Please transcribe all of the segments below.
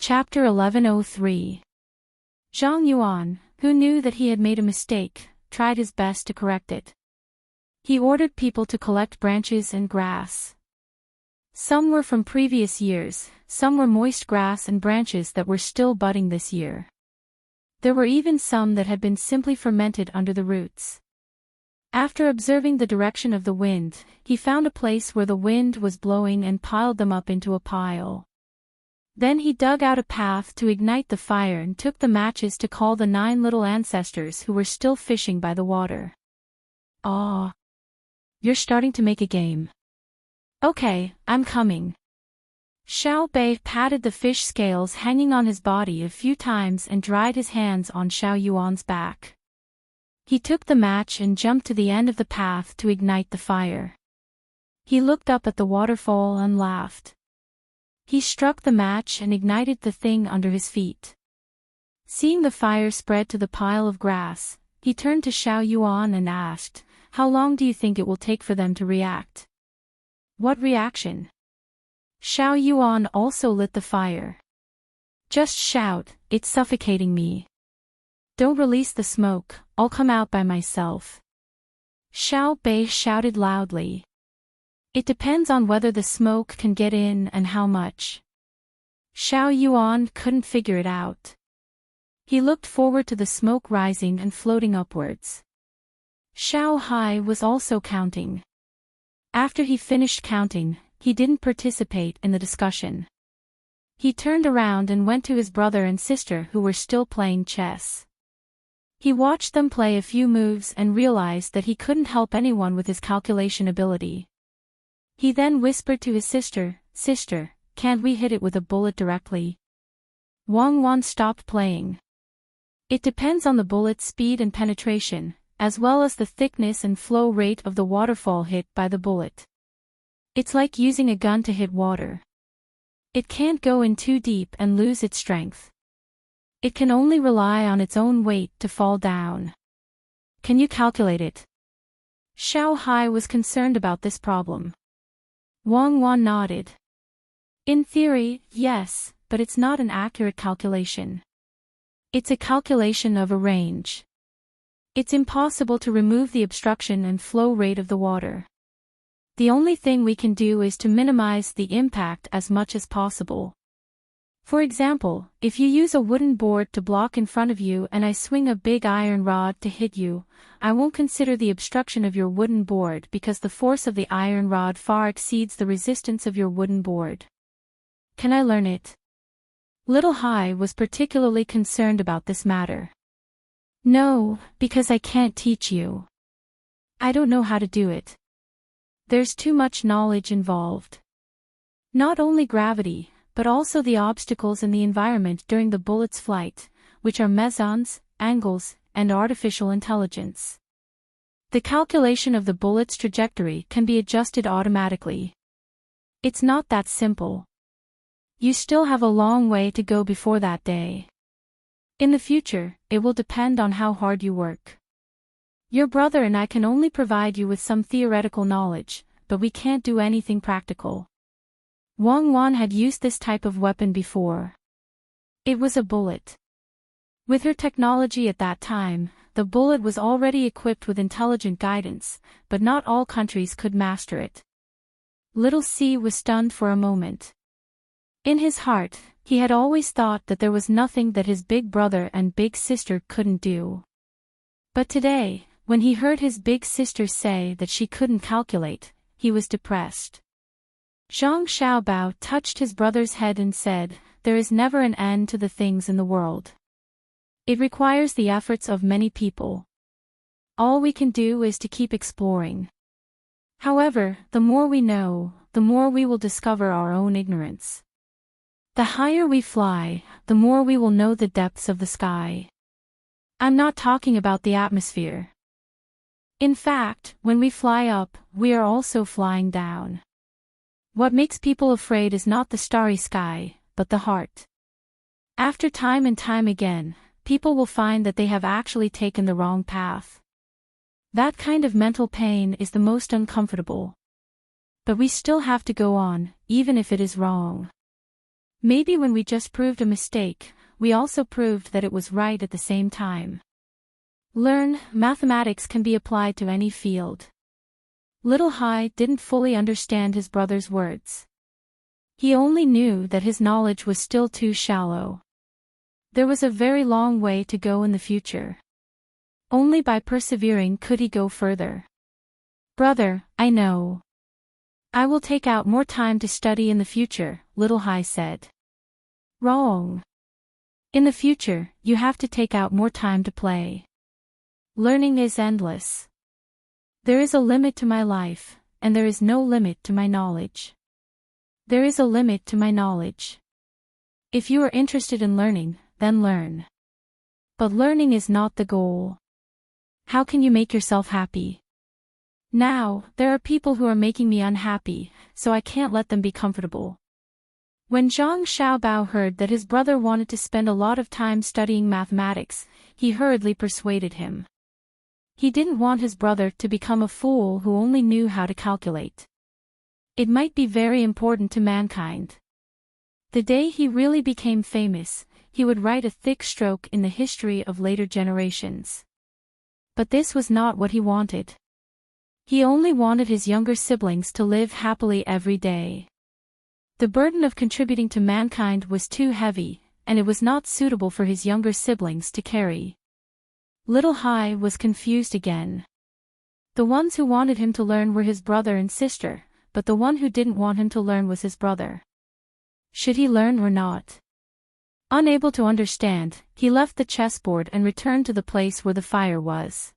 Chapter 1103. Zhang Yuan, who knew that he had made a mistake, tried his best to correct it. He ordered people to collect branches and grass. Some were from previous years, some were moist grass and branches that were still budding this year. There were even some that had been simply fermented under the roots. After observing the direction of the wind, he found a place where the wind was blowing and piled them up into a pile. Then he dug out a path to ignite the fire and took the matches to call the 9 little ancestors who were still fishing by the water. "Ah, you're starting to make a game. Okay, I'm coming." Xiao Bei patted the fish scales hanging on his body a few times and dried his hands on Xiao Yuan's back. He took the match and jumped to the end of the path to ignite the fire. He looked up at the waterfall and laughed. He struck the match and ignited the thing under his feet. Seeing the fire spread to the pile of grass, he turned to Xiao Yuan and asked, "How long do you think it will take for them to react?" "What reaction?" Xiao Yuan also lit the fire. "Just shout, it's suffocating me. Don't release the smoke, I'll come out by myself." Xiao Bei shouted loudly. "It depends on whether the smoke can get in and how much." Xiao Yuan couldn't figure it out. He looked forward to the smoke rising and floating upwards. Xiao Hai was also counting. After he finished counting, he didn't participate in the discussion. He turned around and went to his brother and sister who were still playing chess. He watched them play a few moves and realized that he couldn't help anyone with his calculation ability. He then whispered to his sister, "Sister, can't we hit it with a bullet directly?" Wang Wan stopped playing. "It depends on the bullet's speed and penetration, as well as the thickness and flow rate of the waterfall hit by the bullet. It's like using a gun to hit water. It can't go in too deep and lose its strength. It can only rely on its own weight to fall down. Can you calculate it?" Xiao Hai was concerned about this problem. Wang Wan nodded. "In theory, yes, but it's not an accurate calculation. It's a calculation of a range. It's impossible to remove the obstruction and flow rate of the water. The only thing we can do is to minimize the impact as much as possible. For example, if you use a wooden board to block in front of you and I swing a big iron rod to hit you, I won't consider the obstruction of your wooden board because the force of the iron rod far exceeds the resistance of your wooden board. Can I learn it?" Little Hai was particularly concerned about this matter. "No, because I can't teach you. I don't know how to do it. There's too much knowledge involved. Not only gravity, but also the obstacles in the environment during the bullet's flight, which are mesons, angles, and artificial intelligence. The calculation of the bullet's trajectory can be adjusted automatically. It's not that simple. You still have a long way to go before that day. In the future, it will depend on how hard you work. Your brother and I can only provide you with some theoretical knowledge, but we can't do anything practical." Wang Wan had used this type of weapon before. It was a bullet. With her technology at that time, the bullet was already equipped with intelligent guidance, but not all countries could master it. Little C was stunned for a moment. In his heart, he had always thought that there was nothing that his big brother and big sister couldn't do. But today, when he heard his big sister say that she couldn't calculate, he was depressed. Zhang Xiaobao touched his brother's head and said, "There is never an end to the things in the world. It requires the efforts of many people. All we can do is to keep exploring. However, the more we know, the more we will discover our own ignorance. The higher we fly, the more we will know the depths of the sky. I'm not talking about the atmosphere. In fact, when we fly up, we are also flying down. What makes people afraid is not the starry sky, but the heart. After time and time again, people will find that they have actually taken the wrong path. That kind of mental pain is the most uncomfortable. But we still have to go on, even if it is wrong. Maybe when we just proved a mistake, we also proved that it was right at the same time. Learn, mathematics can be applied to any field. Little Hai didn't fully understand his brother's words. He only knew that his knowledge was still too shallow. There was a very long way to go in the future. Only by persevering could he go further. Brother, I know. I will take out more time to study in the future, Little Hai said. Wrong. In the future, you have to take out more time to play. Learning is endless. There is a limit to my life, and there is no limit to my knowledge. There is a limit to my knowledge. If you are interested in learning, then learn. But learning is not the goal. How can you make yourself happy? Now, there are people who are making me unhappy, so I can't let them be comfortable. When Zhang Xiaobao heard that his brother wanted to spend a lot of time studying mathematics, he hurriedly persuaded him. He didn't want his brother to become a fool who only knew how to calculate. It might be very important to mankind. The day he really became famous, he would write a thick stroke in the history of later generations. But this was not what he wanted. He only wanted his younger siblings to live happily every day. The burden of contributing to mankind was too heavy, and it was not suitable for his younger siblings to carry. Little Hai was confused again. The ones who wanted him to learn were his brother and sister, but the one who didn't want him to learn was his brother. Should he learn or not? Unable to understand, he left the chessboard and returned to the place where the fire was.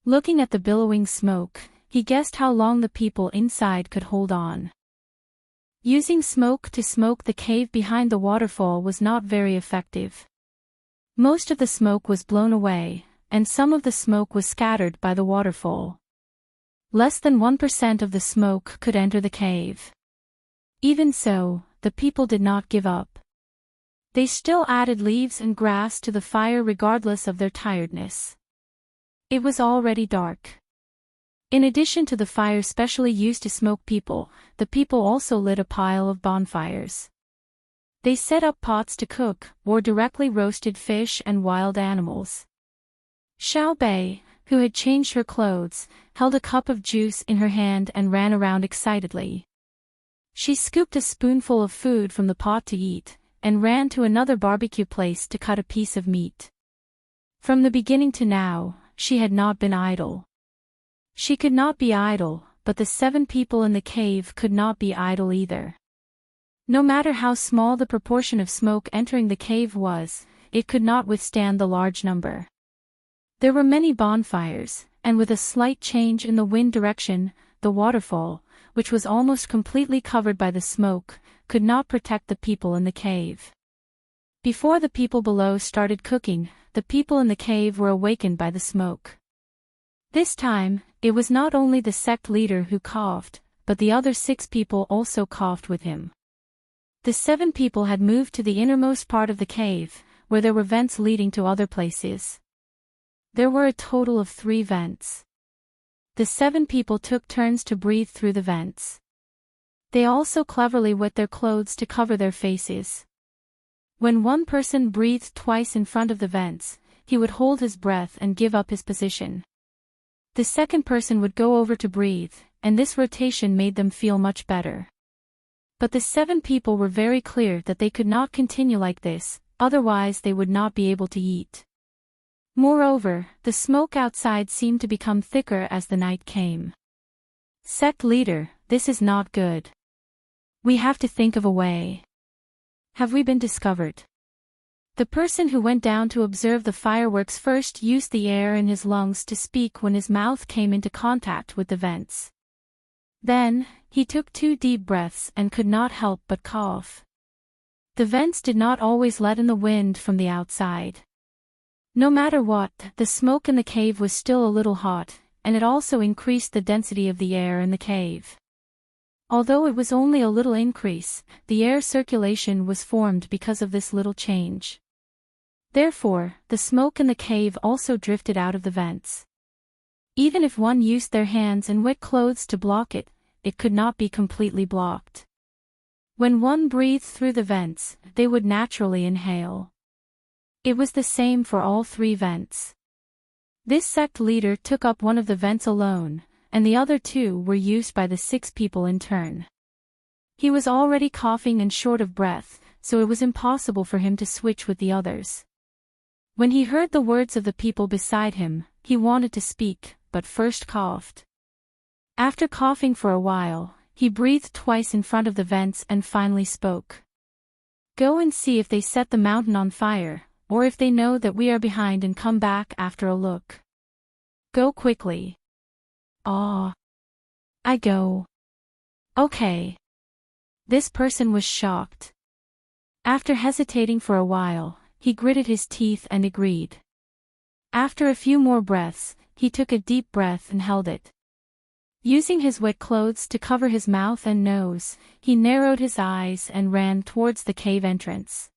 Looking at the billowing smoke, he guessed how long the people inside could hold on. Using smoke to smoke the cave behind the waterfall was not very effective. Most of the smoke was blown away, and some of the smoke was scattered by the waterfall. Less than 1% of the smoke could enter the cave. Even so, the people did not give up. They still added leaves and grass to the fire regardless of their tiredness. It was already dark. In addition to the fire specially used to smoke people, the people also lit a pile of bonfires. They set up pots to cook, or directly roasted fish and wild animals. Xiao Bei, who had changed her clothes, held a cup of juice in her hand and ran around excitedly. She scooped a spoonful of food from the pot to eat, and ran to another barbecue place to cut a piece of meat. From the beginning to now, she had not been idle. She could not be idle, but the 7 people in the cave could not be idle either. No matter how small the proportion of smoke entering the cave was, it could not withstand the large number. There were many bonfires, and with a slight change in the wind direction, the waterfall, which was almost completely covered by the smoke, could not protect the people in the cave. Before the people below started cooking, the people in the cave were awakened by the smoke. This time, it was not only the sect leader who coughed, but the other 6 people also coughed with him. The 7 people had moved to the innermost part of the cave, where there were vents leading to other places. There were a total of 3 vents. The 7 people took turns to breathe through the vents. They also cleverly wet their clothes to cover their faces. When one person breathed twice in front of the vents, he would hold his breath and give up his position. The second person would go over to breathe, and this rotation made them feel much better. But the 7 people were very clear that they could not continue like this, otherwise they would not be able to eat. Moreover, the smoke outside seemed to become thicker as the night came. Sect leader, this is not good. We have to think of a way. Have we been discovered? The person who went down to observe the fireworks first used the air in his lungs to speak when his mouth came into contact with the vents. Then, he took 2 deep breaths and could not help but cough. The vents did not always let in the wind from the outside. No matter what, the smoke in the cave was still a little hot, and it also increased the density of the air in the cave. Although it was only a little increase, the air circulation was formed because of this little change. Therefore, the smoke in the cave also drifted out of the vents. Even if one used their hands and wet clothes to block it, it could not be completely blocked. When one breathed through the vents, they would naturally inhale. It was the same for all 3 vents. This sect leader took up one of the vents alone, and the other 2 were used by the 6 people in turn. He was already coughing and short of breath, so it was impossible for him to switch with the others. When he heard the words of the people beside him, he wanted to speak, but first coughed. After coughing for a while, he breathed twice in front of the vents and finally spoke. Go and see if they set the mountain on fire, or if they know that we are behind and come back after a look. Go quickly. Ah. I go. Okay. This person was shocked. After hesitating for a while, he gritted his teeth and agreed. After a few more breaths, he took a deep breath and held it. Using his wet clothes to cover his mouth and nose, he narrowed his eyes and ran towards the cave entrance.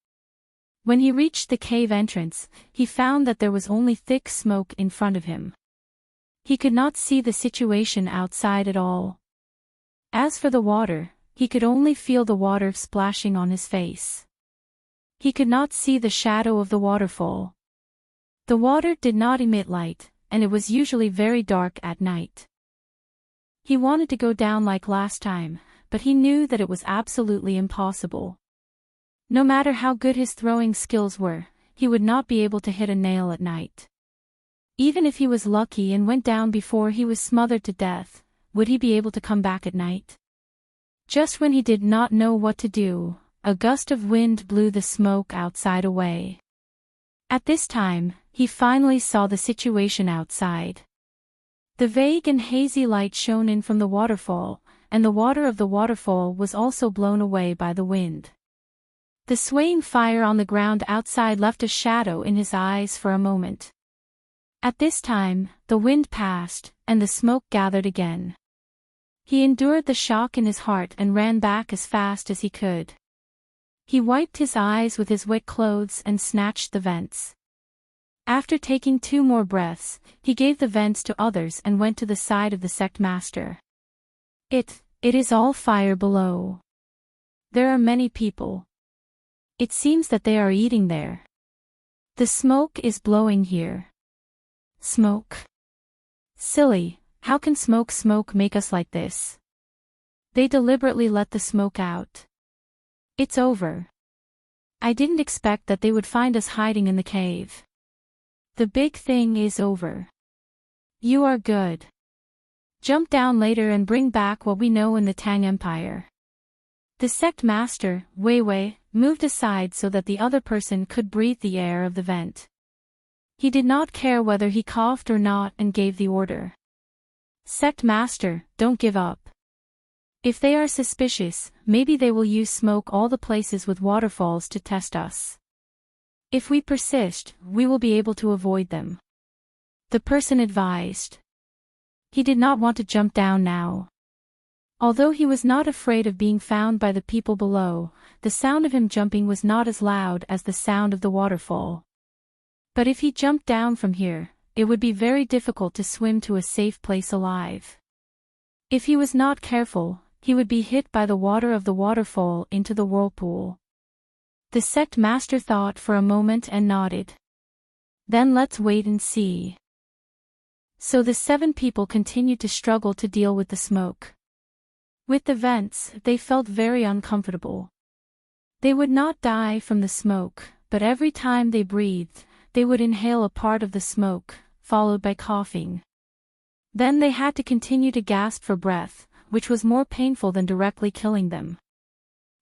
When he reached the cave entrance, he found that there was only thick smoke in front of him. He could not see the situation outside at all. As for the water, he could only feel the water splashing on his face. He could not see the shadow of the waterfall. The water did not emit light, and it was usually very dark at night. He wanted to go down like last time, but he knew that it was absolutely impossible. No matter how good his throwing skills were, he would not be able to hit a nail at night. Even if he was lucky and went down before he was smothered to death, would he be able to come back at night? Just when he did not know what to do, a gust of wind blew the smoke outside away. At this time, he finally saw the situation outside. The vague and hazy light shone in from the waterfall, and the water of the waterfall was also blown away by the wind. The swaying fire on the ground outside left a shadow in his eyes for a moment. At this time, the wind passed, and the smoke gathered again. He endured the shock in his heart and ran back as fast as he could. He wiped his eyes with his wet clothes and snatched the vents. After taking 2 more breaths, he gave the vents to others and went to the side of the sect master. It is all fire below. There are many people. It seems that they are eating there. The smoke is blowing here. Smoke. Silly, how can smoke make us like this? They deliberately let the smoke out. It's over. I didn't expect that they would find us hiding in the cave. The big thing is over. You are good. Jump down later and bring back what we know in the Tang Empire. The sect master, Wei Wei, moved aside so that the other person could breathe the air of the vent. He did not care whether he coughed or not and gave the order. Sect master, don't give up. If they are suspicious, maybe they will use smoke all the places with waterfalls to test us. If we persist, we will be able to avoid them. The person advised. He did not want to jump down now. Although he was not afraid of being found by the people below, the sound of him jumping was not as loud as the sound of the waterfall. But if he jumped down from here, it would be very difficult to swim to a safe place alive. If he was not careful, he would be hit by the water of the waterfall into the whirlpool. The sect master thought for a moment and nodded. Then let's wait and see. So the 7 people continued to struggle to deal with the smoke. With the vents, they felt very uncomfortable. They would not die from the smoke, but every time they breathed, they would inhale a part of the smoke, followed by coughing. Then they had to continue to gasp for breath, which was more painful than directly killing them.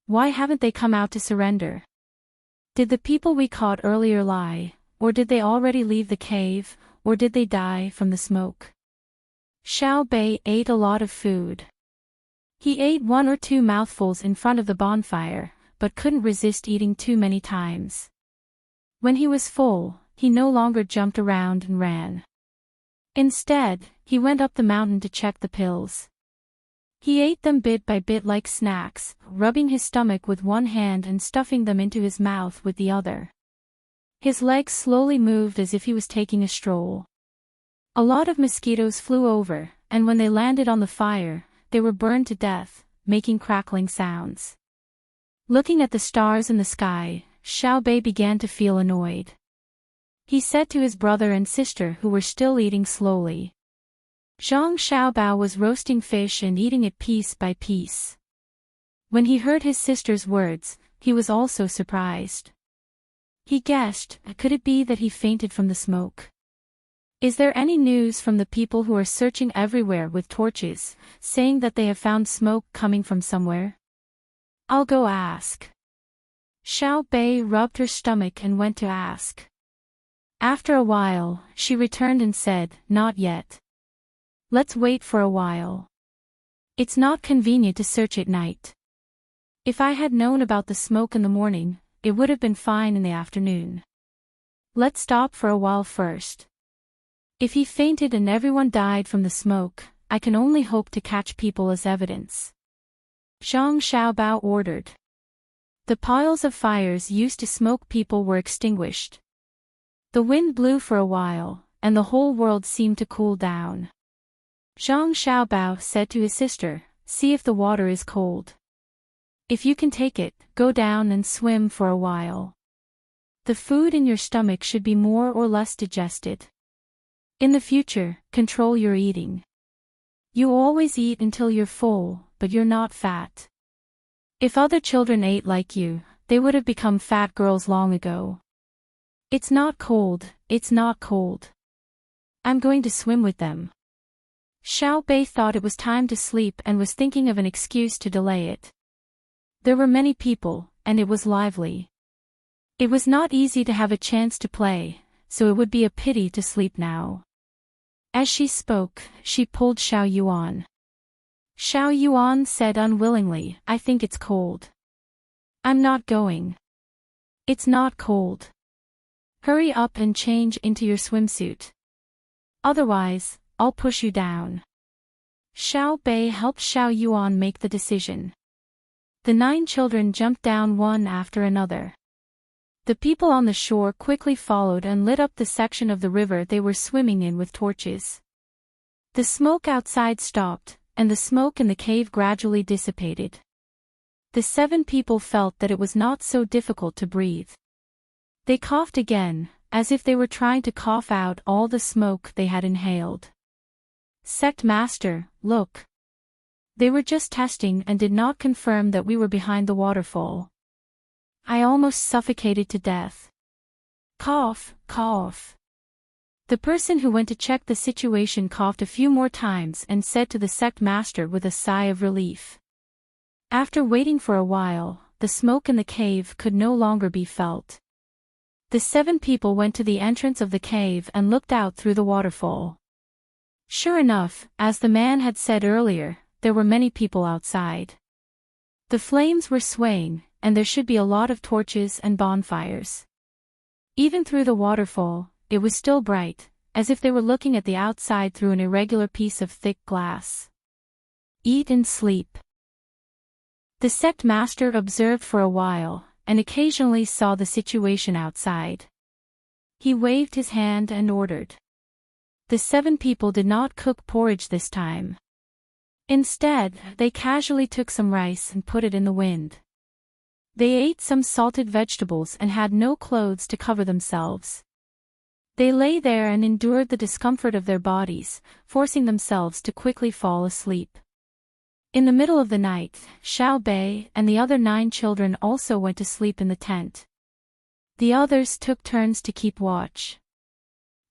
Why haven't they come out to surrender? Did the people we caught earlier lie, or did they already leave the cave, or did they die from the smoke? Xiao Bei ate a lot of food. He ate 1 or 2 mouthfuls in front of the bonfire, but couldn't resist eating too many times. When he was full, he no longer jumped around and ran. Instead, he went up the mountain to check the pills. He ate them bit by bit like snacks, rubbing his stomach with one hand and stuffing them into his mouth with the other. His legs slowly moved as if he was taking a stroll. A lot of mosquitoes flew over, and when they landed on the fire, they were burned to death, making crackling sounds. Looking at the stars in the sky, Xiao Bei began to feel annoyed. He said to his brother and sister who were still eating slowly. Zhang Xiaobao was roasting fish and eating it piece by piece. When he heard his sister's words, he was also surprised. He guessed, could it be that he fainted from the smoke? Is there any news from the people who are searching everywhere with torches, saying that they have found smoke coming from somewhere? I'll go ask. Xiao Bei rubbed her stomach and went to ask. After a while, she returned and said, not yet. Let's wait for a while. It's not convenient to search at night. If I had known about the smoke in the morning, it would have been fine in the afternoon. Let's stop for a while first. If he fainted and everyone died from the smoke, I can only hope to catch people as evidence. Zhang Xiaobao ordered. The piles of fires used to smoke people were extinguished. The wind blew for a while, and the whole world seemed to cool down. Zhang Xiaobao said to his sister, see if the water is cold. If you can take it, go down and swim for a while. The food in your stomach should be more or less digested. In the future, control your eating. You always eat until you're full, but you're not fat. If other children ate like you, they would have become fat girls long ago. It's not cold, it's not cold. I'm going to swim with them. Xiao Bei thought it was time to sleep and was thinking of an excuse to delay it. There were many people, and it was lively. It was not easy to have a chance to play, so it would be a pity to sleep now. As she spoke, she pulled Xiao Yuan. Xiao Yuan said unwillingly, I think it's cold. I'm not going. It's not cold. Hurry up and change into your swimsuit. Otherwise, I'll push you down. Xiao Bei helped Xiao Yuan make the decision. The 9 children jumped down one after another. The people on the shore quickly followed and lit up the section of the river they were swimming in with torches. The smoke outside stopped, and the smoke in the cave gradually dissipated. The 7 people felt that it was not so difficult to breathe. They coughed again, as if they were trying to cough out all the smoke they had inhaled. Sect Master, look. They were just testing and did not confirm that we were behind the waterfall. I almost suffocated to death. Cough, cough. The person who went to check the situation coughed a few more times and said to the sect master with a sigh of relief. After waiting for a while, the smoke in the cave could no longer be felt. The 7 people went to the entrance of the cave and looked out through the waterfall. Sure enough, as the man had said earlier, there were many people outside. The flames were swaying, and there should be a lot of torches and bonfires. Even through the waterfall, it was still bright, as if they were looking at the outside through an irregular piece of thick glass. Eat and sleep. The sect master observed for a while, and occasionally saw the situation outside. He waved his hand and ordered. The 7 people did not cook porridge this time. Instead, they casually took some rice and put it in the wind. They ate some salted vegetables and had no clothes to cover themselves. They lay there and endured the discomfort of their bodies, forcing themselves to quickly fall asleep. In the middle of the night, Xiao Bei and the other 9 children also went to sleep in the tent. The others took turns to keep watch.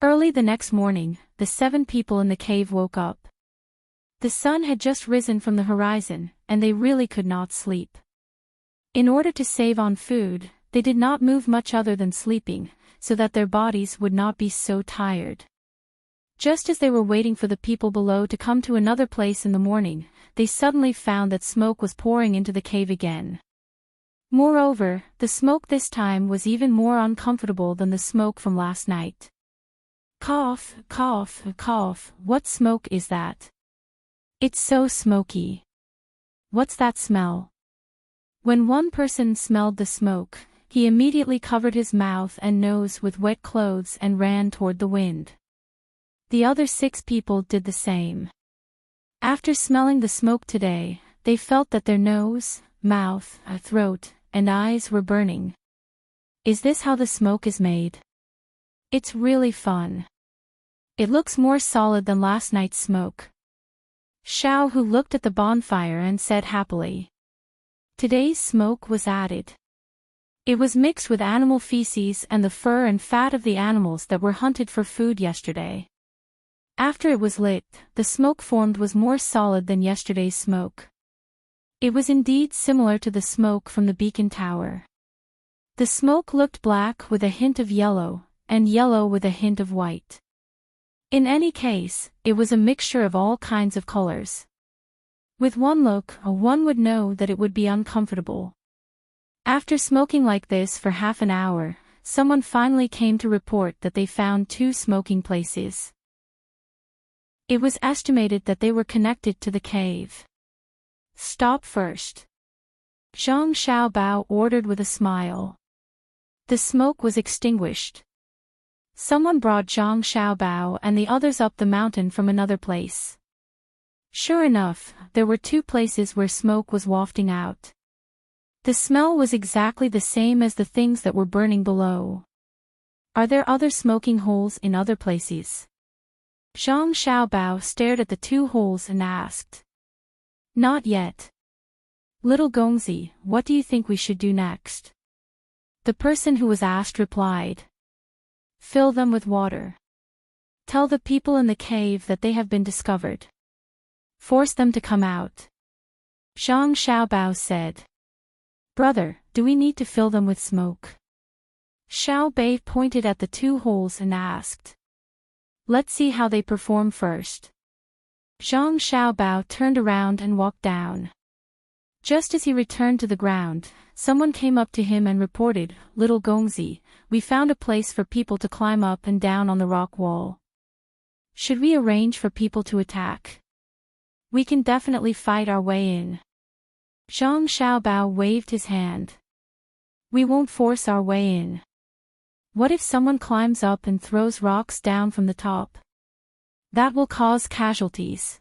Early the next morning, the 7 people in the cave woke up. The sun had just risen from the horizon, and they really could not sleep. In order to save on food, they did not move much other than sleeping, so that their bodies would not be so tired. Just as they were waiting for the people below to come to another place in the morning, they suddenly found that smoke was pouring into the cave again. Moreover, the smoke this time was even more uncomfortable than the smoke from last night. Cough, cough, cough, what smoke is that? It's so smoky. What's that smell? When one person smelled the smoke, he immediately covered his mouth and nose with wet clothes and ran toward the wind. The other 6 people did the same. After smelling the smoke today, they felt that their nose, mouth, throat, and eyes were burning. Is this how the smoke is made? It's really fun. It looks more solid than last night's smoke. Xiao Hu looked at the bonfire and said happily. Today's smoke was added. It was mixed with animal feces and the fur and fat of the animals that were hunted for food yesterday. After it was lit, the smoke formed was more solid than yesterday's smoke. It was indeed similar to the smoke from the beacon tower. The smoke looked black with a hint of yellow, and yellow with a hint of white. In any case, it was a mixture of all kinds of colors. With one look, one would know that it would be uncomfortable. After smoking like this for half an hour, someone finally came to report that they found 2 smoking places. It was estimated that they were connected to the cave. Stop first. Zhang Xiaobao ordered with a smile. The smoke was extinguished. Someone brought Zhang Xiaobao and the others up the mountain from another place. Sure enough, there were 2 places where smoke was wafting out. The smell was exactly the same as the things that were burning below. Are there other smoking holes in other places? Zhang Xiaobao stared at the 2 holes and asked. Not yet. Little Gongzi, what do you think we should do next? The person who was asked replied. Fill them with water. Tell the people in the cave that they have been discovered. Force them to come out. Zhang Xiaobao said. Brother, do we need to fill them with smoke? Xiao Bei pointed at the 2 holes and asked. Let's see how they perform first. Zhang Xiaobao turned around and walked down. Just as he returned to the ground, someone came up to him and reported, Little Gongzi, we found a place for people to climb up and down on the rock wall. Should we arrange for people to attack? We can definitely fight our way in. Zhang Xiaobao waved his hand. We won't force our way in. What if someone climbs up and throws rocks down from the top? That will cause casualties.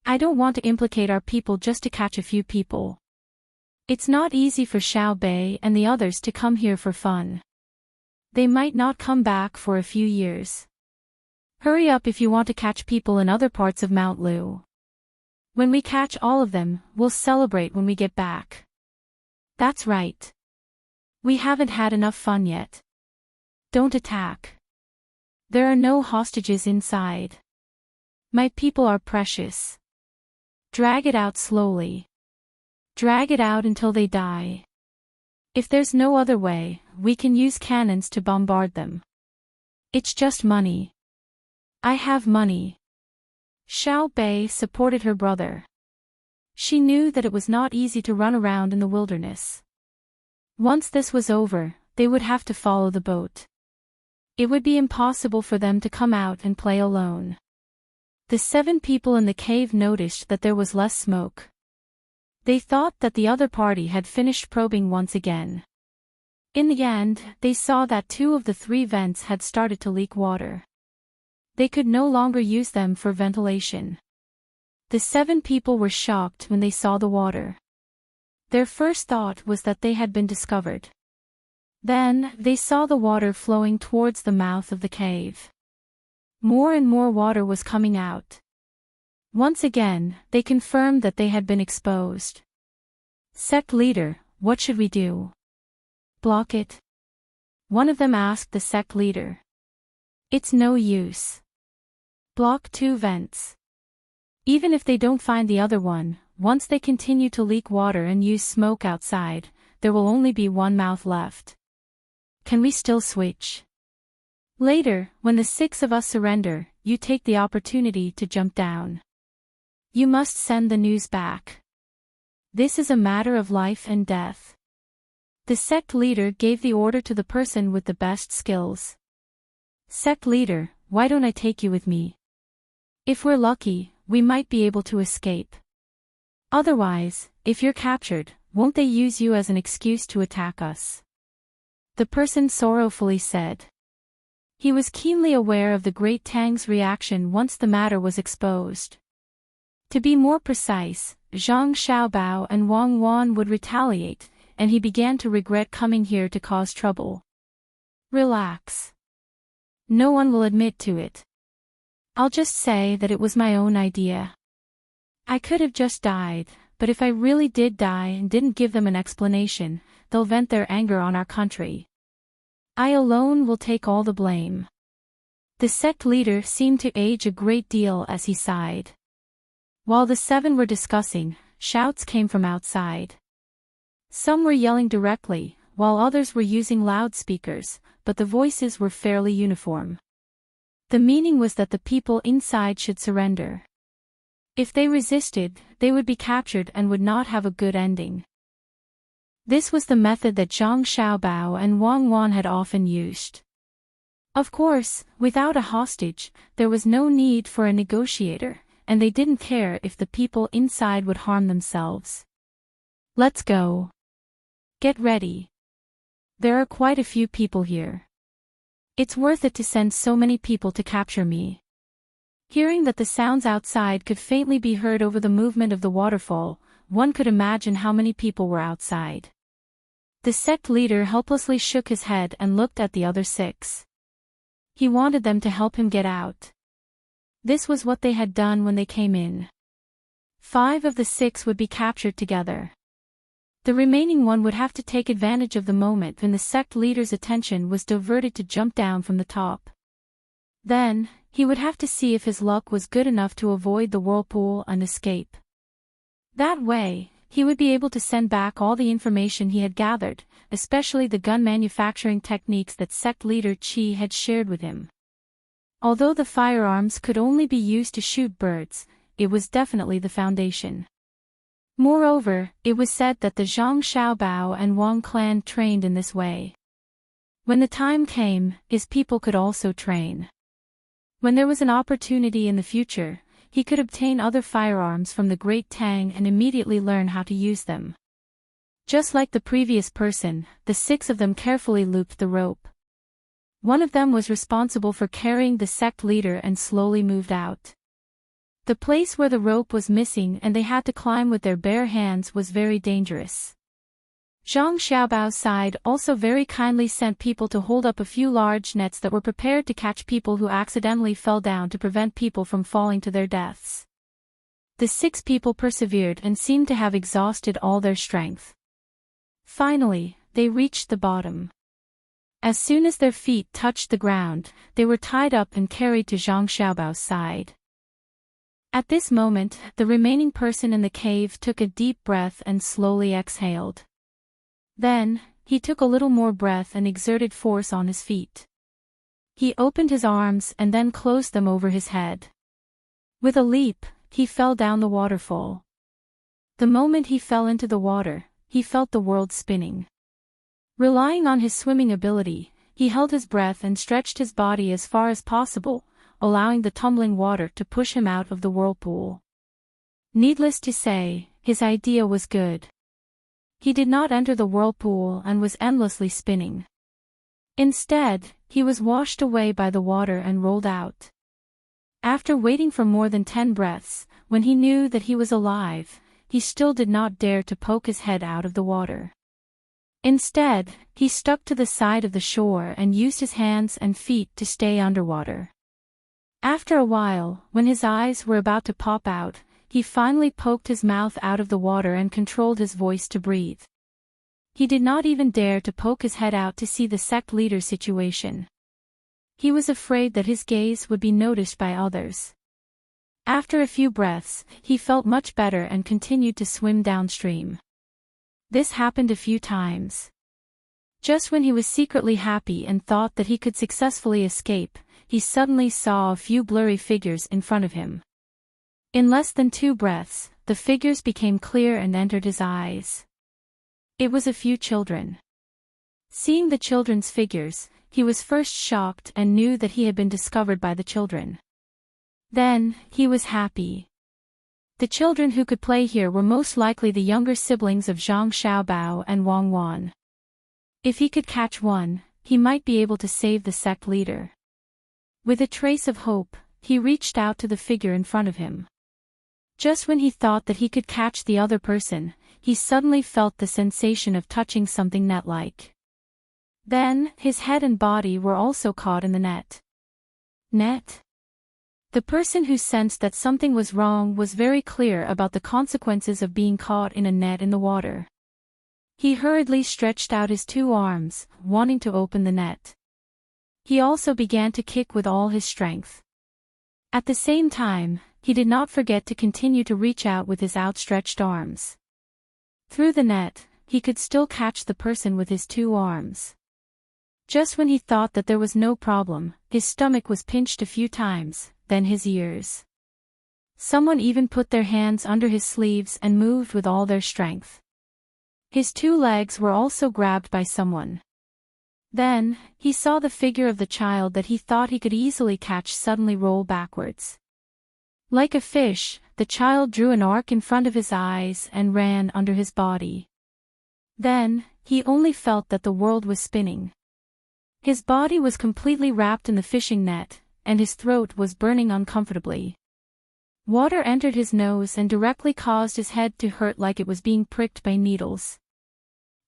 I don't want to implicate our people just to catch a few people. It's not easy for Xiao Bei and the others to come here for fun. They might not come back for a few years. Hurry up if you want to catch people in other parts of Mount Lu. When we catch all of them, we'll celebrate when we get back. That's right. We haven't had enough fun yet. Don't attack. There are no hostages inside. My people are precious. Drag it out slowly. Drag it out until they die. If there's no other way, we can use cannons to bombard them. It's just money. I have money. Xiao Bei supported her brother. She knew that it was not easy to run around in the wilderness. Once this was over, they would have to follow the boat. It would be impossible for them to come out and play alone. The 7 people in the cave noticed that there was less smoke. They thought that the other party had finished probing once again. In the end, they saw that 2 of the 3 vents had started to leak water. They could no longer use them for ventilation. The 7 people were shocked when they saw the water. Their first thought was that they had been discovered. Then, they saw the water flowing towards the mouth of the cave. More and more water was coming out. Once again, they confirmed that they had been exposed. Sect leader, what should we do? Block it? One of them asked the sect leader. It's no use. Block 2 vents. Even if they don't find the other one, once they continue to leak water and use smoke outside, there will only be 1 mouth left. Can we still switch? Later, when the 6 of us surrender, you take the opportunity to jump down. You must send the news back. This is a matter of life and death. The sect leader gave the order to the person with the best skills. Sect leader, why don't I take you with me? If we're lucky, we might be able to escape. Otherwise, if you're captured, won't they use you as an excuse to attack us? The person sorrowfully said. He was keenly aware of the great Tang's reaction once the matter was exposed. To be more precise, Zhang Xiaobao and Wang Wan would retaliate, and he began to regret coming here to cause trouble. Relax. No one will admit to it. I'll just say that it was my own idea. I could have just died, but if I really did die and didn't give them an explanation, they'll vent their anger on our country. I alone will take all the blame. The sect leader seemed to age a great deal as he sighed. While the 7 were discussing, shouts came from outside. Some were yelling directly, while others were using loudspeakers, but the voices were fairly uniform. The meaning was that the people inside should surrender. If they resisted, they would be captured and would not have a good ending. This was the method that Zhang Xiaobao and Wang Wan had often used. Of course, without a hostage, there was no need for a negotiator, and they didn't care if the people inside would harm themselves. Let's go. Get ready. There are quite a few people here. It's worth it to send so many people to capture me. Hearing that the sounds outside could faintly be heard over the movement of the waterfall, one could imagine how many people were outside. The sect leader helplessly shook his head and looked at the other 6. He wanted them to help him get out. This was what they had done when they came in. 5 of the 6 would be captured together. The remaining one would have to take advantage of the moment when the sect leader's attention was diverted to jump down from the top. Then, he would have to see if his luck was good enough to avoid the whirlpool and escape. That way, he would be able to send back all the information he had gathered, especially the gun manufacturing techniques that sect leader Qi had shared with him. Although the firearms could only be used to shoot birds, it was definitely the foundation. Moreover, it was said that the Zhang Xiaobao and Wang clan trained in this way. When the time came, his people could also train. When there was an opportunity in the future, he could obtain other firearms from the great Tang and immediately learn how to use them. Just like the previous person, the 6 of them carefully looped the rope. One of them was responsible for carrying the sect leader and slowly moved out. The place where the rope was missing and they had to climb with their bare hands was very dangerous. Zhang Xiaobao's side also very kindly sent people to hold up a few large nets that were prepared to catch people who accidentally fell down to prevent people from falling to their deaths. The 6 people persevered and seemed to have exhausted all their strength. Finally, they reached the bottom. As soon as their feet touched the ground, they were tied up and carried to Zhang Xiaobao's side. At this moment, the remaining person in the cave took a deep breath and slowly exhaled. Then, he took a little more breath and exerted force on his feet. He opened his arms and then closed them over his head. With a leap, he fell down the waterfall. The moment he fell into the water, he felt the world spinning. Relying on his swimming ability, he held his breath and stretched his body as far as possible, allowing the tumbling water to push him out of the whirlpool. Needless to say, his idea was good. He did not enter the whirlpool and was endlessly spinning. Instead, he was washed away by the water and rolled out. After waiting for more than 10 breaths, when he knew that he was alive, he still did not dare to poke his head out of the water. Instead, he stuck to the side of the shore and used his hands and feet to stay underwater. After a while, when his eyes were about to pop out, he finally poked his mouth out of the water and controlled his voice to breathe. He did not even dare to poke his head out to see the sect leader's situation. He was afraid that his gaze would be noticed by others. After a few breaths, he felt much better and continued to swim downstream. This happened a few times. Just when he was secretly happy and thought that he could successfully escape, he suddenly saw a few blurry figures in front of him. In less than 2 breaths, the figures became clear and entered his eyes. It was a few children. Seeing the children's figures, he was first shocked and knew that he had been discovered by the children. Then, he was happy. The children who could play here were most likely the younger siblings of Zhang Xiaobao and Wang Wan. If he could catch one, he might be able to save the sect leader. With a trace of hope, he reached out to the figure in front of him. Just when he thought that he could catch the other person, he suddenly felt the sensation of touching something net-like. Then, his head and body were also caught in the net. Net? The person who sensed that something was wrong was very clear about the consequences of being caught in a net in the water. He hurriedly stretched out his 2 arms, wanting to open the net. He also began to kick with all his strength. At the same time, he did not forget to continue to reach out with his outstretched arms. Through the net, he could still catch the person with his 2 arms. Just when he thought that there was no problem, his stomach was pinched a few times, then his ears. Someone even put their hands under his sleeves and moved with all their strength. His 2 legs were also grabbed by someone. Then, he saw the figure of the child that he thought he could easily catch suddenly roll backwards. Like a fish, the child drew an arc in front of his eyes and ran under his body. Then, he only felt that the world was spinning. His body was completely wrapped in the fishing net, and his throat was burning uncomfortably. Water entered his nose and directly caused his head to hurt like it was being pricked by needles.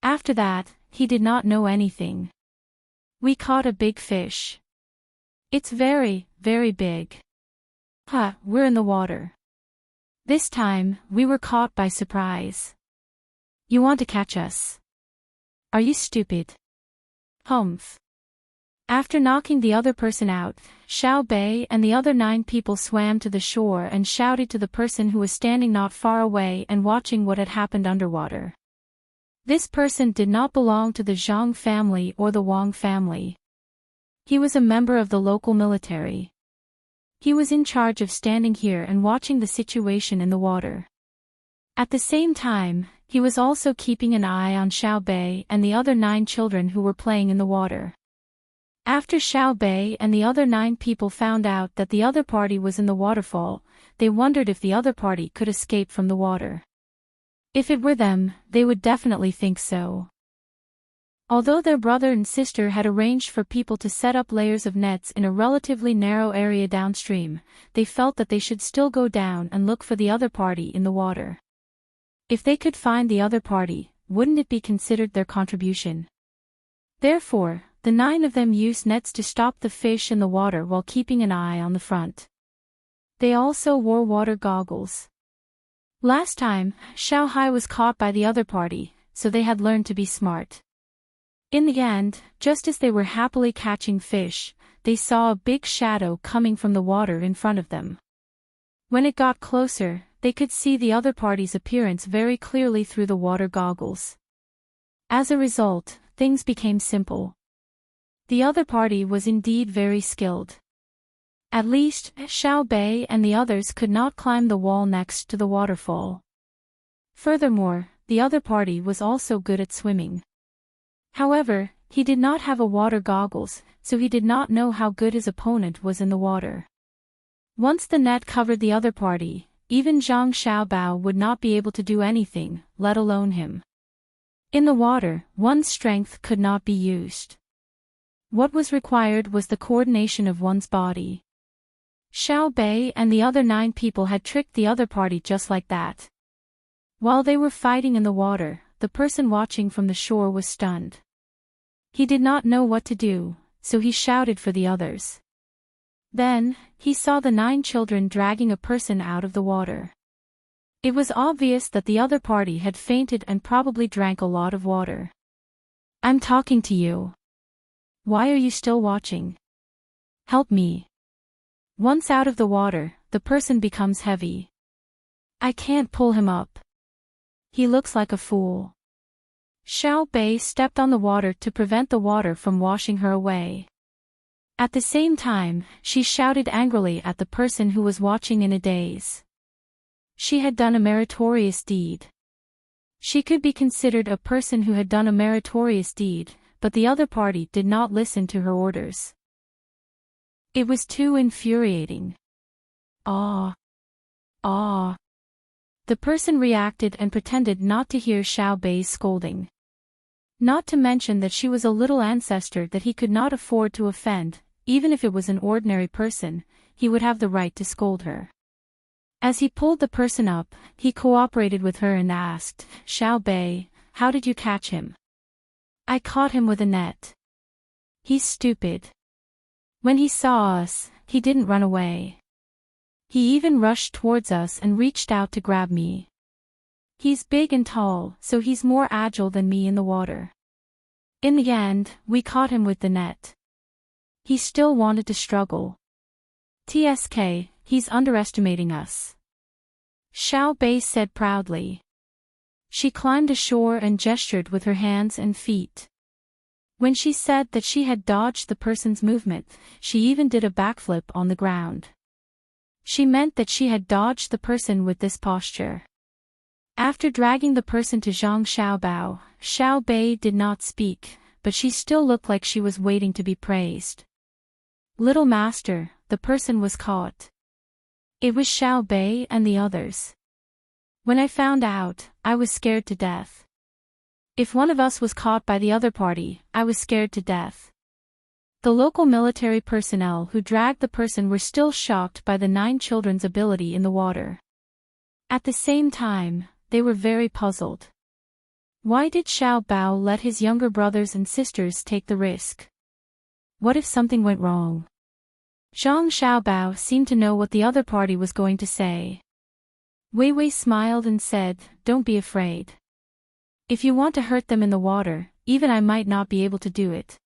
After that, he did not know anything. We caught a big fish. It's very, very big. We're in the water. This time, we were caught by surprise. You want to catch us? Are you stupid? Humph. After knocking the other person out, Xiao Bei and the other 9 people swam to the shore and shouted to the person who was standing not far away and watching what had happened underwater. This person did not belong to the Zhang family or the Wang family. He was a member of the local military. He was in charge of standing here and watching the situation in the water. At the same time, he was also keeping an eye on Xiao Bei and the other 9 children who were playing in the water. After Xiao Bei and the other 9 people found out that the other party was in the waterfall, they wondered if the other party could escape from the water. If it were them, they would definitely think so. Although their brother and sister had arranged for people to set up layers of nets in a relatively narrow area downstream, they felt that they should still go down and look for the other party in the water. If they could find the other party, wouldn't it be considered their contribution? Therefore, the 9 of them used nets to stop the fish in the water while keeping an eye on the front. They also wore water goggles. Last time, Xiao Hai was caught by the other party, so they had learned to be smart. In the end, just as they were happily catching fish, they saw a big shadow coming from the water in front of them. When it got closer, they could see the other party's appearance very clearly through the water goggles. As a result, things became simple. The other party was indeed very skilled. At least, Xiao Bei and the others could not climb the wall next to the waterfall. Furthermore, the other party was also good at swimming. However, he did not have a water goggles, so he did not know how good his opponent was in the water. Once the net covered the other party, even Zhang Xiaobao would not be able to do anything, let alone him. In the water, one's strength could not be used. What was required was the coordination of one's body. Xiao Bei and the other 9 people had tricked the other party just like that. While they were fighting in the water, the person watching from the shore was stunned. He did not know what to do, so he shouted for the others. Then, he saw the 9 children dragging a person out of the water. It was obvious that the other party had fainted and probably drank a lot of water. I'm talking to you. Why are you still watching? Help me. Once out of the water, the person becomes heavy. I can't pull him up. He looks like a fool. Xiao Bei stepped on the water to prevent the water from washing her away. At the same time, she shouted angrily at the person who was watching in a daze. She had done a meritorious deed. She could be considered a person who had done a meritorious deed, but the other party did not listen to her orders. It was too infuriating. Ah. Ah. The person reacted and pretended not to hear Xiao Bei's scolding. Not to mention that she was a little ancestor that he could not afford to offend, even if it was an ordinary person, he would have the right to scold her. As he pulled the person up, he cooperated with her and asked, Xiao Bei, how did you catch him? I caught him with a net. He's stupid. When he saw us, he didn't run away. He even rushed towards us and reached out to grab me. He's big and tall, so he's more agile than me in the water. In the end, we caught him with the net. He still wanted to struggle. TSK, he's underestimating us. Xiao Bei said proudly. She climbed ashore and gestured with her hands and feet. When she said that she had dodged the person's movement, she even did a backflip on the ground. She meant that she had dodged the person with this posture. After dragging the person to Zhang Xiaobao, Xiao Bei did not speak, but she still looked like she was waiting to be praised. Little master, the person was caught. It was Xiao Bei and the others. When I found out, I was scared to death. If one of us was caught by the other party, I was scared to death. The local military personnel who dragged the person were still shocked by the 9 children's ability in the water. At the same time, they were very puzzled. Why did Xiao Bao let his younger brothers and sisters take the risk? What if something went wrong? Zhang Xiaobao seemed to know what the other party was going to say. Wei Wei smiled and said, Don't be afraid. If you want to hurt them in the water, even I might not be able to do it.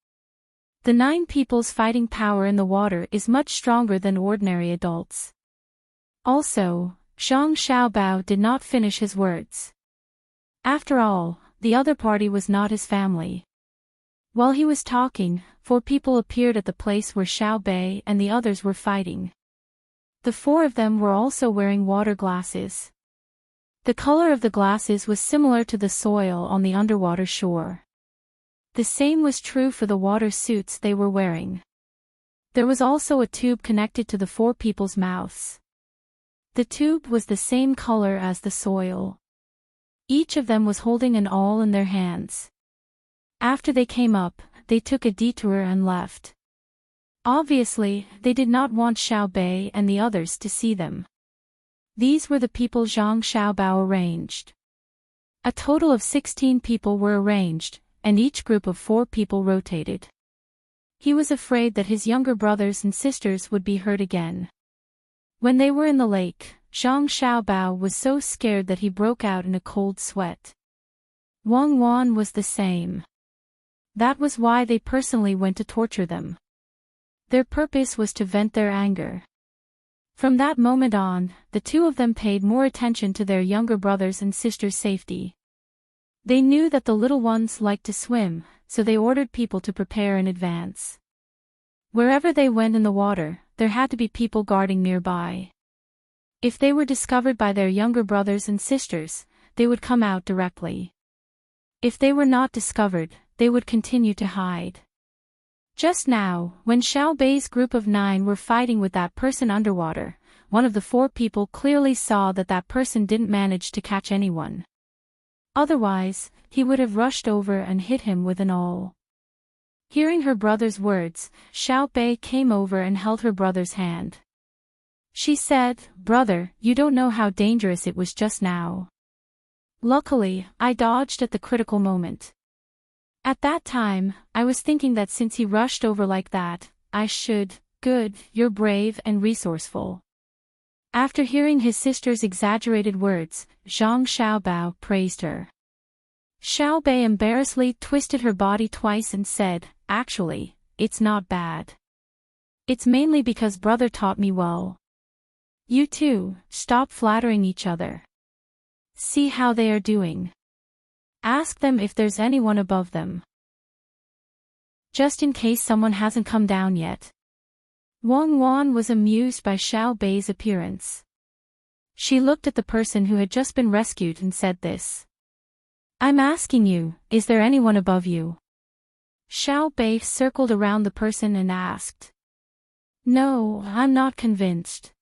The 9 people's fighting power in the water is much stronger than ordinary adults. Also, Zhang Xiaobao did not finish his words. After all, the other party was not his family. While he was talking, 4 people appeared at the place where Xiao Bei and the others were fighting. The 4 of them were also wearing water glasses. The color of the glasses was similar to the soil on the underwater shore. The same was true for the water suits they were wearing. There was also a tube connected to the 4 people's mouths. The tube was the same color as the soil. Each of them was holding an awl in their hands. After they came up, they took a detour and left. Obviously, they did not want Xiao Bei and the others to see them. These were the people Zhang Xiaobao arranged. A total of 16 people were arranged, and each group of 4 people rotated. He was afraid that his younger brothers and sisters would be hurt again. When they were in the lake, Zhang Xiaobao was so scared that he broke out in a cold sweat. Wang Wan was the same. That was why they personally went to torture them. Their purpose was to vent their anger. From that moment on, the 2 of them paid more attention to their younger brothers and sisters' safety. They knew that the little ones liked to swim, so they ordered people to prepare in advance. Wherever they went in the water, there had to be people guarding nearby. If they were discovered by their younger brothers and sisters, they would come out directly. If they were not discovered, they would continue to hide. Just now, when Xiao Bei's group of 9 were fighting with that person underwater, one of the 4 people clearly saw that that person didn't manage to catch anyone. Otherwise, he would have rushed over and hit him with an awl. Hearing her brother's words, Xiao Bei came over and held her brother's hand. She said, "Brother, you don't know how dangerous it was just now. Luckily, I dodged at the critical moment. At that time, I was thinking that since he rushed over like that, I should, good, you're brave and resourceful." After hearing his sister's exaggerated words, Zhang Xiaobao praised her. Xiao Bei embarrassedly twisted her body twice and said, "Actually, it's not bad. It's mainly because brother taught me well. You two, stop flattering each other. See how they are doing. Ask them if there's anyone above them. Just in case someone hasn't come down yet." Wang Wan was amused by Xiao Bei's appearance. She looked at the person who had just been rescued and said this. "I'm asking you, is there anyone above you?" Xiao Bei circled around the person and asked. "No, I'm not convinced.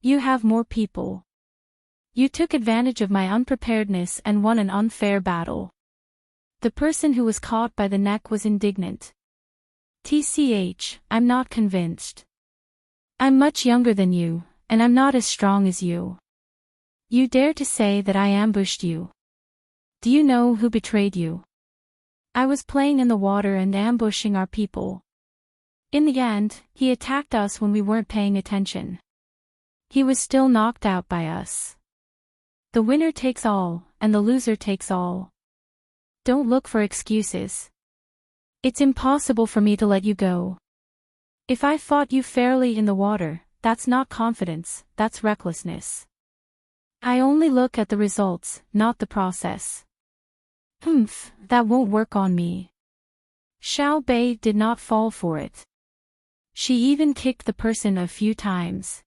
You have more people. You took advantage of my unpreparedness and won an unfair battle." The person who was caught by the neck was indignant. "TCH, I'm not convinced. I'm much younger than you, and I'm not as strong as you. You dare to say that I ambushed you. Do you know who betrayed you? I was playing in the water and ambushing our people. In the end, he attacked us when we weren't paying attention. He was still knocked out by us. The winner takes all, and the loser takes all. Don't look for excuses. It's impossible for me to let you go. If I fought you fairly in the water, that's not confidence, that's recklessness. I only look at the results, not the process. That won't work on me. Xiao Bei did not fall for it. She even kicked the person a few times.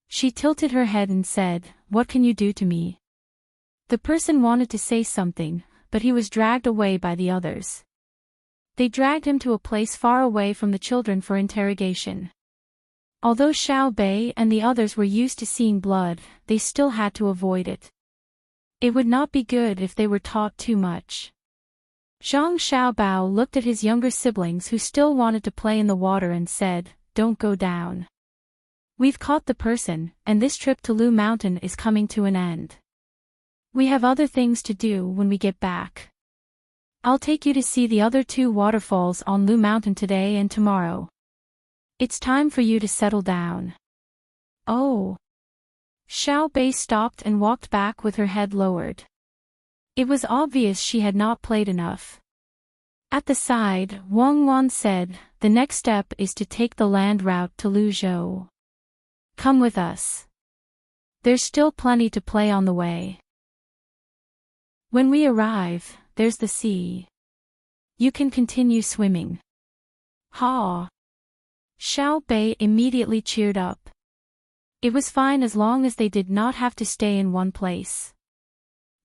She tilted her head and said, "What can you do to me?" The person wanted to say something, but he was dragged away by the others. They dragged him to a place far away from the children for interrogation. Although Xiao Bei and the others were used to seeing blood, they still had to avoid it. It would not be good if they were taught too much. Zhang Xiaobao looked at his younger siblings who still wanted to play in the water and said, "Don't go down. We've caught the person, and this trip to Lu Mountain is coming to an end. We have other things to do when we get back. I'll take you to see the other 2 waterfalls on Lu Mountain today and tomorrow. It's time for you to settle down." Oh. Xiao Bei stopped and walked back with her head lowered. It was obvious she had not played enough. At the side, Wang Wan said, "The next step is to take the land route to Luzhou. Come with us. There's still plenty to play on the way. When we arrive, there's the sea. You can continue swimming." Ha! Xiao Bei immediately cheered up. It was fine as long as they did not have to stay in one place.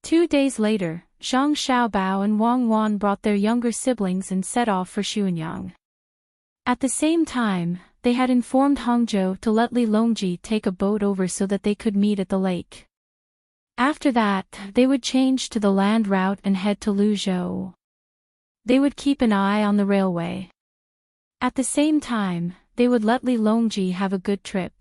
2 days later, Zhang Xiaobao and Wang Wan brought their younger siblings and set off for Xuanyang. At the same time, they had informed Hangzhou to let Li Longji take a boat over so that they could meet at the lake. After that, they would change to the land route and head to Luzhou. They would keep an eye on the railway. At the same time, they would let Li Longji have a good trip.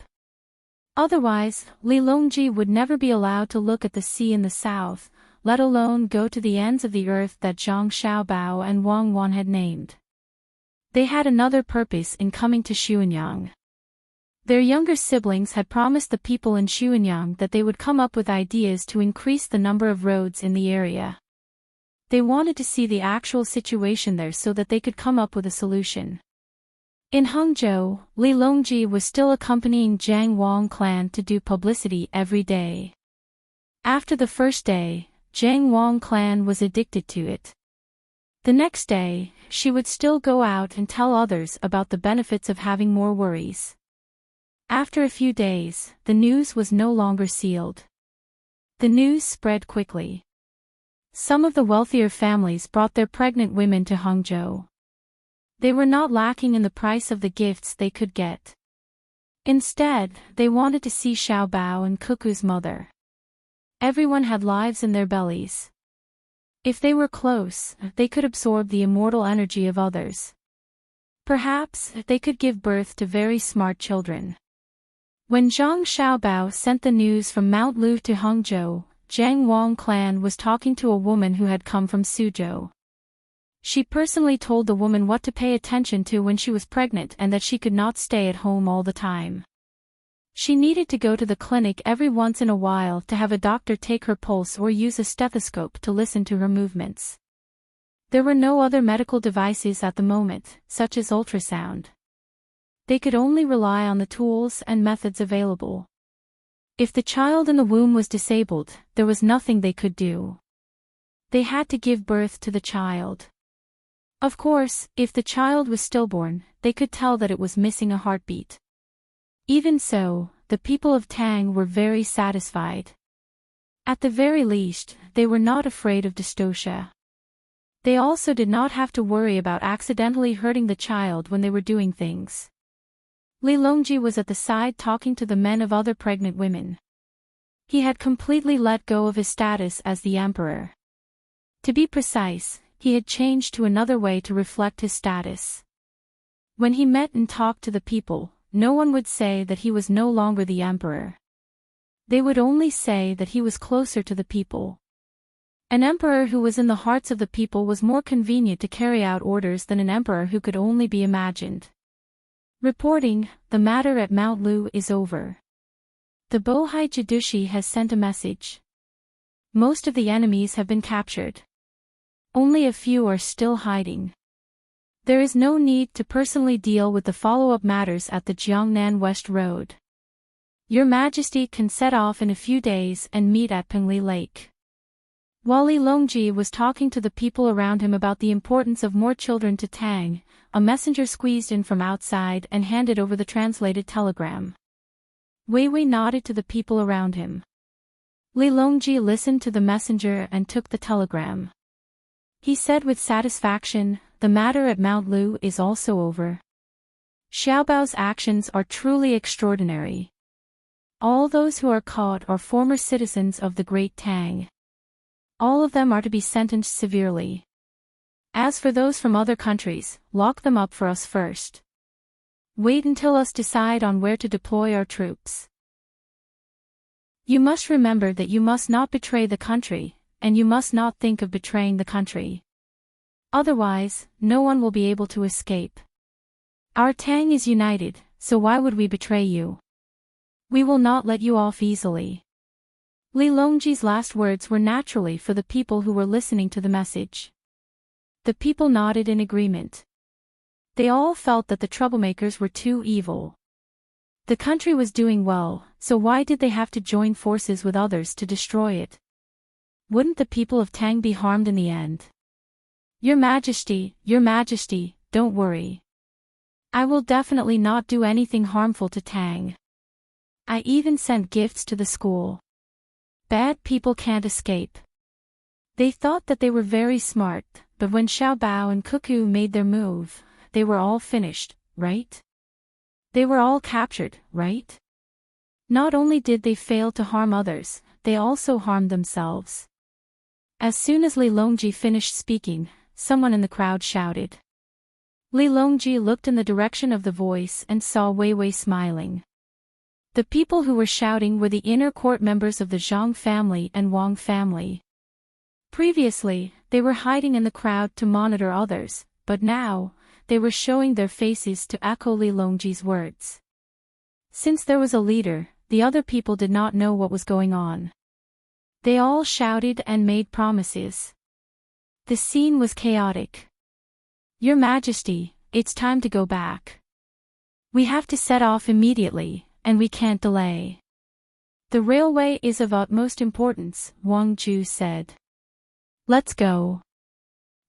Otherwise, Li Longji would never be allowed to look at the sea in the south, let alone go to the ends of the earth that Zhang Xiaobao and Wang Wan had named. They had another purpose in coming to Xuanyang. Their younger siblings had promised the people in Xuanyang that they would come up with ideas to increase the number of roads in the area. They wanted to see the actual situation there so that they could come up with a solution. In Hangzhou, Li Longji was still accompanying Jiang Wang clan to do publicity every day. After the first day, Jiang Wang clan was addicted to it. The next day, she would still go out and tell others about the benefits of having more worries. After a few days, the news was no longer sealed. The news spread quickly. Some of the wealthier families brought their pregnant women to Hangzhou. They were not lacking in the price of the gifts they could get. Instead, they wanted to see Xiaobao and Cuckoo's mother. Everyone had lives in their bellies. If they were close, they could absorb the immortal energy of others. Perhaps, they could give birth to very smart children. When Zhang Xiaobao sent the news from Mount Lu to Hangzhou, Jiang Wang clan was talking to a woman who had come from Suzhou. She personally told the woman what to pay attention to when she was pregnant and that she could not stay at home all the time. She needed to go to the clinic every once in a while to have a doctor take her pulse or use a stethoscope to listen to her movements. There were no other medical devices at the moment, such as ultrasound. They could only rely on the tools and methods available. If the child in the womb was disabled, there was nothing they could do. They had to give birth to the child. Of course, if the child was stillborn, they could tell that it was missing a heartbeat. Even so, the people of Tang were very satisfied. At the very least, they were not afraid of dystocia. They also did not have to worry about accidentally hurting the child when they were doing things. Li Longji was at the side talking to the men of other pregnant women. He had completely let go of his status as the emperor. To be precise, he had changed to another way to reflect his status. When he met and talked to the people, no one would say that he was no longer the emperor. They would only say that he was closer to the people. An emperor who was in the hearts of the people was more convenient to carry out orders than an emperor who could only be imagined. Reporting, the matter at Mount Lu is over. The Bohai Jidushi has sent a message. Most of the enemies have been captured. Only a few are still hiding. There is no need to personally deal with the follow-up matters at the Jiangnan West Road. Your Majesty can set off in a few days and meet at Pengli Lake. While Li Longji was talking to the people around him about the importance of more children to Tang, a messenger squeezed in from outside and handed over the translated telegram. Wei Wei nodded to the people around him. Li Longji listened to the messenger and took the telegram. He said with satisfaction, "The matter at Mount Lu is also over. Xiaobao's actions are truly extraordinary. All those who are caught are former citizens of the Great Tang. All of them are to be sentenced severely. As for those from other countries, lock them up for us first. Wait until us decide on where to deploy our troops. You must remember that you must not betray the country, and you must not think of betraying the country. Otherwise, no one will be able to escape. Our Tang is united, so why would we betray you? We will not let you off easily." Li Longji's last words were naturally for the people who were listening to the message. The people nodded in agreement. They all felt that the troublemakers were too evil. The country was doing well, so why did they have to join forces with others to destroy it? Wouldn't the people of Tang be harmed in the end? Your Majesty, don't worry. I will definitely not do anything harmful to Tang. I even sent gifts to the school. Bad people can't escape. They thought that they were very smart, but when Xiao Bao and Cuckoo made their move, they were all finished, right? They were all captured, right? Not only did they fail to harm others, they also harmed themselves. As soon as Li Longji finished speaking, someone in the crowd shouted. Li Longji looked in the direction of the voice and saw Wei Wei smiling. The people who were shouting were the inner court members of the Zhang family and Wang family. Previously, they were hiding in the crowd to monitor others, but now, they were showing their faces to echo Li Longji's words. Since there was a leader, the other people did not know what was going on. They all shouted and made promises. The scene was chaotic. Your Majesty, it's time to go back. We have to set off immediately, and we can't delay. The railway is of utmost importance, Wang Ju said. Let's go.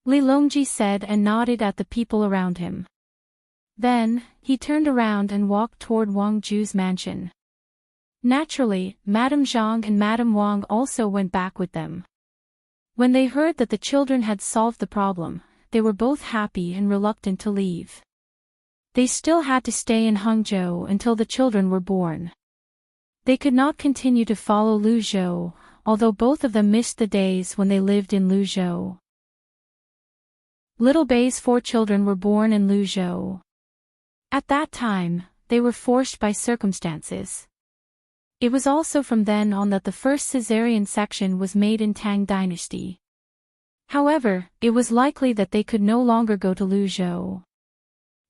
Li Longji said and nodded at the people around him. Then, he turned around and walked toward Wang Ju's mansion. Naturally, Madame Zhang and Madame Wang also went back with them. When they heard that the children had solved the problem, they were both happy and reluctant to leave. They still had to stay in Hangzhou until the children were born. They could not continue to follow Luzhou, although both of them missed the days when they lived in Luzhou. Little Bei's 4 children were born in Luzhou. At that time, they were forced by circumstances. It was also from then on that the first caesarean section was made in Tang dynasty. However, it was likely that they could no longer go to Luzhou.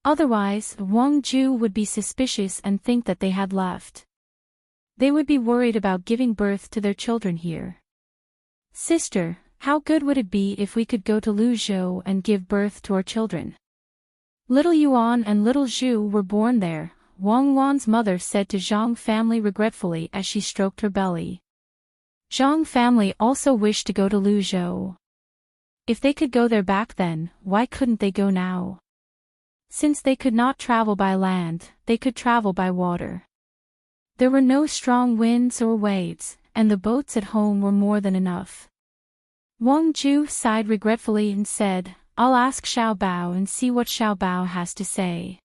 Otherwise, Wang Ju would be suspicious and think that they had left. They would be worried about giving birth to their children here. Sister, how good would it be if we could go to Luzhou and give birth to our children? Little Yuan and little Zhu were born there, Wang Wan's mother said to Zhang family regretfully as she stroked her belly. Zhang family also wished to go to Luzhou. If they could go there back then, why couldn't they go now? Since they could not travel by land, they could travel by water. There were no strong winds or waves, and the boats at home were more than enough. Wang Ju sighed regretfully and said, I'll ask Xiao Bao and see what Xiao Bao has to say.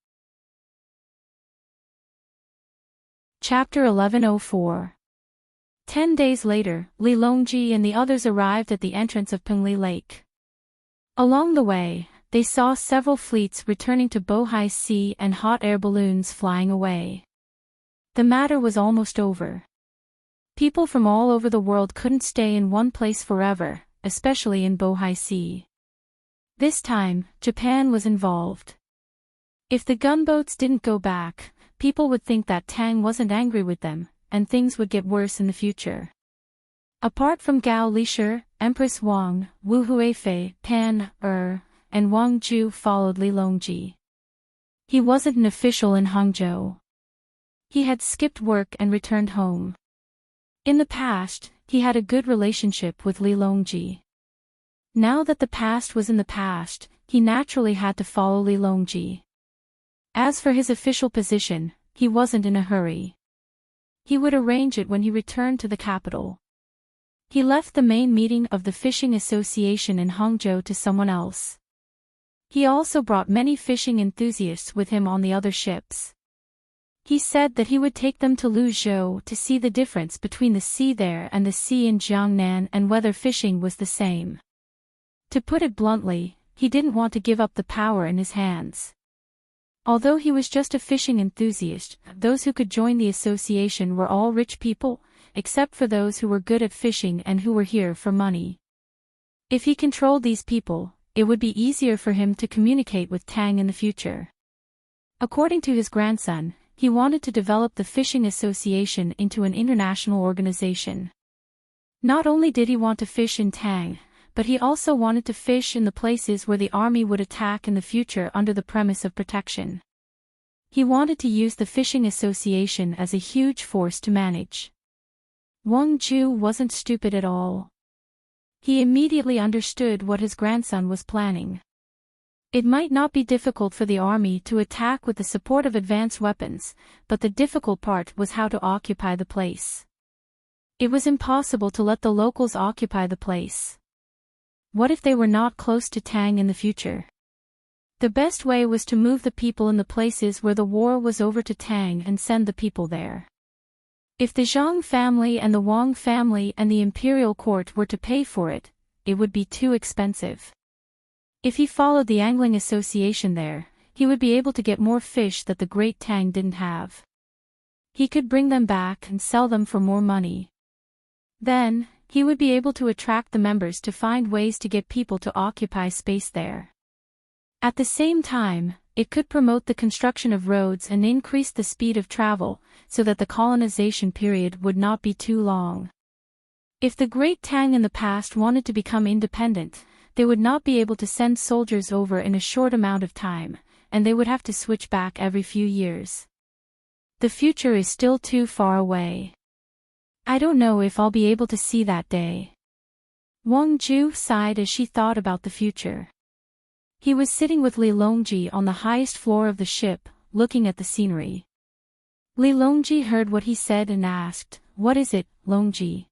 Chapter 1104. 10 days later, Li Longji and the others arrived at the entrance of Pengli Lake. Along the way, they saw several fleets returning to Bohai Sea and hot air balloons flying away. The matter was almost over. People from all over the world couldn't stay in one place forever, especially in Bohai Sea. This time, Japan was involved. If the gunboats didn't go back, people would think that Tang wasn't angry with them, and things would get worse in the future. Apart from Gao Lishir, Empress Wang, Wu Huifei, Pan Er, and Wang Ju followed Li Longji. He wasn't an official in Hangzhou. He had skipped work and returned home. In the past, he had a good relationship with Li Longji. Now that the past was in the past, he naturally had to follow Li Longji. As for his official position, he wasn't in a hurry. He would arrange it when he returned to the capital. He left the main meeting of the fishing association in Hangzhou to someone else. He also brought many fishing enthusiasts with him on the other ships. He said that he would take them to Luzhou to see the difference between the sea there and the sea in Jiangnan and whether fishing was the same. To put it bluntly, he didn't want to give up the power in his hands. Although he was just a fishing enthusiast, those who could join the association were all rich people, except for those who were good at fishing and who were here for money. If he controlled these people, it would be easier for him to communicate with Tang in the future. According to his grandson, he wanted to develop the fishing association into an international organization. Not only did he want to fish in Tang, but he also wanted to fish in the places where the army would attack in the future under the premise of protection. He wanted to use the fishing association as a huge force to manage. Wang Ju wasn't stupid at all. He immediately understood what his grandson was planning. It might not be difficult for the army to attack with the support of advanced weapons, but the difficult part was how to occupy the place. It was impossible to let the locals occupy the place. What if they were not close to Tang in the future? The best way was to move the people in the places where the war was over to Tang and send the people there. If the Zhang family and the Wang family and the imperial court were to pay for it, it would be too expensive. If he followed the angling association there, he would be able to get more fish that the great Tang didn't have. He could bring them back and sell them for more money. Then, he would be able to attract the members to find ways to get people to occupy space there. At the same time, it could promote the construction of roads and increase the speed of travel, so that the colonization period would not be too long. If the Great Tang in the past wanted to become independent, they would not be able to send soldiers over in a short amount of time, and they would have to switch back every few years. The future is still too far away. I don't know if I'll be able to see that day. Wang Ju sighed as she thought about the future. He was sitting with Li Longji on the highest floor of the ship, looking at the scenery. Li Longji heard what he said and asked, "What is it, Longji?"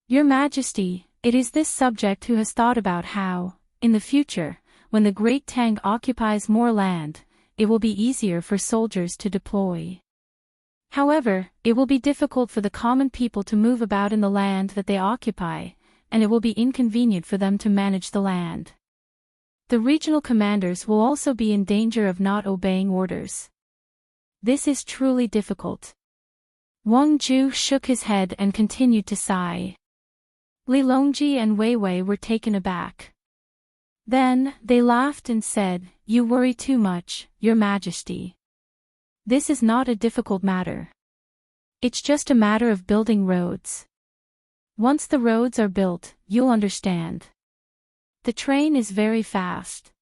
"Your Majesty, it is this subject who has thought about how, in the future, when the Great Tang occupies more land, it will be easier for soldiers to deploy. However, it will be difficult for the common people to move about in the land that they occupy, and it will be inconvenient for them to manage the land. The regional commanders will also be in danger of not obeying orders. This is truly difficult." Wang Ju shook his head and continued to sigh. Li Longji and Wei Wei were taken aback. Then, they laughed and said, "You worry too much, Your Majesty. This is not a difficult matter. It's just a matter of building roads. Once the roads are built, you'll understand. The train is very fast.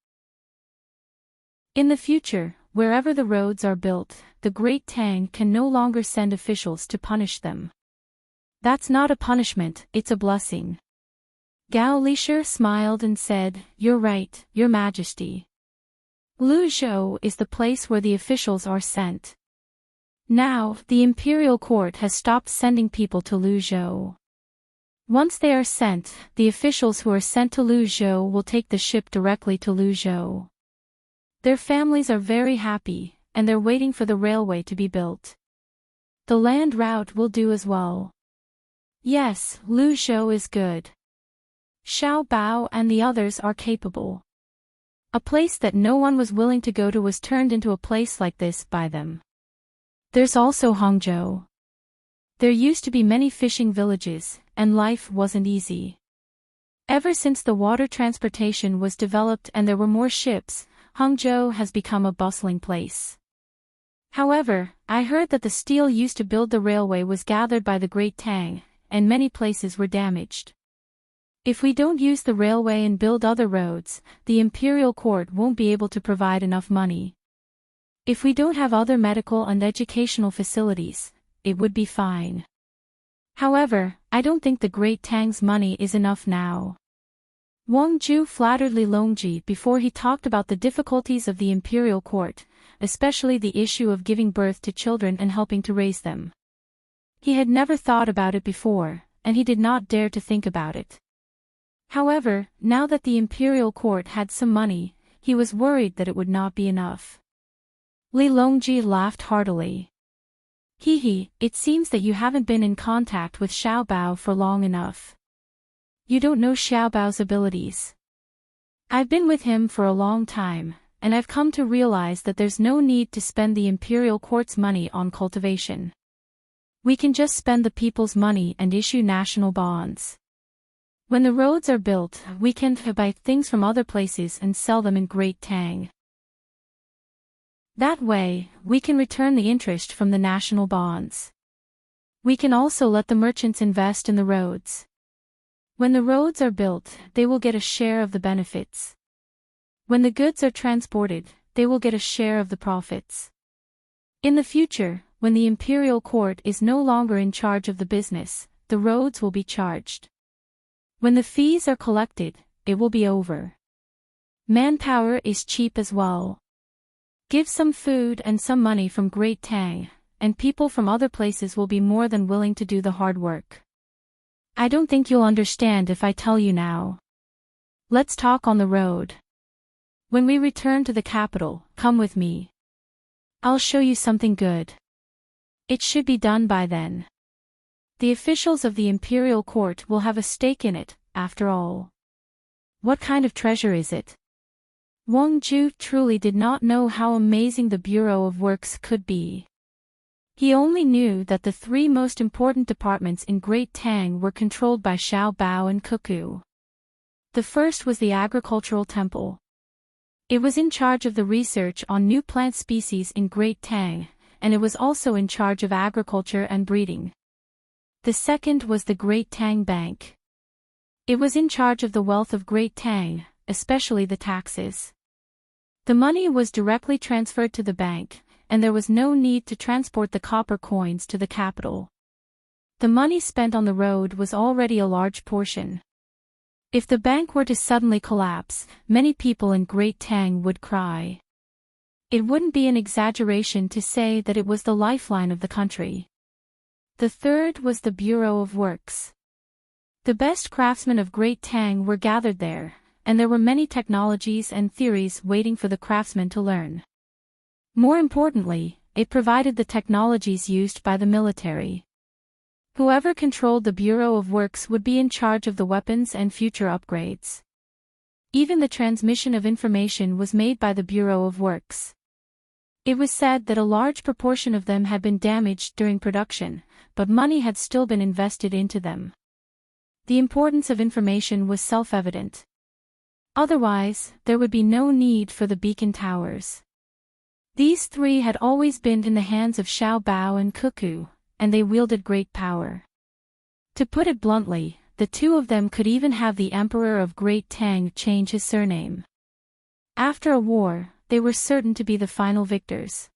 In the future, wherever the roads are built, the Great Tang can no longer send officials to punish them. That's not a punishment, it's a blessing." Gao Lishir smiled and said, "You're right, Your Majesty. Luzhou is the place where the officials are sent. Now, the imperial court has stopped sending people to Luzhou. Once they are sent, the officials who are sent to Luzhou will take the ship directly to Luzhou. Their families are very happy, and they're waiting for the railway to be built. The land route will do as well. Yes, Luzhou is good. Xiao Bao and the others are capable. A place that no one was willing to go to was turned into a place like this by them. There's also Hangzhou. There used to be many fishing villages, and life wasn't easy. Ever since the water transportation was developed and there were more ships, Hangzhou has become a bustling place. However, I heard that the steel used to build the railway was gathered by the Great Tang, and many places were damaged. If we don't use the railway and build other roads, the imperial court won't be able to provide enough money. If we don't have other medical and educational facilities, it would be fine. However, I don't think the Great Tang's money is enough now. Wang Ju flattered Li Longji before he talked about the difficulties of the imperial court, especially the issue of giving birth to children and helping to raise them. He had never thought about it before, and he did not dare to think about it. However, now that the imperial court had some money, he was worried that it would not be enough. Li Longji laughed heartily. Hee, it seems that you haven't been in contact with Xiao Bao for long enough. You don't know Xiao Bao's abilities. I've been with him for a long time, and I've come to realize that there's no need to spend the imperial court's money on cultivation. We can just spend the people's money and issue national bonds. When the roads are built, we can buy things from other places and sell them in Great Tang. That way, we can return the interest from the national bonds. We can also let the merchants invest in the roads. When the roads are built, they will get a share of the benefits. When the goods are transported, they will get a share of the profits. In the future, when the imperial court is no longer in charge of the business, the roads will be charged. When the fees are collected, it will be over. Manpower is cheap as well. Give some food and some money from Great Tang, and people from other places will be more than willing to do the hard work. I don't think you'll understand if I tell you now. Let's talk on the road. When we return to the capital, come with me. I'll show you something good. It should be done by then. The officials of the imperial court will have a stake in it, after all. What kind of treasure is it? Wang Ju truly did not know how amazing the Bureau of Works could be. He only knew that the three most important departments in Great Tang were controlled by Xiao Bao and Cuckoo. The first was the Agricultural Temple. It was in charge of the research on new plant species in Great Tang, and it was also in charge of agriculture and breeding. The second was the Great Tang Bank. It was in charge of the wealth of Great Tang, especially the taxes. The money was directly transferred to the bank, and there was no need to transport the copper coins to the capital. The money spent on the road was already a large portion. If the bank were to suddenly collapse, many people in Great Tang would cry. It wouldn't be an exaggeration to say that it was the lifeline of the country. The third was the Bureau of Works. The best craftsmen of Great Tang were gathered there, and there were many technologies and theories waiting for the craftsmen to learn. More importantly, it provided the technologies used by the military. Whoever controlled the Bureau of Works would be in charge of the weapons and future upgrades. Even the transmission of information was made by the Bureau of Works. It was said that a large proportion of them had been damaged during production, but money had still been invested into them. The importance of information was self-evident. Otherwise, there would be no need for the beacon towers. These three had always been in the hands of Xiao Bao and Cuckoo, and they wielded great power. To put it bluntly, the two of them could even have the Emperor of Great Tang change his surname. After a war, they were certain to be the final victors.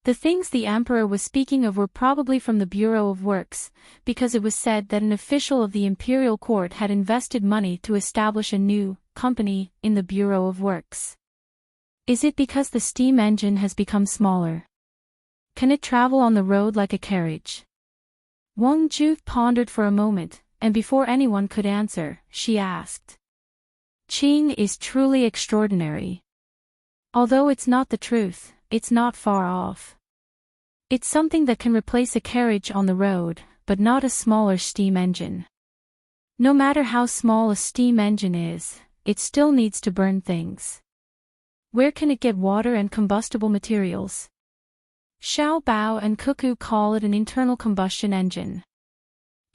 The things the Emperor was speaking of were probably from the Bureau of Works, because it was said that an official of the imperial court had invested money to establish a new company in the Bureau of Works. Is it because the steam engine has become smaller? Can it travel on the road like a carriage? Wang Ju pondered for a moment, and before anyone could answer, she asked. Qing is truly extraordinary. Although it's not the truth, it's not far off. It's something that can replace a carriage on the road, but not a smaller steam engine. No matter how small a steam engine is, it still needs to burn things. Where can it get water and combustible materials? Xiao Bao and Cuckoo call it an internal combustion engine.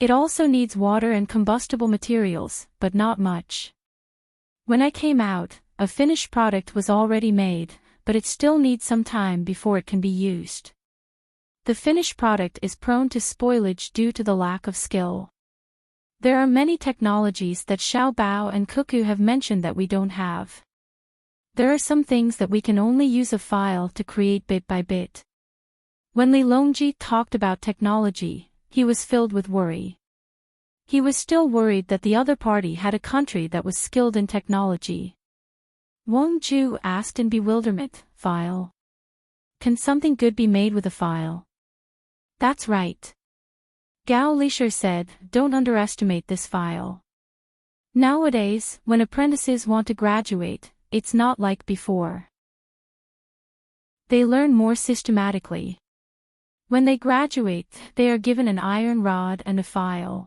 It also needs water and combustible materials, but not much. When I came out, a finished product was already made, but it still needs some time before it can be used. The finished product is prone to spoilage due to the lack of skill. There are many technologies that Xiao Bao and Cuckoo have mentioned that we don't have. There are some things that we can only use a file to create bit by bit. When Li Longji talked about technology, he was filled with worry. He was still worried that the other party had a country that was skilled in technology. Wang Ju asked in bewilderment, "File? Can something good be made with a file?" "That's right." Gao Lisher said, "Don't underestimate this file. Nowadays, when apprentices want to graduate, it's not like before. They learn more systematically. When they graduate, they are given an iron rod and a file.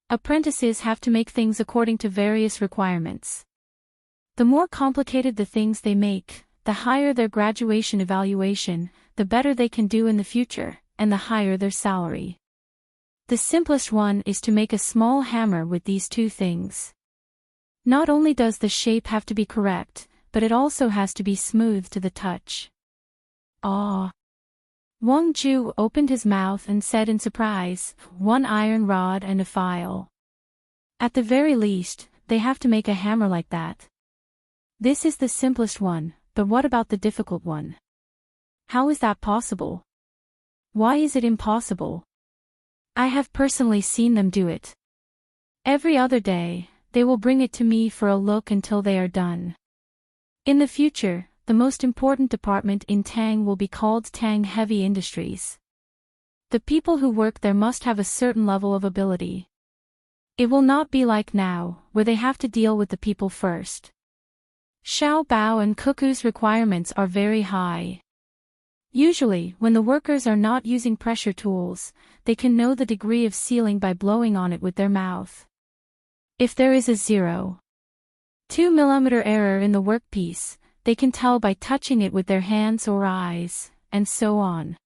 Apprentices have to make things according to various requirements. The more complicated the things they make, the higher their graduation evaluation, the better they can do in the future, and the higher their salary. The simplest one is to make a small hammer with these two things. Not only does the shape have to be correct, but it also has to be smooth to the touch." Ah! Wang Ju opened his mouth and said in surprise, "One iron rod and a file. At the very least, they have to make a hammer like that. This is the simplest one, but what about the difficult one? How is that possible? Why is it impossible? I have personally seen them do it. Every other day, they will bring it to me for a look until they are done. In the future, the most important department in Tang will be called Tang Heavy Industries. The people who work there must have a certain level of ability. It will not be like now, where they have to deal with the people first. Xiao Bao and Cuckoo's requirements are very high. Usually, when the workers are not using pressure tools, they can know the degree of sealing by blowing on it with their mouth. If there is a 0.2 mm error in the workpiece, they can tell by touching it with their hands or eyes, and so on.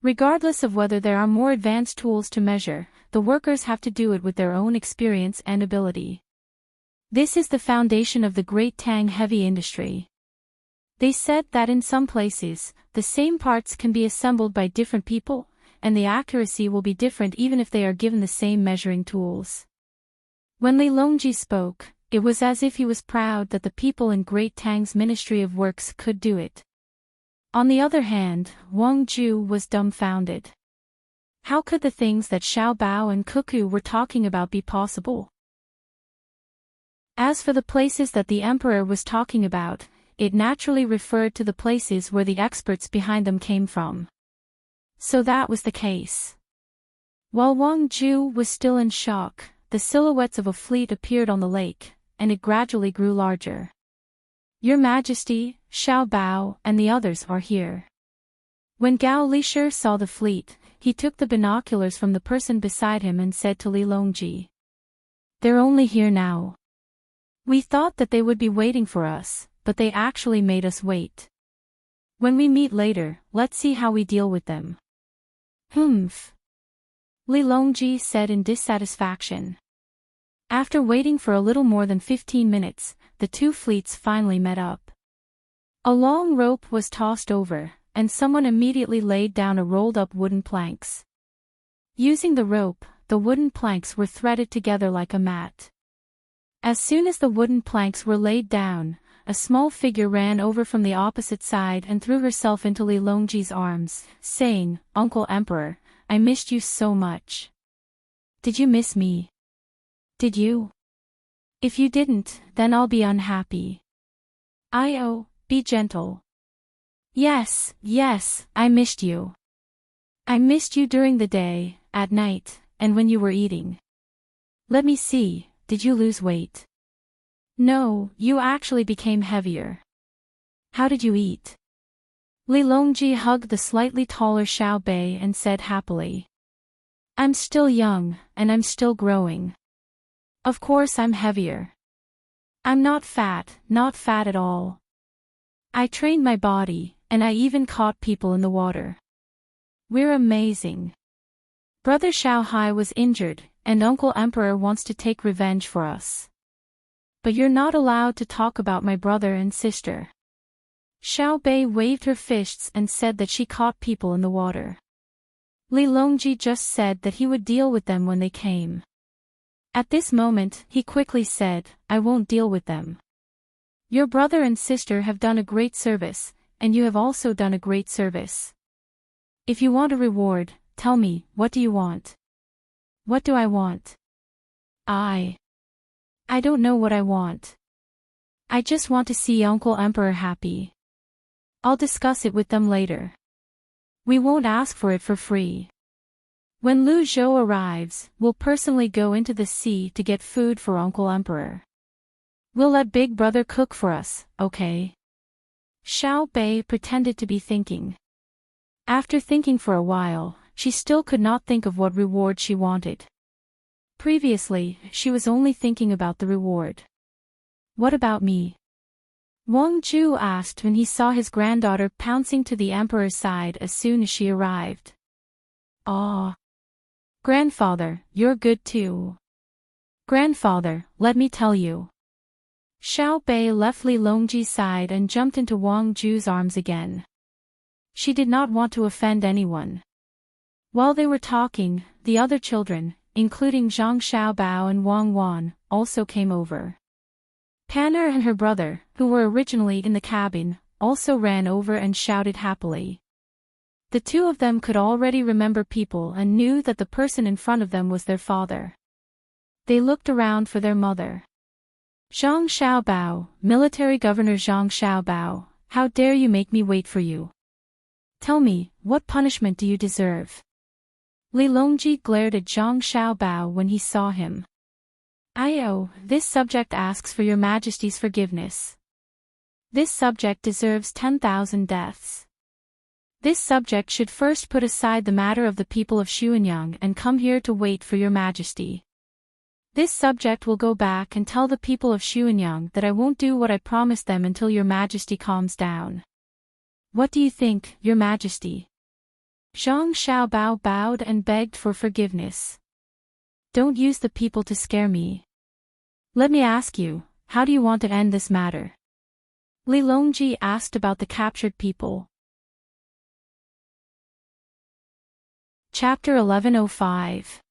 Regardless of whether there are more advanced tools to measure, the workers have to do it with their own experience and ability. This is the foundation of the great Tang heavy industry. They said that in some places, the same parts can be assembled by different people, and the accuracy will be different even if they are given the same measuring tools. When Li Longji spoke, it was as if he was proud that the people in Great Tang's Ministry of Works could do it. On the other hand, Wang Ju was dumbfounded. How could the things that Xiao Bao and Cuckoo were talking about be possible? As for the places that the emperor was talking about, it naturally referred to the places where the experts behind them came from. So that was the case. While Wang Ju was still in shock, the silhouettes of a fleet appeared on the lake, and it gradually grew larger. "Your Majesty, Xiao Bao, and the others are here." When Gao Lisher saw the fleet, he took the binoculars from the person beside him and said to Li Longji, "They're only here now. We thought that they would be waiting for us, but they actually made us wait. When we meet later, let's see how we deal with them." "Humph," Li Longji said in dissatisfaction. After waiting for a little more than 15 minutes, the two fleets finally met up. A long rope was tossed over, and someone immediately laid down a rolled-up wooden planks. Using the rope, the wooden planks were threaded together like a mat. As soon as the wooden planks were laid down, a small figure ran over from the opposite side and threw herself into Li Longji's arms, saying, "Uncle Emperor, I missed you so much." "Did you miss me? Did you? If you didn't, then I'll be unhappy. Be gentle." Yes, I missed you. I missed you during the day, at night, and when you were eating. Let me see, did you lose weight? No, you actually became heavier. How did you eat? Li Longji hugged the slightly taller Xiao Bei and said happily, "I'm still young, and I'm still growing. Of course I'm heavier. I'm not fat at all. I trained my body, and I even caught people in the water. We're amazing. Brother Xiaohai was injured, and Uncle Emperor wants to take revenge for us. But you're not allowed to talk about my brother and sister. Xiao Bei waved her fists and said that she caught people in the water. Li Longji just said that he would deal with them when they came. At this moment, he quickly said, I won't deal with them. Your brother and sister have done a great service, and you have also done a great service. If you want a reward, tell me, what do you want? What do I want? I don't know what I want. I just want to see Uncle Emperor happy. I'll discuss it with them later. We won't ask for it for free. When Lu Zhou arrives, we'll personally go into the sea to get food for Uncle Emperor. We'll let Big Brother cook for us, okay? Xiao Bei pretended to be thinking. After thinking for a while, she still could not think of what reward she wanted. Previously, she was only thinking about the reward. What about me? Wang Ju asked when he saw his granddaughter pouncing to the emperor's side as soon as she arrived. "Aw. Grandfather, you're good too. Grandfather, let me tell you." Xiao Bei left Li Longji's side and jumped into Wang Ju's arms again. She did not want to offend anyone. While they were talking, the other children, including Zhang Xiaobao and Wang Wan, also came over. Panner and her brother, who were originally in the cabin, also ran over and shouted happily. The two of them could already remember people and knew that the person in front of them was their father. They looked around for their mother. Zhang Xiaobao, Military Governor Zhang Xiaobao, how dare you make me wait for you? Tell me, what punishment do you deserve? Li Longji glared at Zhang Xiaobao when he saw him. This subject asks for your majesty's forgiveness. This subject deserves 10,000 deaths. This subject should first put aside the matter of the people of Xuanyang and come here to wait for your majesty. This subject will go back and tell the people of Xuanyang that I won't do what I promised them until your majesty calms down. What do you think, your majesty? Zhang Xiaobao bowed and begged for forgiveness. Don't use the people to scare me. Let me ask you, how do you want to end this matter? Li Longji asked about the captured people. Chapter 1105.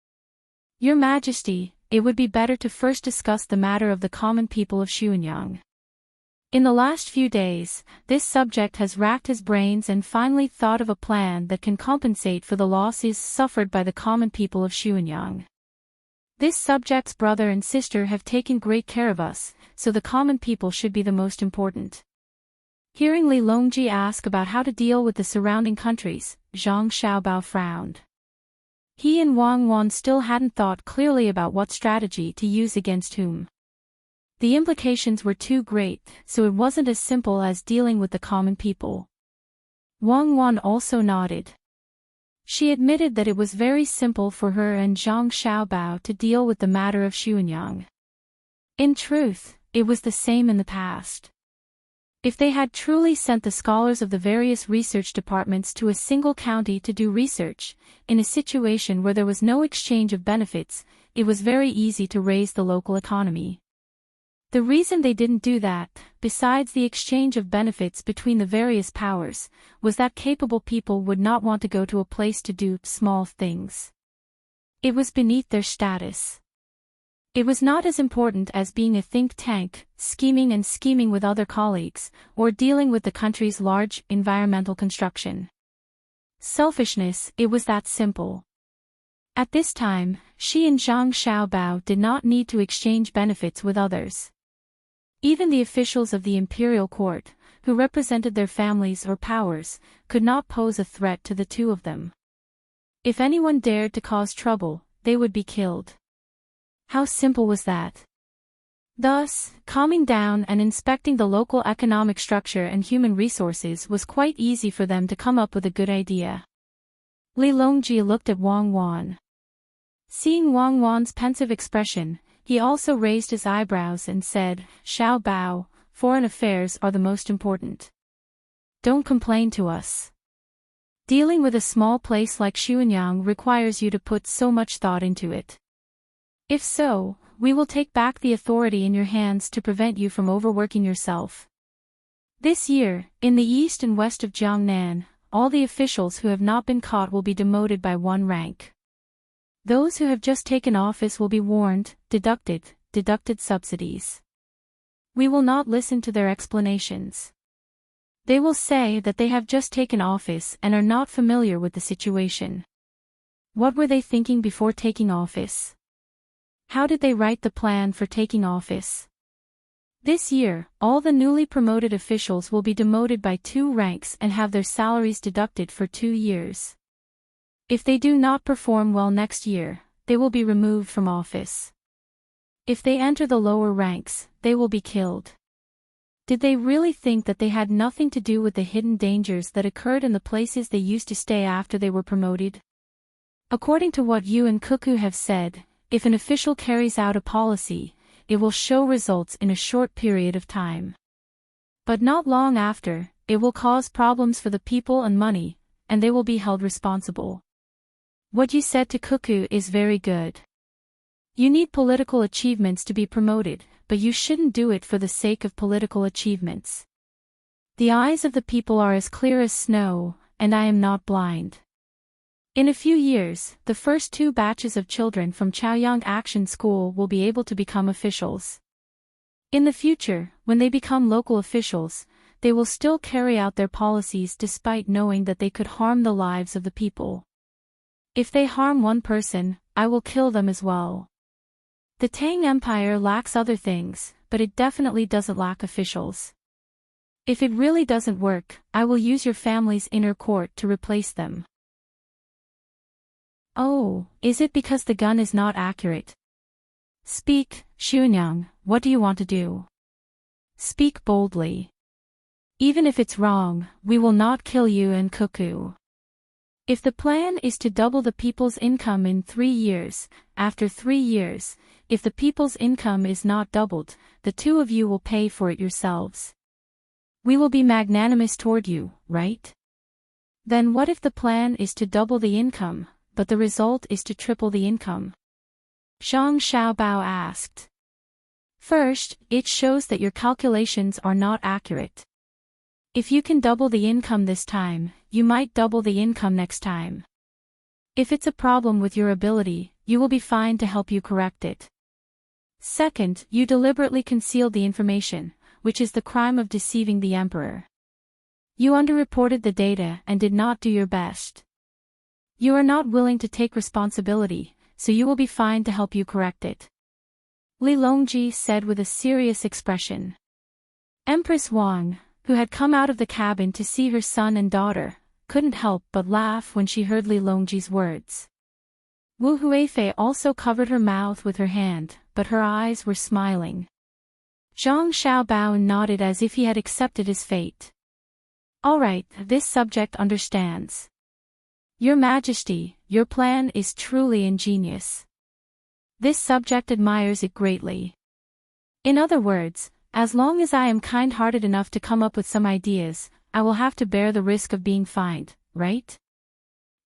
Your Majesty, it would be better to first discuss the matter of the common people of Xuanyang. In the last few days, this subject has racked his brains and finally thought of a plan that can compensate for the losses suffered by the common people of Xuanyang. This subject's brother and sister have taken great care of us, so the common people should be the most important. Hearing Li Longji ask about how to deal with the surrounding countries, Zhang Xiaobao frowned. He and Wang Wan still hadn't thought clearly about what strategy to use against whom. The implications were too great, so it wasn't as simple as dealing with the common people. Wang Wan also nodded. She admitted that it was very simple for her and Zhang Xiaobao to deal with the matter of Xuanyang. In truth, it was the same in the past. If they had truly sent the scholars of the various research departments to a single county to do research, in a situation where there was no exchange of benefits, it was very easy to raise the local economy. The reason they didn't do that, besides the exchange of benefits between the various powers, was that capable people would not want to go to a place to do small things. It was beneath their status. It was not as important as being a think tank, scheming with other colleagues, or dealing with the country's large environmental construction. Selfishness, it was that simple. At this time, she and Zhang Xiaobao did not need to exchange benefits with others. Even the officials of the imperial court, who represented their families or powers, could not pose a threat to the two of them. If anyone dared to cause trouble, they would be killed. How simple was that? Thus, calming down and inspecting the local economic structure and human resources was quite easy for them to come up with a good idea. Li Longji looked at Wang Wan. Seeing Wang Wan's pensive expression, he also raised his eyebrows and said, Xiao Bao, foreign affairs are the most important. don't complain to us. Dealing with a small place like Xuanyang requires you to put so much thought into it. If so, we will take back the authority in your hands to prevent you from overworking yourself. This year, in the east and west of Jiangnan, all the officials who have not been caught will be demoted by 1 rank. Those who have just taken office will be warned, deducted subsidies. We will not listen to their explanations. They will say that they have just taken office and are not familiar with the situation. What were they thinking before taking office? How did they write the plan for taking office? This year, all the newly promoted officials will be demoted by 2 ranks and have their salaries deducted for 2 years. If they do not perform well next year, they will be removed from office. If they enter the lower ranks, they will be killed. Did they really think that they had nothing to do with the hidden dangers that occurred in the places they used to stay after they were promoted? According to what you and Cuckoo have said, if an official carries out a policy, it will show results in a short period of time. But not long after, it will cause problems for the people and money, and they will be held responsible. What you said to Cuckoo is very good. You need political achievements to be promoted, but you shouldn't do it for the sake of political achievements. The eyes of the people are as clear as snow, and I am not blind. In a few years, the first 2 batches of children from Chaoyang Action School will be able to become officials. In the future, when they become local officials, they will still carry out their policies despite knowing that they could harm the lives of the people. If they harm one person, I will kill them as well. The Tang Empire lacks other things, but it definitely doesn't lack officials. If it really doesn't work, I will use your family's inner court to replace them. Oh, is it because the gun is not accurate? Speak, Xuanyang, what do you want to do? Speak boldly. Even if it's wrong, we will not kill you and Cuckoo. If the plan is to double the people's income in 3 years, after 3 years, if the people's income is not doubled, the 2 of you will pay for it yourselves. We will be magnanimous toward you, right? Then what if the plan is to double the income, but the result is to triple the income? Zhang Xiaobao asked. First, it shows that your calculations are not accurate. If you can double the income this time, you might double the income next time. If it's a problem with your ability, you will be fine to help you correct it. Second, you deliberately concealed the information, which is the crime of deceiving the emperor. You underreported the data and did not do your best. You are not willing to take responsibility, so you will be fine to help you correct it. Li Longji said with a serious expression. Empress Wang, who had come out of the cabin to see her son and daughter, couldn't help but laugh when she heard Li Longji's words. Wu Huifei also covered her mouth with her hand, but her eyes were smiling. Zhang Xiaobao nodded as if he had accepted his fate. All right, this subject understands. Your Majesty, your plan is truly ingenious. This subject admires it greatly. In other words, as long as I am kind-hearted enough to come up with some ideas, I will have to bear the risk of being fined, right?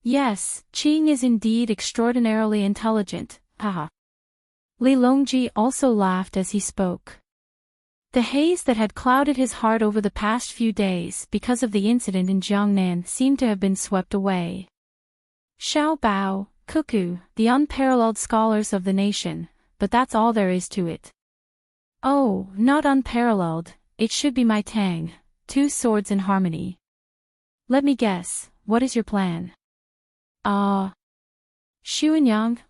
Yes, Qing is indeed extraordinarily intelligent, haha. Li Longji also laughed as he spoke. The haze that had clouded his heart over the past few days because of the incident in Jiangnan seemed to have been swept away. Xiao Bao, Cuckoo, the unparalleled scholars of the nation, but that's all there is to it. Oh, not unparalleled, it should be my Tang, 2 swords in harmony. Let me guess, what is your plan? Xuanyang,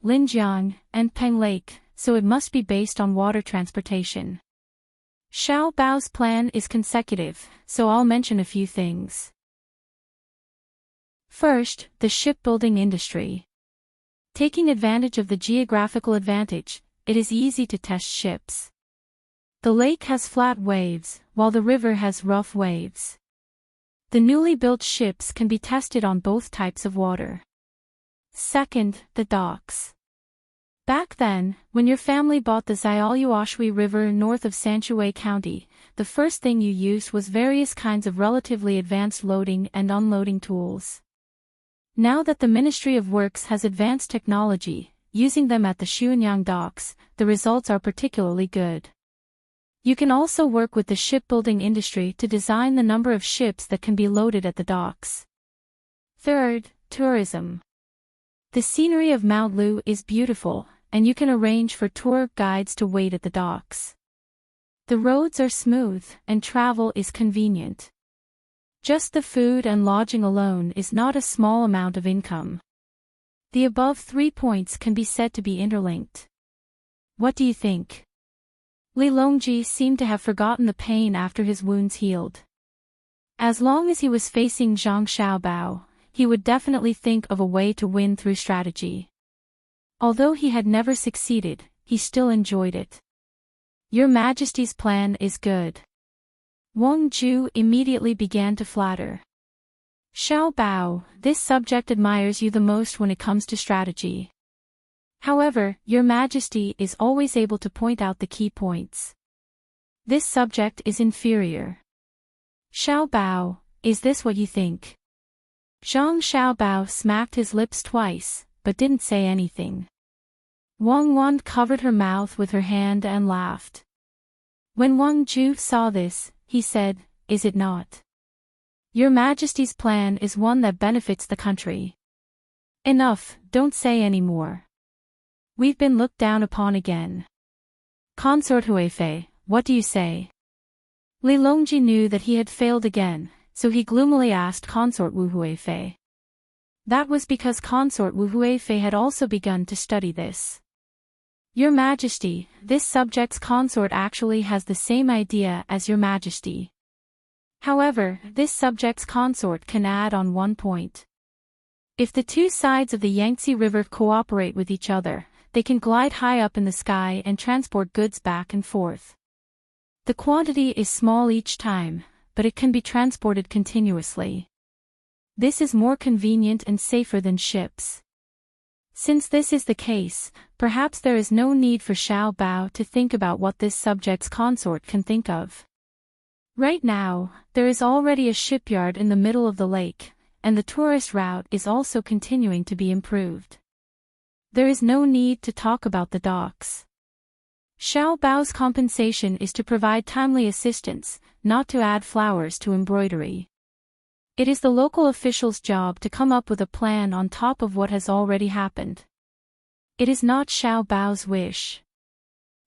Linjiang, and Peng Lake, so it must be based on water transportation. Xiao Bao's plan is consecutive, so I'll mention a few things. First, the shipbuilding industry. Taking advantage of the geographical advantage, it is easy to test ships. The lake has flat waves, while the river has rough waves. The newly built ships can be tested on both types of water. Second, the docks. Back then, when your family bought the Xiaoyuoshui River north of Sanshui County, the first thing you used was various kinds of relatively advanced loading and unloading tools. Now that the Ministry of Works has advanced technology, using them at the Xuanyang docks, the results are particularly good. You can also work with the shipbuilding industry to design the number of ships that can be loaded at the docks. Third, tourism. The scenery of Mount Lu is beautiful, and you can arrange for tour guides to wait at the docks. The roads are smooth, and travel is convenient. Just the food and lodging alone is not a small amount of income. The above 3 points can be said to be interlinked. What do you think? Li Longji seemed to have forgotten the pain after his wounds healed. As long as he was facing Zhang Xiaobao, he would definitely think of a way to win through strategy. Although he had never succeeded, he still enjoyed it. Your Majesty's plan is good. Wang Ju immediately began to flatter. Xiaobao, this subject admires you the most when it comes to strategy. However, Your Majesty is always able to point out the key points. This subject is inferior. Xiaobao, is this what you think? Zhang Xiaobao smacked his lips twice, but didn't say anything. Wang Wan covered her mouth with her hand and laughed. When Wang Ju saw this, he said, "Is it not? Your Majesty's plan is one that benefits the country." Enough, don't say any more. We've been looked down upon again. Consort Huifei, what do you say? Li Longji knew that he had failed again, so he gloomily asked Consort Wu Huifei. That was because Consort Wu Huifei had also begun to study this. Your Majesty, this subject's consort actually has the same idea as Your Majesty. However, this subject's consort can add on one point. If the two sides of the Yangtze River cooperate with each other, they can glide high up in the sky and transport goods back and forth. The quantity is small each time, but it can be transported continuously. This is more convenient and safer than ships. Since this is the case, perhaps there is no need for Xiaobao to think about what this subject's consort can think of. Right now, there is already a shipyard in the middle of the lake, and the tourist route is also continuing to be improved. There is no need to talk about the docks. Xiaobao's compensation is to provide timely assistance, not to add flowers to embroidery. It is the local official's job to come up with a plan on top of what has already happened. It is not Xiaobao's wish.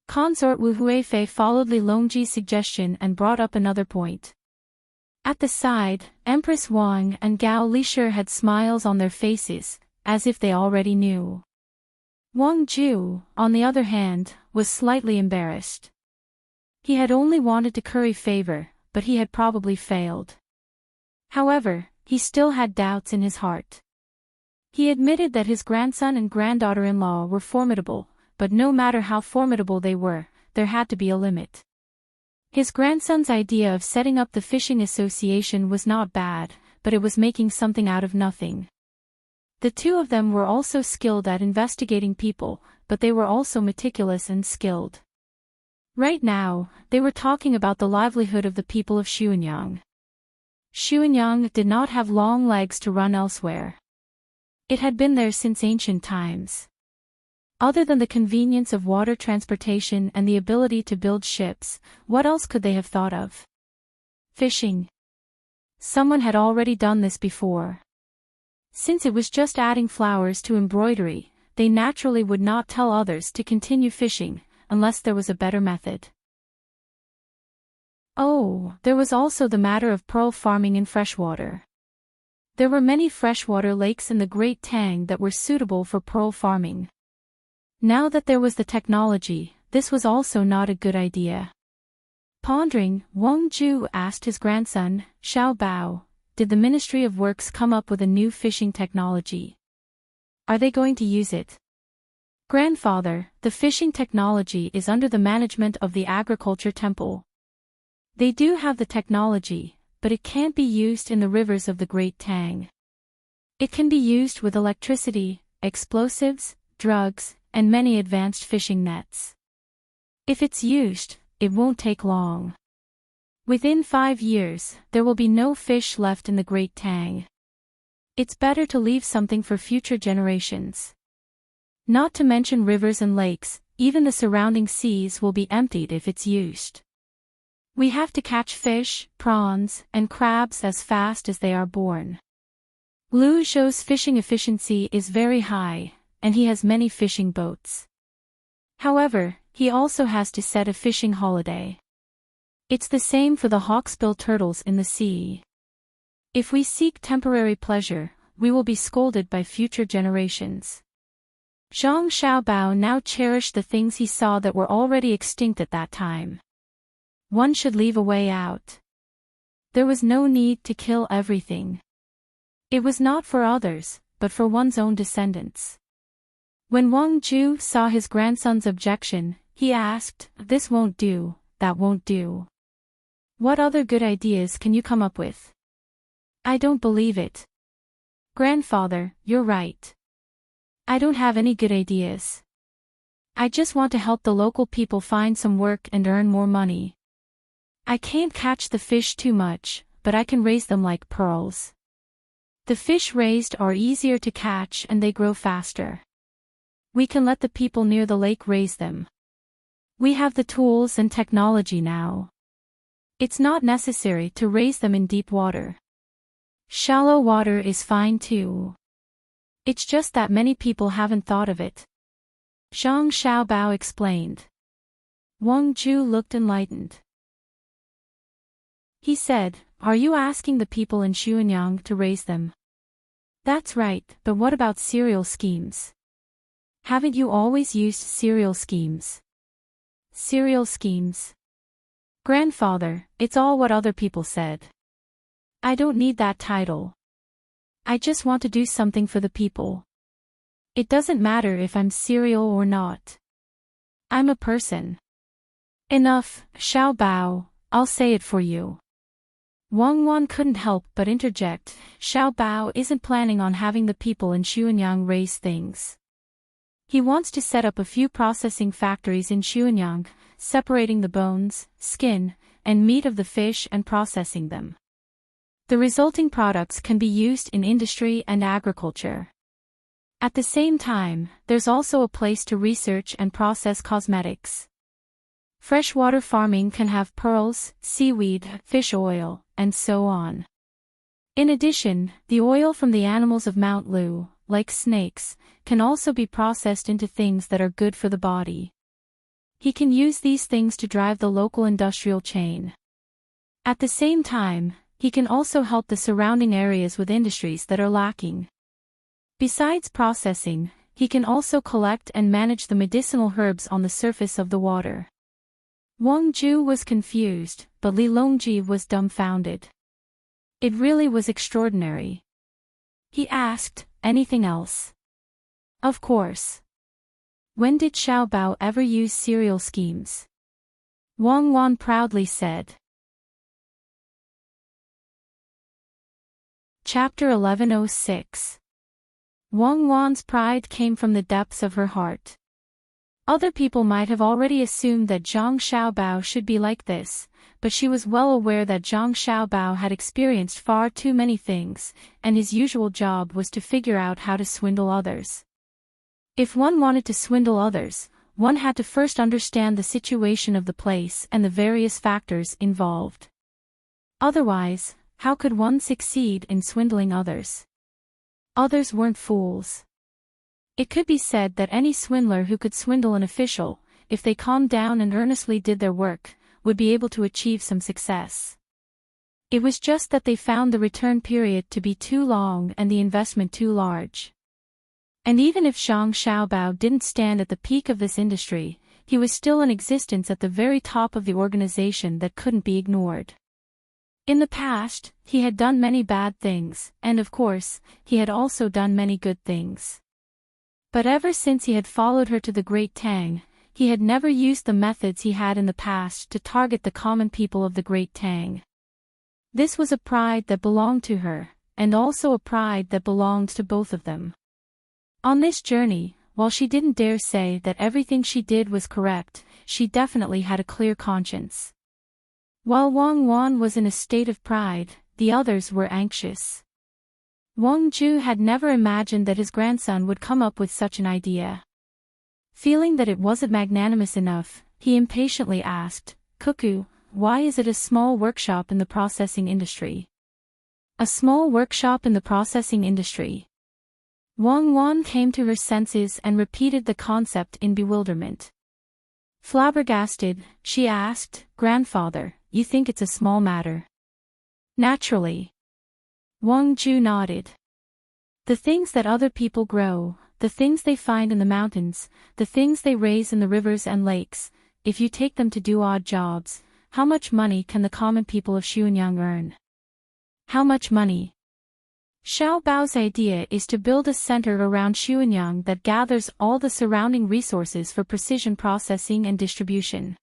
Consort Wu Huifei followed Li Longji's suggestion and brought up another point. At the side, Empress Wang and Gao Lishir had smiles on their faces, as if they already knew. Wang Ju, on the other hand, was slightly embarrassed. He had only wanted to curry favor, but he had probably failed. However, he still had doubts in his heart. He admitted that his grandson and granddaughter-in-law were formidable, but no matter how formidable they were, there had to be a limit. His grandson's idea of setting up the fishing association was not bad, but it was making something out of nothing. The two of them were also skilled at investigating people, but they were also meticulous and skilled. Right now, they were talking about the livelihood of the people of Xuanyang. Xuanyang did not have long legs to run elsewhere. It had been there since ancient times. Other than the convenience of water transportation and the ability to build ships, what else could they have thought of? Fishing. Someone had already done this before. Since it was just adding flowers to embroidery, they naturally would not tell others to continue fishing, unless there was a better method. Oh, there was also the matter of pearl farming in freshwater. There were many freshwater lakes in the Great Tang that were suitable for pearl farming. Now that there was the technology, this was also not a good idea. Pondering, Wang Ju asked his grandson, Xiaobao, did the Ministry of Works come up with a new fishing technology? Are they going to use it? Grandfather, the fishing technology is under the management of the Agriculture Temple. They do have the technology, but it can't be used in the rivers of the Great Tang. It can be used with electricity, explosives, drugs, and many advanced fishing nets. If it's used, it won't take long. Within 5 years, there will be no fish left in the Great Tang. It's better to leave something for future generations. Not to mention rivers and lakes, even the surrounding seas will be emptied if it's used. We have to catch fish, prawns, and crabs as fast as they are born. Liu Zhou's fishing efficiency is very high, and he has many fishing boats. However, he also has to set a fishing holiday. It's the same for the hawksbill turtles in the sea. If we seek temporary pleasure, we will be scolded by future generations. Zhang Xiaobao now cherished the things he saw that were already extinct at that time. One should leave a way out. There was no need to kill everything. It was not for others, but for one's own descendants. When Wang Ju saw his grandson's objection, he asked, "This won't do, that won't do. What other good ideas can you come up with?" "I don't believe it. Grandfather, you're right. I don't have any good ideas. I just want to help the local people find some work and earn more money. I can't catch the fish too much, but I can raise them like pearls. The fish raised are easier to catch and they grow faster. We can let the people near the lake raise them. We have the tools and technology now. It's not necessary to raise them in deep water. Shallow water is fine too. It's just that many people haven't thought of it." Zhang Xiaobao explained. Wang Ju looked enlightened. He said, "Are you asking the people in Xuanyang to raise them?" "That's right, but what about cereal schemes? Haven't you always used cereal schemes?" "Cereal schemes? Grandfather, it's all what other people said. I don't need that title. I just want to do something for the people. It doesn't matter if I'm cereal or not. I'm a person." "Enough, Xiao Bao, I'll say it for you." Wang Wan couldn't help but interject, "Xiao Bao isn't planning on having the people in Xuanyang raise things. He wants to set up a few processing factories in Xuanyang, separating the bones, skin, and meat of the fish and processing them. The resulting products can be used in industry and agriculture. At the same time, there's also a place to research and process cosmetics. Freshwater farming can have pearls, seaweed, fish oil, and so on. In addition, the oil from the animals of Mount Lu, like snakes, can also be processed into things that are good for the body. He can use these things to drive the local industrial chain. At the same time, he can also help the surrounding areas with industries that are lacking. Besides processing, he can also collect and manage the medicinal herbs on the surface of the water." Wang Ju was confused, but Li Longji was dumbfounded. It really was extraordinary. He asked, "Anything else?" "Of course. When did Xiao Bao ever use cereal schemes?" Wang Wan proudly said. Chapter 1106. Wang Wan's pride came from the depths of her heart. Other people might have already assumed that Zhang Xiaobao should be like this, but she was well aware that Zhang Xiaobao had experienced far too many things, and his usual job was to figure out how to swindle others. If one wanted to swindle others, one had to first understand the situation of the place and the various factors involved. Otherwise, how could one succeed in swindling others? Others weren't fools. It could be said that any swindler who could swindle an official, if they calmed down and earnestly did their work, would be able to achieve some success. It was just that they found the return period to be too long and the investment too large. And even if Zhang Xiaobao didn't stand at the peak of this industry, he was still in existence at the very top of the organization that couldn't be ignored. In the past, he had done many bad things, and of course, he had also done many good things. But ever since he had followed her to the Great Tang, he had never used the methods he had in the past to target the common people of the Great Tang. This was a pride that belonged to her, and also a pride that belonged to both of them. On this journey, while she didn't dare say that everything she did was correct, she definitely had a clear conscience. While Wang Wan was in a state of pride, the others were anxious. Wang Ju had never imagined that his grandson would come up with such an idea. Feeling that it wasn't magnanimous enough, he impatiently asked, "Cuckoo, why is it a small workshop in the processing industry?" A small workshop in the processing industry. Wang Wan came to her senses and repeated the concept in bewilderment. Flabbergasted, she asked, "Grandfather, you think it's a small matter?" "Naturally." Wang Ju nodded. "The things that other people grow, the things they find in the mountains, the things they raise in the rivers and lakes, if you take them to do odd jobs, how much money can the common people of Xuanyang earn?" "How much money?" Xiao Bao's idea is to build a center around Xuanyang that gathers all the surrounding resources for precision processing and distribution.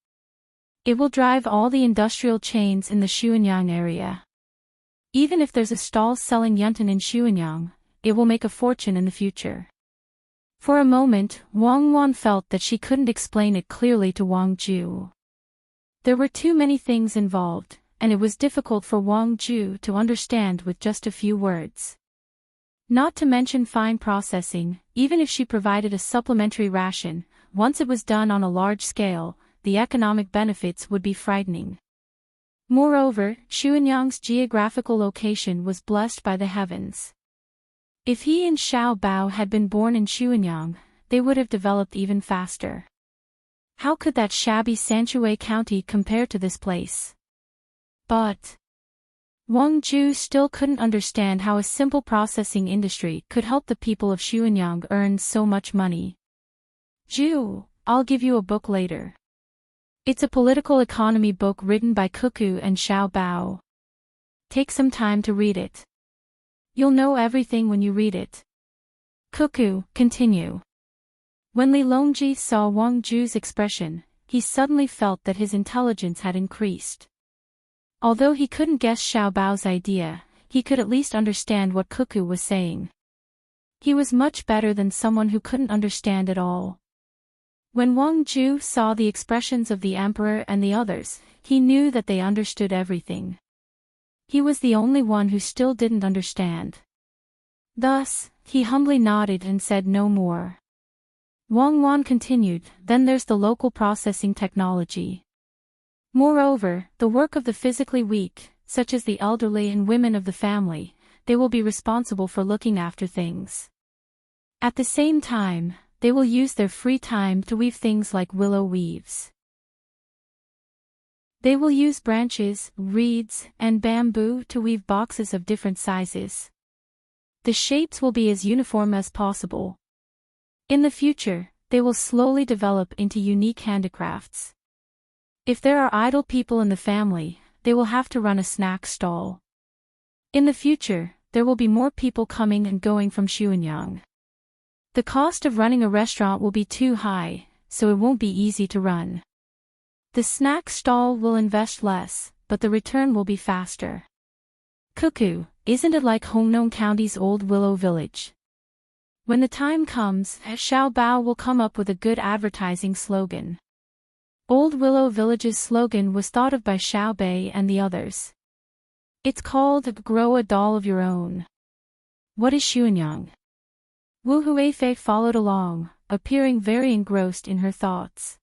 It will drive all the industrial chains in the Xuanyang area. Even if there's a stall selling yuntan in Xuanyang, it will make a fortune in the future. For a moment, Wang Wan felt that she couldn't explain it clearly to Wang Ju. There were too many things involved, and it was difficult for Wang Ju to understand with just a few words. Not to mention fine processing, even if she provided a supplementary ration, once it was done on a large scale, the economic benefits would be frightening. Moreover, Xuanyang's geographical location was blessed by the heavens. If he and Xiao Bao had been born in Xuanyang, they would have developed even faster. How could that shabby Sanshui County compare to this place? But Wang Ju still couldn't understand how a simple processing industry could help the people of Xuanyang earn so much money. "Ju, I'll give you a book later. It's a political economy book written by Cuckoo and Xiao Bao. Take some time to read it. You'll know everything when you read it." Cuckoo, continue. When Li Longji saw Wang Ju's expression, he suddenly felt that his intelligence had increased. Although he couldn't guess Xiao Bao's idea, he could at least understand what Cuckoo was saying. He was much better than someone who couldn't understand at all. When Wang Ju saw the expressions of the emperor and the others, he knew that they understood everything. He was the only one who still didn't understand. Thus, he humbly nodded and said no more. Wang Wan continued, "Then there's the local processing technology. Moreover, the work of the physically weak, such as the elderly and women of the family, they will be responsible for looking after things. At the same time, they will use their free time to weave things like willow weaves. They will use branches, reeds, and bamboo to weave boxes of different sizes. The shapes will be as uniform as possible. In the future, they will slowly develop into unique handicrafts. If there are idle people in the family, they will have to run a snack stall. In the future, there will be more people coming and going from Xuanyang. The cost of running a restaurant will be too high, so it won't be easy to run. The snack stall will invest less, but the return will be faster. Cuckoo, isn't it like Hongnong County's Old Willow Village? When the time comes, Xiao Bao will come up with a good advertising slogan." Old Willow Village's slogan was thought of by Xiao Bei and the others. It's called "Grow a Doll of Your Own." What is Xuanyang? Wu Huifei followed along, appearing very engrossed in her thoughts.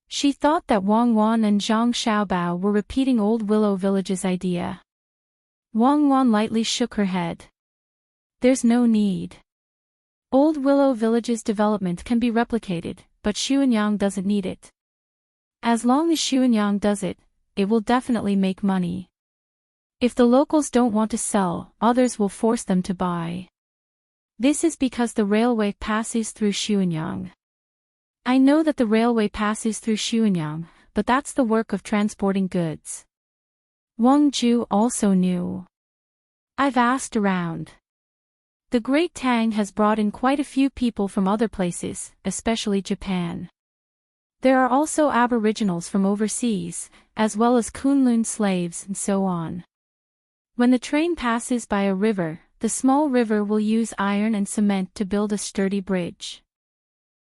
She thought that Wang Wan and Zhang Xiaobao were repeating Old Willow Village's idea. Wang Wan lightly shook her head. There's no need. Old Willow Village's development can be replicated, but Xuanyang doesn't need it. As long as Xuanyang does it, it will definitely make money. If the locals don't want to sell, others will force them to buy. This is because the railway passes through Xuanyang. I know that the railway passes through Xuanyang, but that's the work of transporting goods. Wang Ju also knew. I've asked around. The Great Tang has brought in quite a few people from other places, especially Japan. There are also aboriginals from overseas, as well as Kunlun slaves and so on. When the train passes by a river, the small river will use iron and cement to build a sturdy bridge.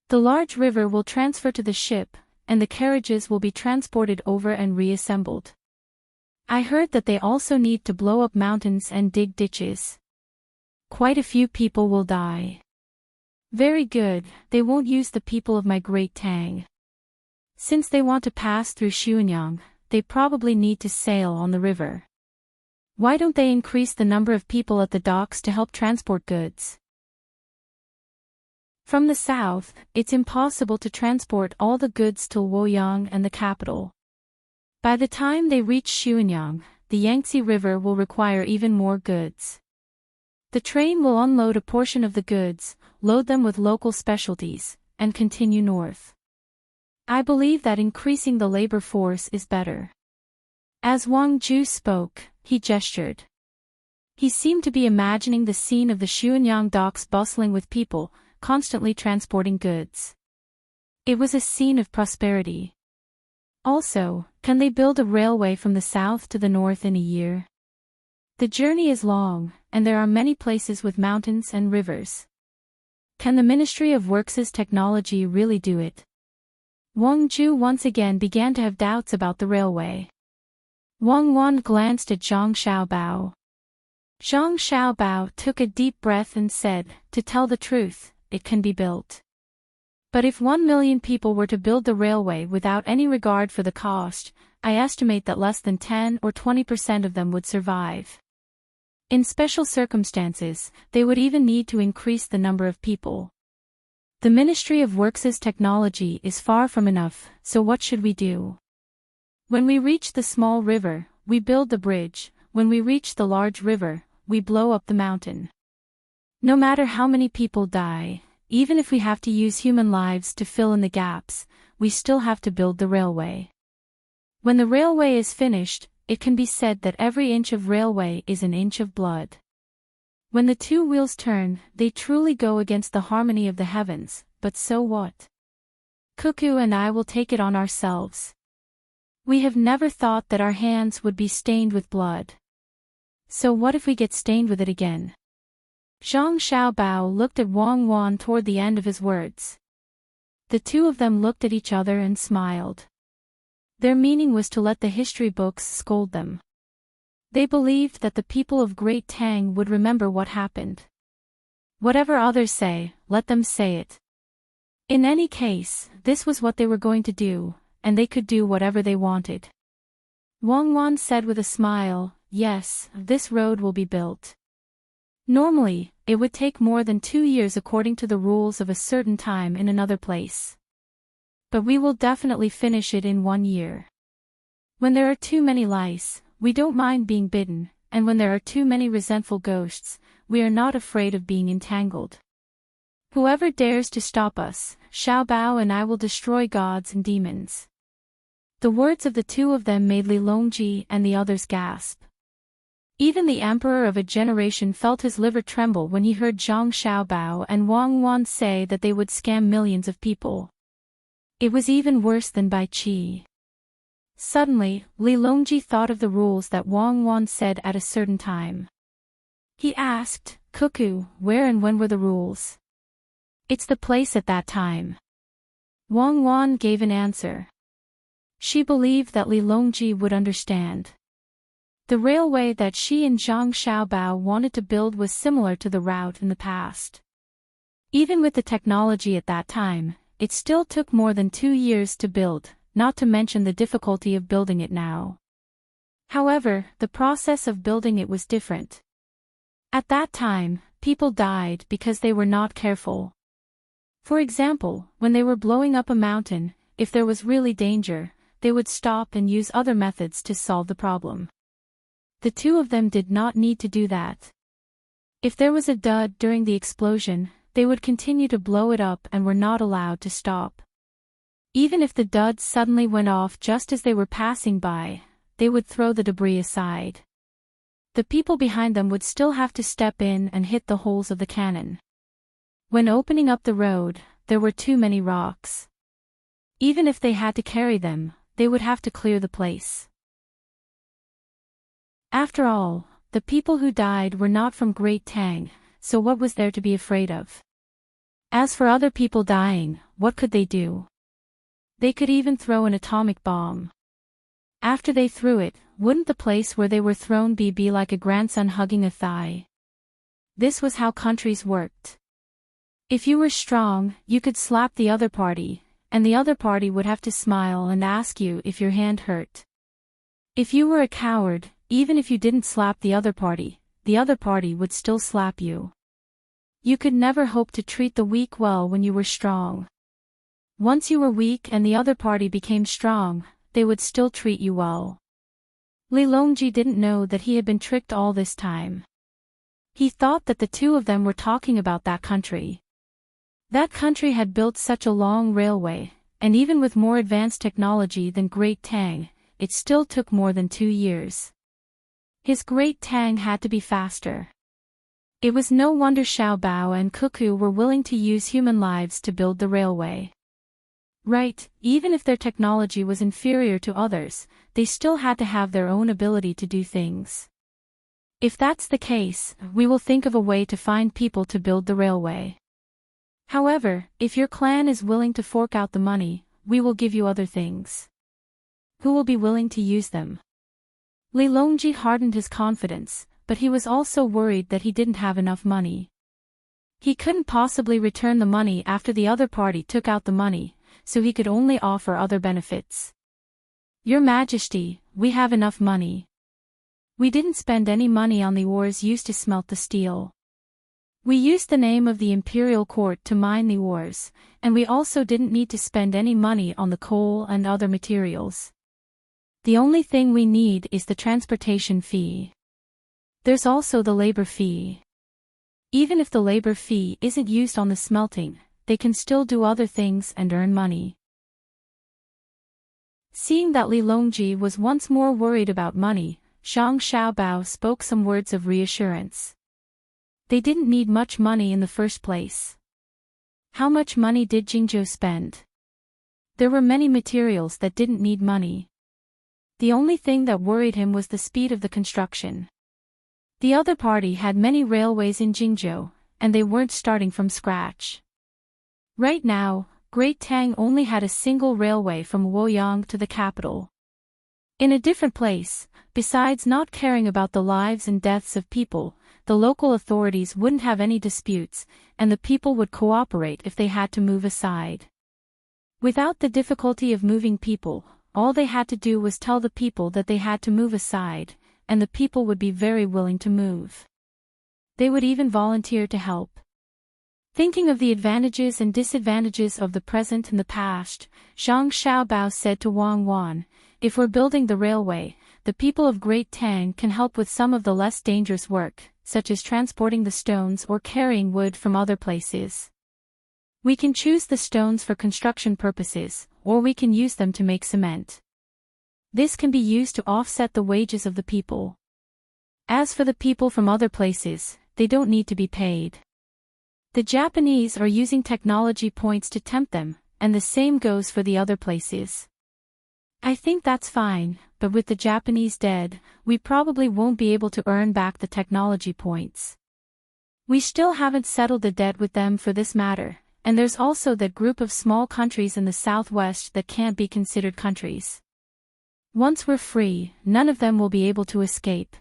The large river will transfer to the ship, and the carriages will be transported over and reassembled. I heard that they also need to blow up mountains and dig ditches. Quite a few people will die. Very good, they won't use the people of my great Tang. Since they want to pass through Xuanyang, they probably need to sail on the river. Why don't they increase the number of people at the docks to help transport goods? From the south, it's impossible to transport all the goods to Luoyang and the capital. By the time they reach Xuanyang, the Yangtze River will require even more goods. The train will unload a portion of the goods, load them with local specialties, and continue north. I believe that increasing the labor force is better. As Wang Ju spoke, he gestured. He seemed to be imagining the scene of the Xuanyang docks bustling with people, constantly transporting goods. It was a scene of prosperity. Also, can they build a railway from the south to the north in a year? The journey is long, and there are many places with mountains and rivers. Can the Ministry of Works' technology really do it? Wang Ju once again began to have doubts about the railway. Wang Wan glanced at Zhang Xiaobao. Zhang Xiaobao took a deep breath and said, "To tell the truth, it can be built. But if 1 million people were to build the railway without any regard for the cost, I estimate that less than 10 or 20% of them would survive. In special circumstances, they would even need to increase the number of people. The Ministry of Works' technology is far from enough, so what should we do? When we reach the small river, we build the bridge. When we reach the large river, we blow up the mountain. No matter how many people die, even if we have to use human lives to fill in the gaps, we still have to build the railway. When the railway is finished, it can be said that every inch of railway is an inch of blood. When the two wheels turn, they truly go against the harmony of the heavens, but so what? Cuckoo and I will take it on ourselves. We have never thought that our hands would be stained with blood. So what if we get stained with it again?" Zhang Xiaobao looked at Wang Wan toward the end of his words. The two of them looked at each other and smiled. Their meaning was to let the history books scold them. They believed that the people of Great Tang would remember what happened. Whatever others say, let them say it. In any case, this was what they were going to do, and they could do whatever they wanted. Wang Wan said with a smile, "Yes, this road will be built. Normally, it would take more than 2 years according to the rules of a certain time in another place. But we will definitely finish it in 1 year. When there are too many lice, we don't mind being bitten, and when there are too many resentful ghosts, we are not afraid of being entangled. Whoever dares to stop us, Xiaobao and I will destroy gods and demons." The words of the two of them made Li Longji and the others gasp. Even the emperor of a generation felt his liver tremble when he heard Zhang Xiaobao and Wang Wan say that they would scam millions of people. It was even worse than Bai Qi. Suddenly, Li Longji thought of the rules that Wang Wan said at a certain time. He asked, "Cuckoo, where and when were the rules?" "It's the place at that time." Wang Wan gave an answer. She believed that Li Longji would understand. The railway that she and Zhang Xiaobao wanted to build was similar to the route in the past. Even with the technology at that time, it still took more than 2 years to build, not to mention the difficulty of building it now. However, the process of building it was different. At that time, people died because they were not careful. For example, when they were blowing up a mountain, if there was really danger, they would stop and use other methods to solve the problem. The two of them did not need to do that. If there was a dud during the explosion, they would continue to blow it up and were not allowed to stop. Even if the dud suddenly went off just as they were passing by, they would throw the debris aside. The people behind them would still have to step in and hit the holes of the cannon. When opening up the road, there were too many rocks. Even if they had to carry them, they would have to clear the place. After all, the people who died were not from Great Tang, so what was there to be afraid of? As for other people dying, what could they do? They could even throw an atomic bomb. After they threw it, wouldn't the place where they were thrown be like a grandson hugging a thigh? This was how countries worked. If you were strong, you could slap the other party, and the other party would have to smile and ask you if your hand hurt. If you were a coward, even if you didn't slap the other party would still slap you. You could never hope to treat the weak well when you were strong. Once you were weak and the other party became strong, they would still treat you well. Li Longji didn't know that he had been tricked all this time. He thought that the two of them were talking about that country. That country had built such a long railway, and even with more advanced technology than Great Tang, it still took more than 2 years. His Great Tang had to be faster. It was no wonder Xiao Bao and Cuckoo were willing to use human lives to build the railway. Right, even if their technology was inferior to others, they still had to have their own ability to do things. If that's the case, we will think of a way to find people to build the railway. However, if your clan is willing to fork out the money, we will give you other things. Who will be willing to use them? Li Longji hardened his confidence, but he was also worried that he didn't have enough money. He couldn't possibly return the money after the other party took out the money, so he could only offer other benefits. Your Majesty, we have enough money. We didn't spend any money on the ores used to smelt the steel. We used the name of the imperial court to mine the ores, and we also didn't need to spend any money on the coal and other materials. The only thing we need is the transportation fee. There's also the labor fee. Even if the labor fee isn't used on the smelting, they can still do other things and earn money. Seeing that Li Longji was once more worried about money, Zhang Xiaobao spoke some words of reassurance. They didn't need much money in the first place. How much money did Jingzhou spend? There were many materials that didn't need money. The only thing that worried him was the speed of the construction. The other party had many railways in Jingzhou, and they weren't starting from scratch. Right now, Great Tang only had a single railway from Luoyang to the capital. In a different place, besides not caring about the lives and deaths of people, the local authorities wouldn't have any disputes, and the people would cooperate if they had to move aside. Without the difficulty of moving people, all they had to do was tell the people that they had to move aside, and the people would be very willing to move. They would even volunteer to help. Thinking of the advantages and disadvantages of the present and the past, Zhang Xiaobao said to Wang Wan, "If we're building the railway, the people of Great Tang can help with some of the less dangerous work, such as transporting the stones or carrying wood from other places. We can choose the stones for construction purposes, or we can use them to make cement. This can be used to offset the wages of the people. As for the people from other places, they don't need to be paid. The Japanese are using technology points to tempt them, and the same goes for the other places. I think that's fine, but with the Japanese dead, we probably won't be able to earn back the technology points. We still haven't settled the debt with them for this matter, and there's also that group of small countries in the southwest that can't be considered countries. Once we're free, none of them will be able to escape."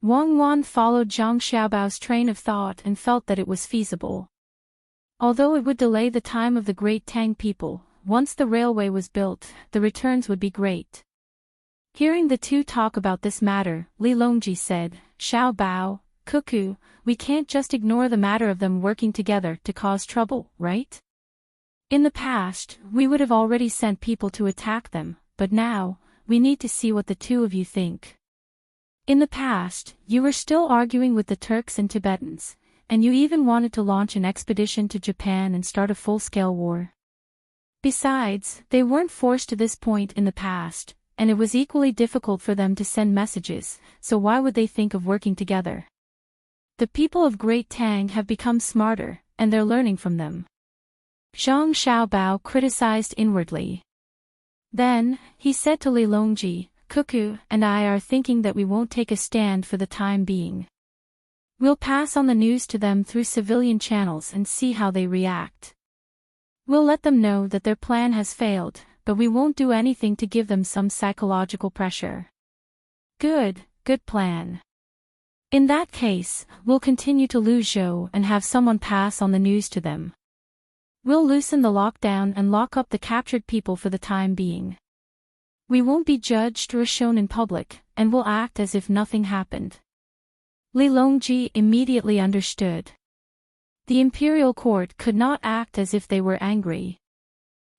Wang Wan followed Zhang Xiaobao's train of thought and felt that it was feasible. Although it would delay the time of the Great Tang people, once the railway was built, the returns would be great. Hearing the two talk about this matter, Li Longji said, "Xiao Bao, Cuckoo, we can't just ignore the matter of them working together to cause trouble, right? In the past, we would have already sent people to attack them, but now, we need to see what the two of you think. In the past, you were still arguing with the Turks and Tibetans, and you even wanted to launch an expedition to Japan and start a full-scale war. Besides, they weren't forced to this point in the past, and it was equally difficult for them to send messages, so why would they think of working together? The people of Great Tang have become smarter, and they're learning from them." Zhang Xiaobao criticized inwardly. Then, he said to Li Longji, "Cuckoo and I are thinking that we won't take a stand for the time being. We'll pass on the news to them through civilian channels and see how they react. We'll let them know that their plan has failed, but we won't do anything to give them some psychological pressure. Good plan. In that case, we'll continue to lose Zhou and have someone pass on the news to them. We'll loosen the lockdown and lock up the captured people for the time being. We won't be judged or shown in public, and we'll act as if nothing happened. Li Longji immediately understood. The imperial court could not act as if they were angry.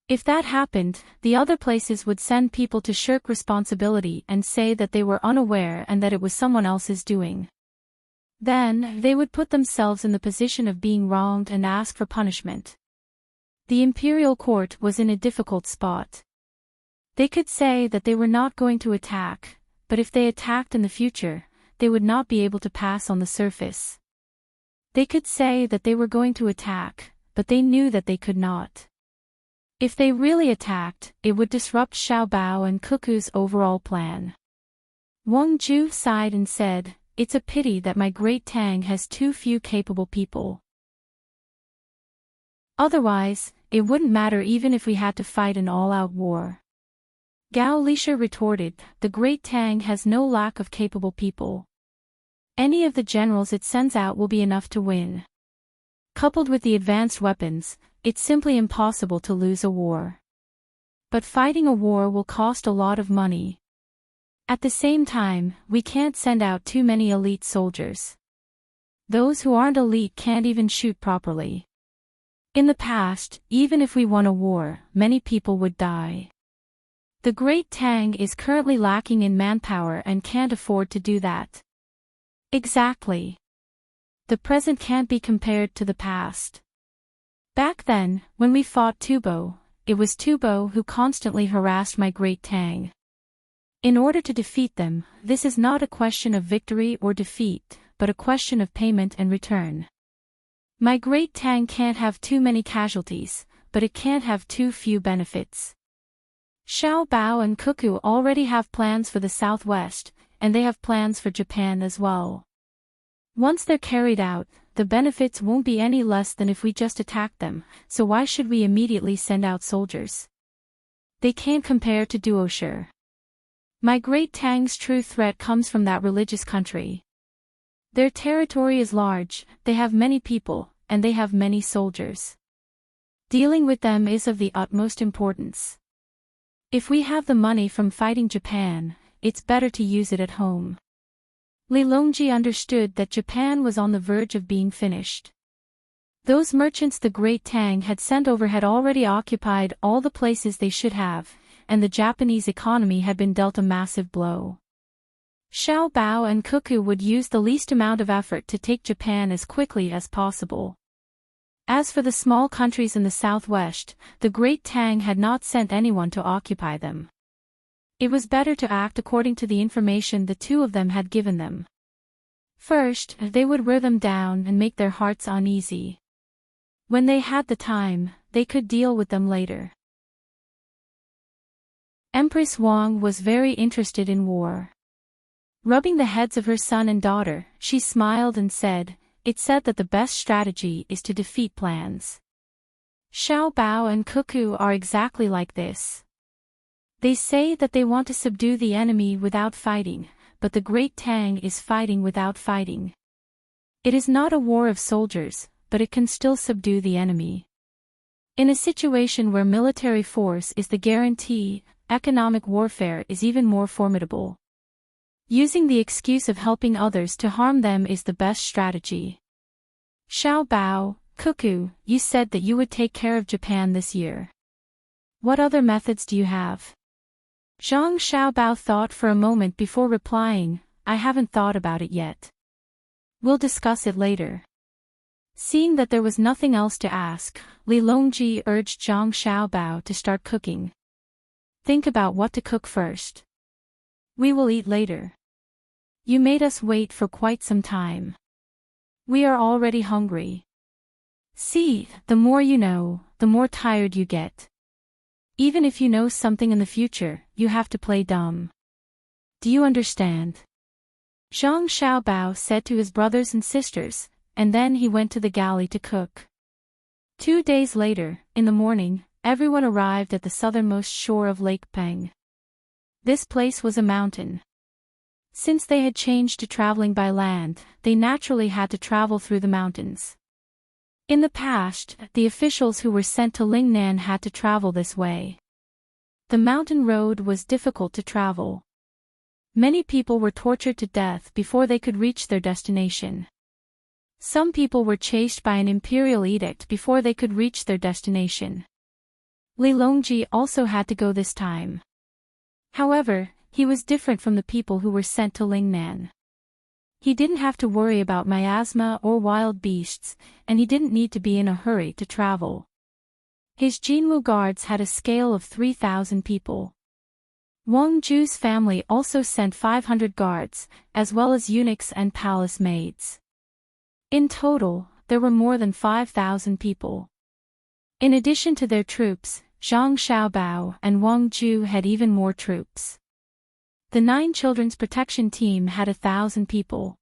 If that happened, the other places would send people to shirk responsibility and say that they were unaware and that it was someone else's doing. Then, they would put themselves in the position of being wronged and ask for punishment. The imperial court was in a difficult spot. They could say that they were not going to attack, but if they attacked in the future, they would not be able to pass on the surface. They could say that they were going to attack, but they knew that they could not. If they really attacked, it would disrupt Xiaobao and Cuckoo's overall plan. Wang Ju sighed and said, "It's a pity that my great Tang has too few capable people. Otherwise, it wouldn't matter even if we had to fight an all-out war." Gao Lisha retorted, "The great Tang has no lack of capable people. Any of the generals it sends out will be enough to win. Coupled with the advanced weapons, it's simply impossible to lose a war. But fighting a war will cost a lot of money. At the same time, we can't send out too many elite soldiers. Those who aren't elite can't even shoot properly. In the past, even if we won a war, many people would die. The Great Tang is currently lacking in manpower and can't afford to do that." Exactly. The present can't be compared to the past. Back then, when we fought Tubo, it was Tubo who constantly harassed my Great Tang. In order to defeat them, this is not a question of victory or defeat, but a question of payment and return. My Great Tang can't have too many casualties, but it can't have too few benefits. Xiaobao and Cuckoo already have plans for the Southwest, and they have plans for Japan as well. Once they're carried out, the benefits won't be any less than if we just attacked them, so why should we immediately send out soldiers? They can't compare to Duoshi. My Great Tang's true threat comes from that religious country. Their territory is large, they have many people, and they have many soldiers. Dealing with them is of the utmost importance. If we have the money from fighting Japan, it's better to use it at home. Li Longji understood that Japan was on the verge of being finished. Those merchants the Great Tang had sent over had already occupied all the places they should have, and the Japanese economy had been dealt a massive blow. Xiaobao and Cuckoo would use the least amount of effort to take Japan as quickly as possible. As for the small countries in the southwest, the Great Tang had not sent anyone to occupy them. It was better to act according to the information the two of them had given them. First, they would wear them down and make their hearts uneasy. When they had the time, they could deal with them later. Empress Wang was very interested in war. Rubbing the heads of her son and daughter, she smiled and said, "It's said that the best strategy is to defeat plans. Xiaobao and Cuckoo are exactly like this. They say that they want to subdue the enemy without fighting, but the Great Tang is fighting without fighting. It is not a war of soldiers, but it can still subdue the enemy. In a situation where military force is the guarantee, economic warfare is even more formidable. Using the excuse of helping others to harm them is the best strategy. Xiaobao, Cuckoo, you said that you would take care of Japan this year. What other methods do you have?" Zhang Xiaobao thought for a moment before replying, "I haven't thought about it yet. We'll discuss it later." Seeing that there was nothing else to ask, Li Longji urged Zhang Xiaobao to start cooking. "Think about what to cook first. We will eat later. You made us wait for quite some time. We are already hungry. See, the more you know, the more tired you get. Even if you know something in the future, you have to play dumb. Do you understand?" Zhang Xiaobao said to his brothers and sisters, and then he went to the galley to cook. 2 days later, in the morning, everyone arrived at the southernmost shore of Lake Peng. This place was a mountain. Since they had changed to traveling by land, they naturally had to travel through the mountains. In the past, the officials who were sent to Lingnan had to travel this way. The mountain road was difficult to travel. Many people were tortured to death before they could reach their destination. Some people were chased by an imperial edict before they could reach their destination. Li Longji also had to go this time. However, he was different from the people who were sent to Lingnan. He didn't have to worry about miasma or wild beasts, and he didn't need to be in a hurry to travel. His Jinwu guards had a scale of 3,000 people. Wang Ju's family also sent 500 guards, as well as eunuchs and palace maids. In total, there were more than 5,000 people. In addition to their troops, Zhang Xiaobao and Wang Ju had even more troops. The 9 Children's Protection Team had 1,000 people.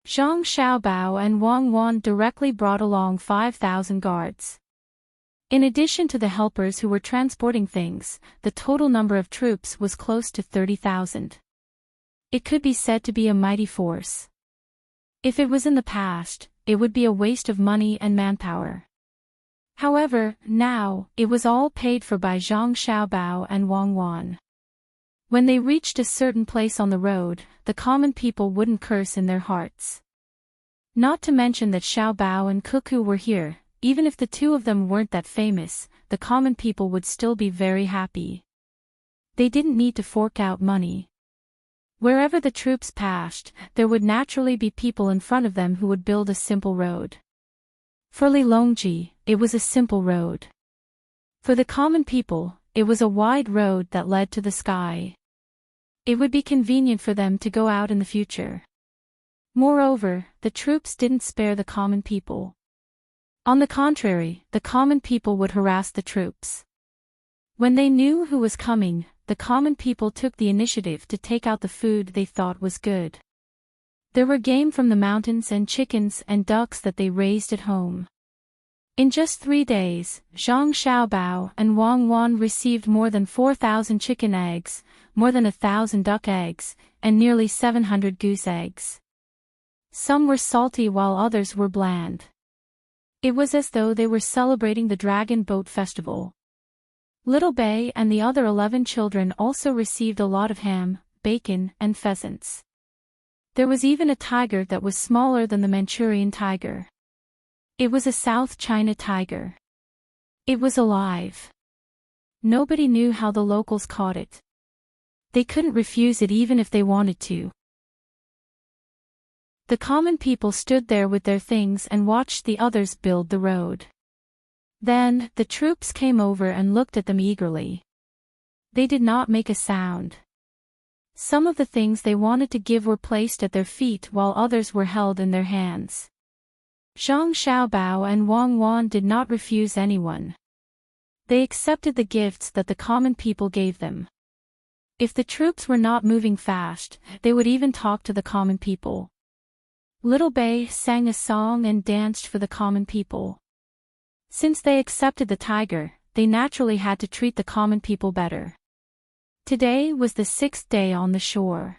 Zhang Xiaobao and Wang Wan directly brought along 5,000 guards. In addition to the helpers who were transporting things, the total number of troops was close to 30,000. It could be said to be a mighty force. If it was in the past, it would be a waste of money and manpower. However, now, it was all paid for by Zhang Xiaobao and Wang Wan. When they reached a certain place on the road, the common people wouldn't curse in their hearts. Not to mention that Xiaobao and Cuckoo were here. Even if the two of them weren't that famous, the common people would still be very happy. They didn't need to fork out money. Wherever the troops passed, there would naturally be people in front of them who would build a simple road. For Li Longji, it was a simple road. For the common people, it was a wide road that led to the sky. It would be convenient for them to go out in the future. Moreover, the troops didn't spare the common people. On the contrary, the common people would harass the troops. When they knew who was coming, the common people took the initiative to take out the food they thought was good. There were game from the mountains and chickens and ducks that they raised at home. In just 3 days, Zhang Xiaobao and Wang Wan received more than 4,000 chicken eggs, more than 1,000 duck eggs, and nearly 700 goose eggs. Some were salty while others were bland. It was as though they were celebrating the Dragon Boat Festival. Little Bei and the other 11 children also received a lot of ham, bacon, and pheasants. There was even a tiger that was smaller than the Manchurian tiger. It was a South China tiger. It was alive. Nobody knew how the locals caught it. They couldn't refuse it even if they wanted to. The common people stood there with their things and watched the others build the road. Then, the troops came over and looked at them eagerly. They did not make a sound. Some of the things they wanted to give were placed at their feet while others were held in their hands. Zhang Xiaobao and Wang Wan did not refuse anyone. They accepted the gifts that the common people gave them. If the troops were not moving fast, they would even talk to the common people. Little Bei sang a song and danced for the common people. Since they accepted the tiger, they naturally had to treat the common people better. Today was the 6th day on the shore.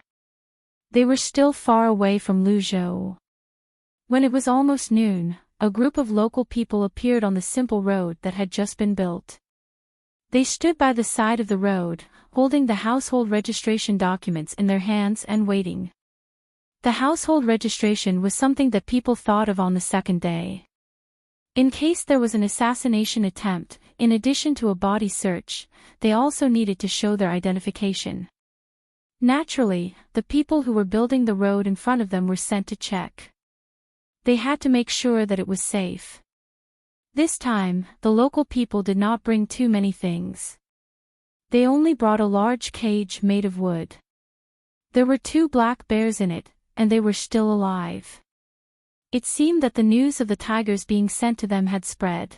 They were still far away from Luzhou. When it was almost noon, a group of local people appeared on the simple road that had just been built. They stood by the side of the road, holding the household registration documents in their hands and waiting. The household registration was something that people thought of on the 2nd day. In case there was an assassination attempt, in addition to a body search, they also needed to show their identification. Naturally, the people who were building the road in front of them were sent to check. They had to make sure that it was safe. This time, the local people did not bring too many things. They only brought a large cage made of wood. There were 2 black bears in it, and they were still alive. It seemed that the news of the tigers being sent to them had spread.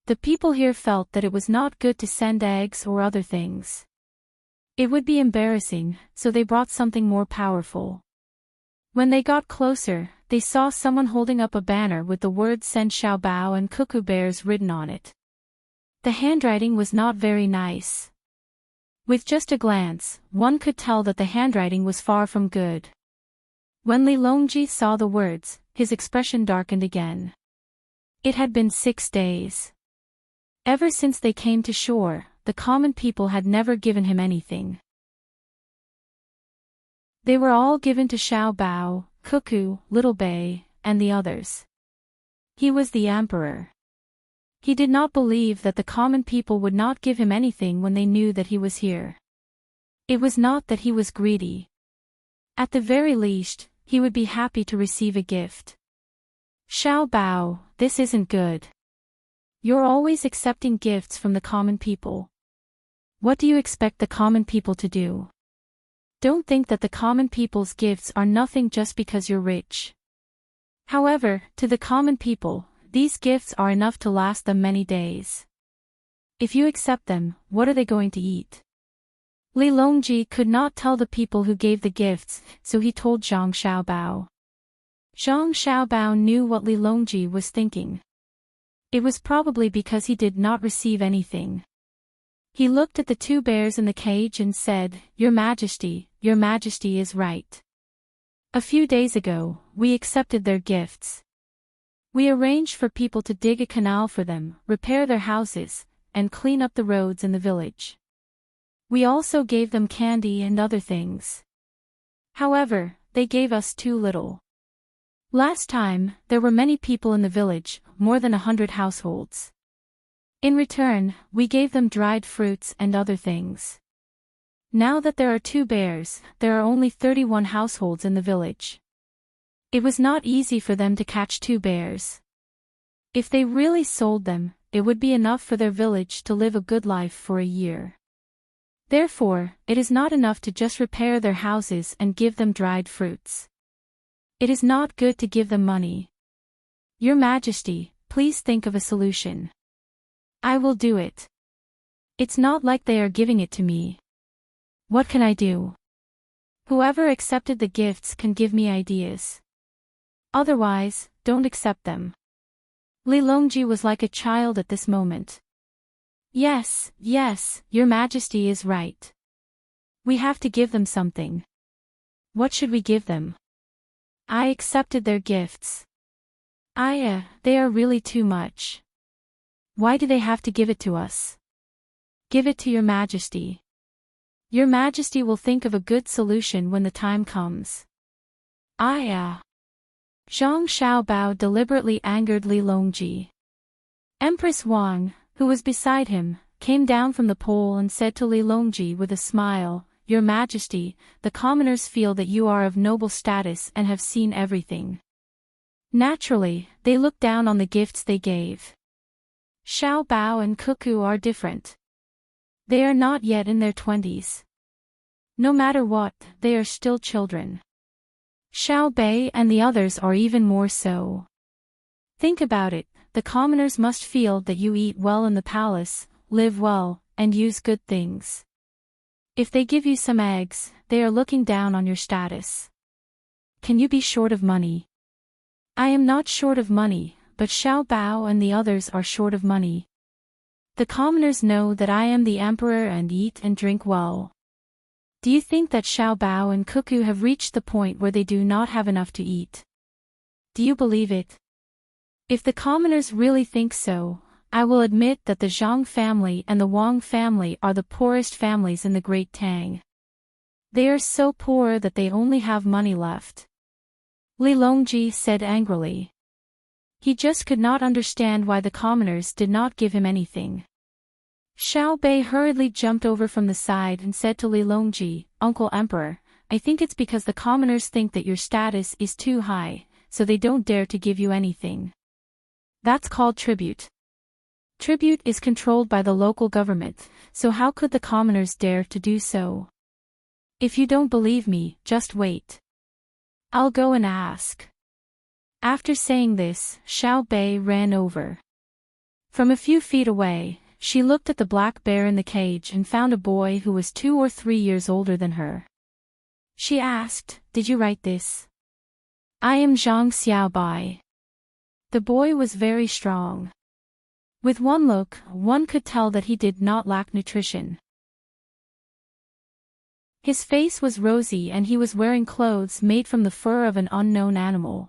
The people here felt that it was not good to send eggs or other things. It would be embarrassing, so they brought something more powerful. When they got closer, they saw someone holding up a banner with the words Send Xiao Bao and Cuckoo Bears written on it. The handwriting was not very nice. With just a glance, one could tell that the handwriting was far from good. When Li Longji saw the words, his expression darkened again. It had been 6 days. Ever since they came to shore, the common people had never given him anything. They were all given to Xiao Bao, Cuckoo, Little Bei, and the others. He was the emperor. He did not believe that the common people would not give him anything when they knew that he was here. It was not that he was greedy. At the very least, he would be happy to receive a gift. Xiao Bao, this isn't good. You're always accepting gifts from the common people. What do you expect the common people to do? Don't think that the common people's gifts are nothing just because you're rich. However, to the common people, these gifts are enough to last them many days. If you accept them, what are they going to eat? Li Longji could not tell the people who gave the gifts, so he told Zhang Xiaobao. Zhang Xiaobao knew what Li Longji was thinking. It was probably because he did not receive anything. He looked at the 2 bears in the cage and said, Your Majesty is right. A few days ago, we accepted their gifts. We arranged for people to dig a canal for them, repair their houses, and clean up the roads in the village. We also gave them candy and other things. However, they gave us too little. Last time, there were many people in the village, more than 100 households. In return, we gave them dried fruits and other things. Now that there are 2 bears, there are only 31 households in the village. It was not easy for them to catch 2 bears. If they really sold them, it would be enough for their village to live a good life for a year. Therefore, it is not enough to just repair their houses and give them dried fruits. It is not good to give them money. Your Majesty, please think of a solution. I will do it. It's not like they are giving it to me. What can I do? Whoever accepted the gifts can give me ideas. Otherwise, don't accept them. Li Longji was like a child at this moment. Yes, Your Majesty is right. We have to give them something. What should we give them? I accepted their gifts. They are really too much. Why do they have to give it to us? Give it to Your Majesty. Your Majesty will think of a good solution when the time comes. Zhang Xiaobao deliberately angered Li Longji. Empress Wang, who was beside him, came down from the pole and said to Li Longji with a smile, Your Majesty, the commoners feel that you are of noble status and have seen everything. Naturally, they look down on the gifts they gave. Xiao Bao and Cuckoo are different. They are not yet in their 20s. No matter what, they are still children. Xiao Bei and the others are even more so. Think about it, the commoners must feel that you eat well in the palace, live well, and use good things. If they give you some eggs, they are looking down on your status. Can you be short of money? I am not short of money, but Xiao Bao and the others are short of money. The commoners know that I am the emperor and eat and drink well. Do you think that Xiao Bao and Cuckoo have reached the point where they do not have enough to eat? Do you believe it? If the commoners really think so, I will admit that the Zhang family and the Wang family are the poorest families in the Great Tang. They are so poor that they only have money left. Li Longji said angrily. He just could not understand why the commoners did not give him anything. Xiao Bei hurriedly jumped over from the side and said to Li Longji, Uncle Emperor, I think it's because the commoners think that your status is too high, so they don't dare to give you anything. That's called tribute. Tribute is controlled by the local government, so how could the commoners dare to do so? If you don't believe me, just wait. I'll go and ask. After saying this, Xiao Bei ran over. From a few feet away, she looked at the black bear in the cage and found a boy who was 2 or 3 years older than her. She asked, Did you write this? I am Zhang Xiaobai. The boy was very strong. With one look, one could tell that he did not lack nutrition. His face was rosy and he was wearing clothes made from the fur of an unknown animal.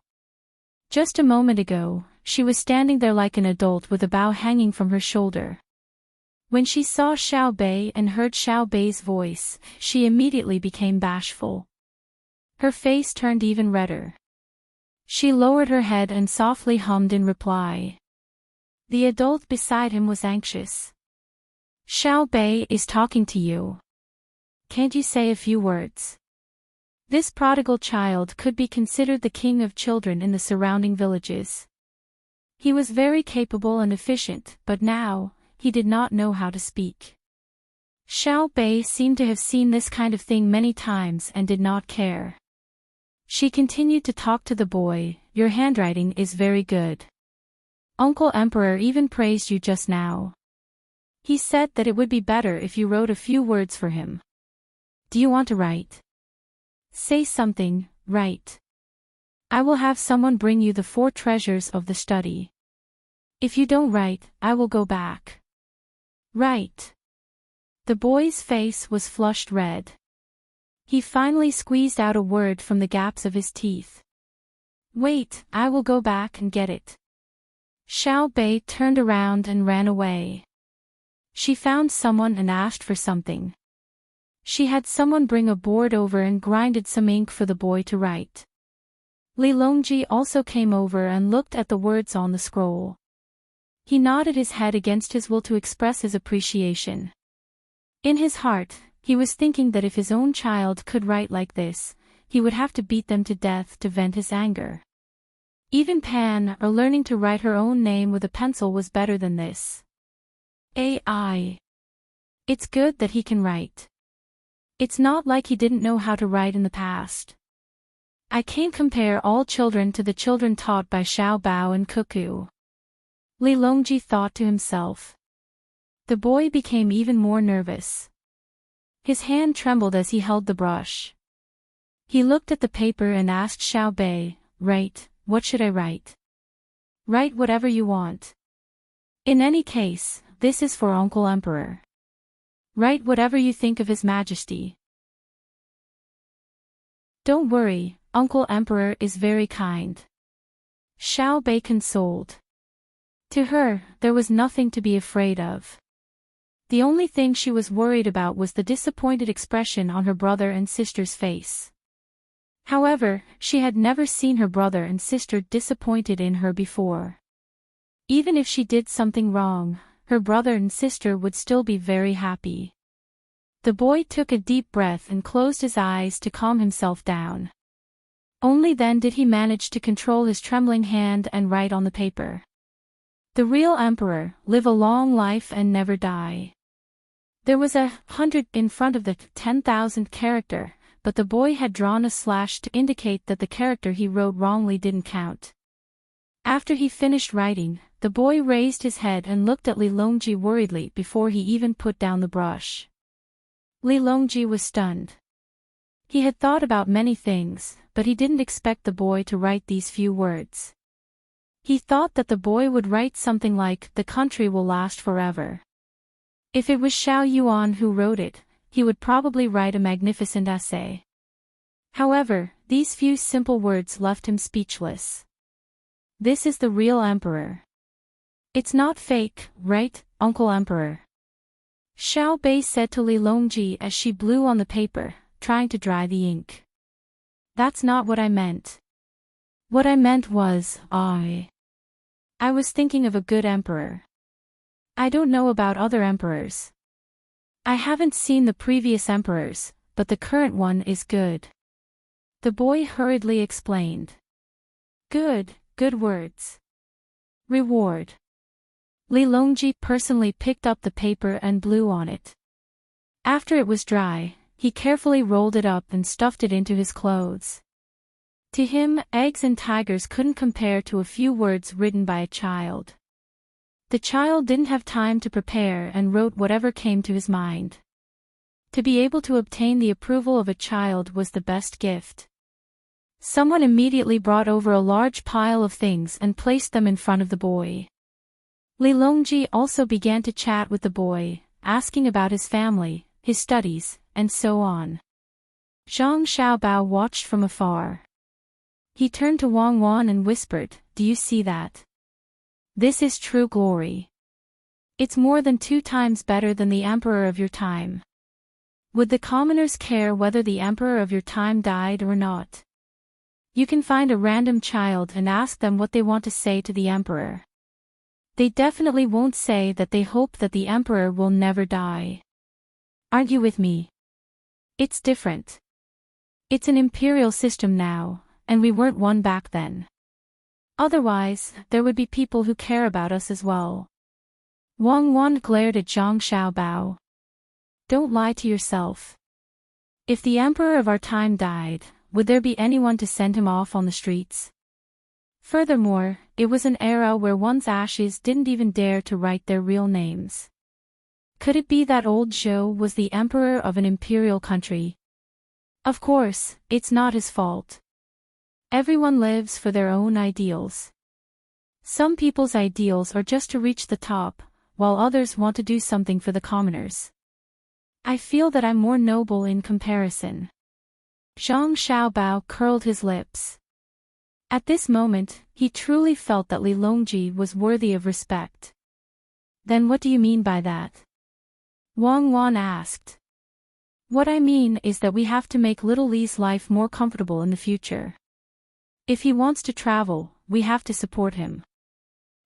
Just a moment ago, she was standing there like an adult with a bow hanging from her shoulder. When she saw Xiao Bei and heard Xiao Bei's voice, she immediately became bashful. Her face turned even redder. She lowered her head and softly hummed in reply. The adult beside him was anxious. Xiao Bei is talking to you. Can't you say a few words? This prodigal child could be considered the king of children in the surrounding villages. He was very capable and efficient, but now, he did not know how to speak. Xiao Bei seemed to have seen this kind of thing many times and did not care. She continued to talk to the boy. Your handwriting is very good. Uncle Emperor even praised you just now. He said that it would be better if you wrote a few words for him. Do you want to write? Say something, write. I will have someone bring you the 4 treasures of the study. If you don't write, I will go back. Write. The boy's face was flushed red. He finally squeezed out a word from the gaps of his teeth. Wait, I will go back and get it. Xiao Bei turned around and ran away. She found someone and asked for something. She had someone bring a board over and grinded some ink for the boy to write. Li Longji also came over and looked at the words on the scroll. He nodded his head against his will to express his appreciation. In his heart, he was thinking that if his own child could write like this, he would have to beat them to death to vent his anger. Even Pan, or learning to write her own name with a pencil, was better than this. AI. It's good that he can write. It's not like he didn't know how to write in the past. I can't compare all children to the children taught by Xiao Bao and Cuckoo. Li Longji thought to himself. The boy became even more nervous. His hand trembled as he held the brush. He looked at the paper and asked Xiao Bei, "Write, what should I write?" "Write whatever you want. In any case, this is for Uncle Emperor. Write whatever you think of His Majesty." "Don't worry, Uncle Emperor is very kind." Xiao Bei consoled. To her, there was nothing to be afraid of. The only thing she was worried about was the disappointed expression on her brother and sister's face. However, she had never seen her brother and sister disappointed in her before. Even if she did something wrong, her brother and sister would still be very happy. The boy took a deep breath and closed his eyes to calm himself down. Only then did he manage to control his trembling hand and write on the paper. The real emperor, live a long life and never die. There was a 100 in front of the 10,000 character, but the boy had drawn a slash to indicate that the character he wrote wrongly didn't count. After he finished writing, the boy raised his head and looked at Li Longji worriedly before he even put down the brush. Li Longji was stunned. He had thought about many things, but he didn't expect the boy to write these few words. He thought that the boy would write something like, "The country will last forever." If it was Xiao Yuan who wrote it, he would probably write a magnificent essay. However, these few simple words left him speechless. This is the real emperor. It's not fake, right, Uncle Emperor? Xiao Bei said to Li Longji as she blew on the paper, trying to dry the ink. That's not what I meant. What I meant was, I was thinking of a good emperor. I don't know about other emperors. I haven't seen the previous emperors, but the current one is good. The boy hurriedly explained. Good words. Reward. Li Longji personally picked up the paper and blew on it. After it was dry, he carefully rolled it up and stuffed it into his clothes. To him, eggs and tigers couldn't compare to a few words written by a child. The child didn't have time to prepare and wrote whatever came to his mind. To be able to obtain the approval of a child was the best gift. Someone immediately brought over a large pile of things and placed them in front of the boy. Li Longji also began to chat with the boy, asking about his family, his studies, and so on. Zhang Xiaobao watched from afar. He turned to Wang Wan and whispered, "Do you see that? This is true glory. It's more than 2 times better than the emperor of your time. Would the commoners care whether the emperor of your time died or not? You can find a random child and ask them what they want to say to the emperor. They definitely won't say that they hope that the emperor will never die. Aren't you with me? It's different. It's an imperial system now, and we weren't one back then. Otherwise, there would be people who care about us as well." Wang Wan glared at Zhang Xiaobao. "Don't lie to yourself. If the emperor of our time died, would there be anyone to send him off on the streets? Furthermore, it was an era where one's ashes didn't even dare to write their real names. Could it be that old Zhou was the emperor of an imperial country? Of course, it's not his fault. Everyone lives for their own ideals. Some people's ideals are just to reach the top, while others want to do something for the commoners. I feel that I'm more noble in comparison." Zhang Xiaobao curled his lips. At this moment, he truly felt that Li Longji was worthy of respect. "Then what do you mean by that?" Wang Wan asked. "What I mean is that we have to make little Li's life more comfortable in the future. If he wants to travel, we have to support him.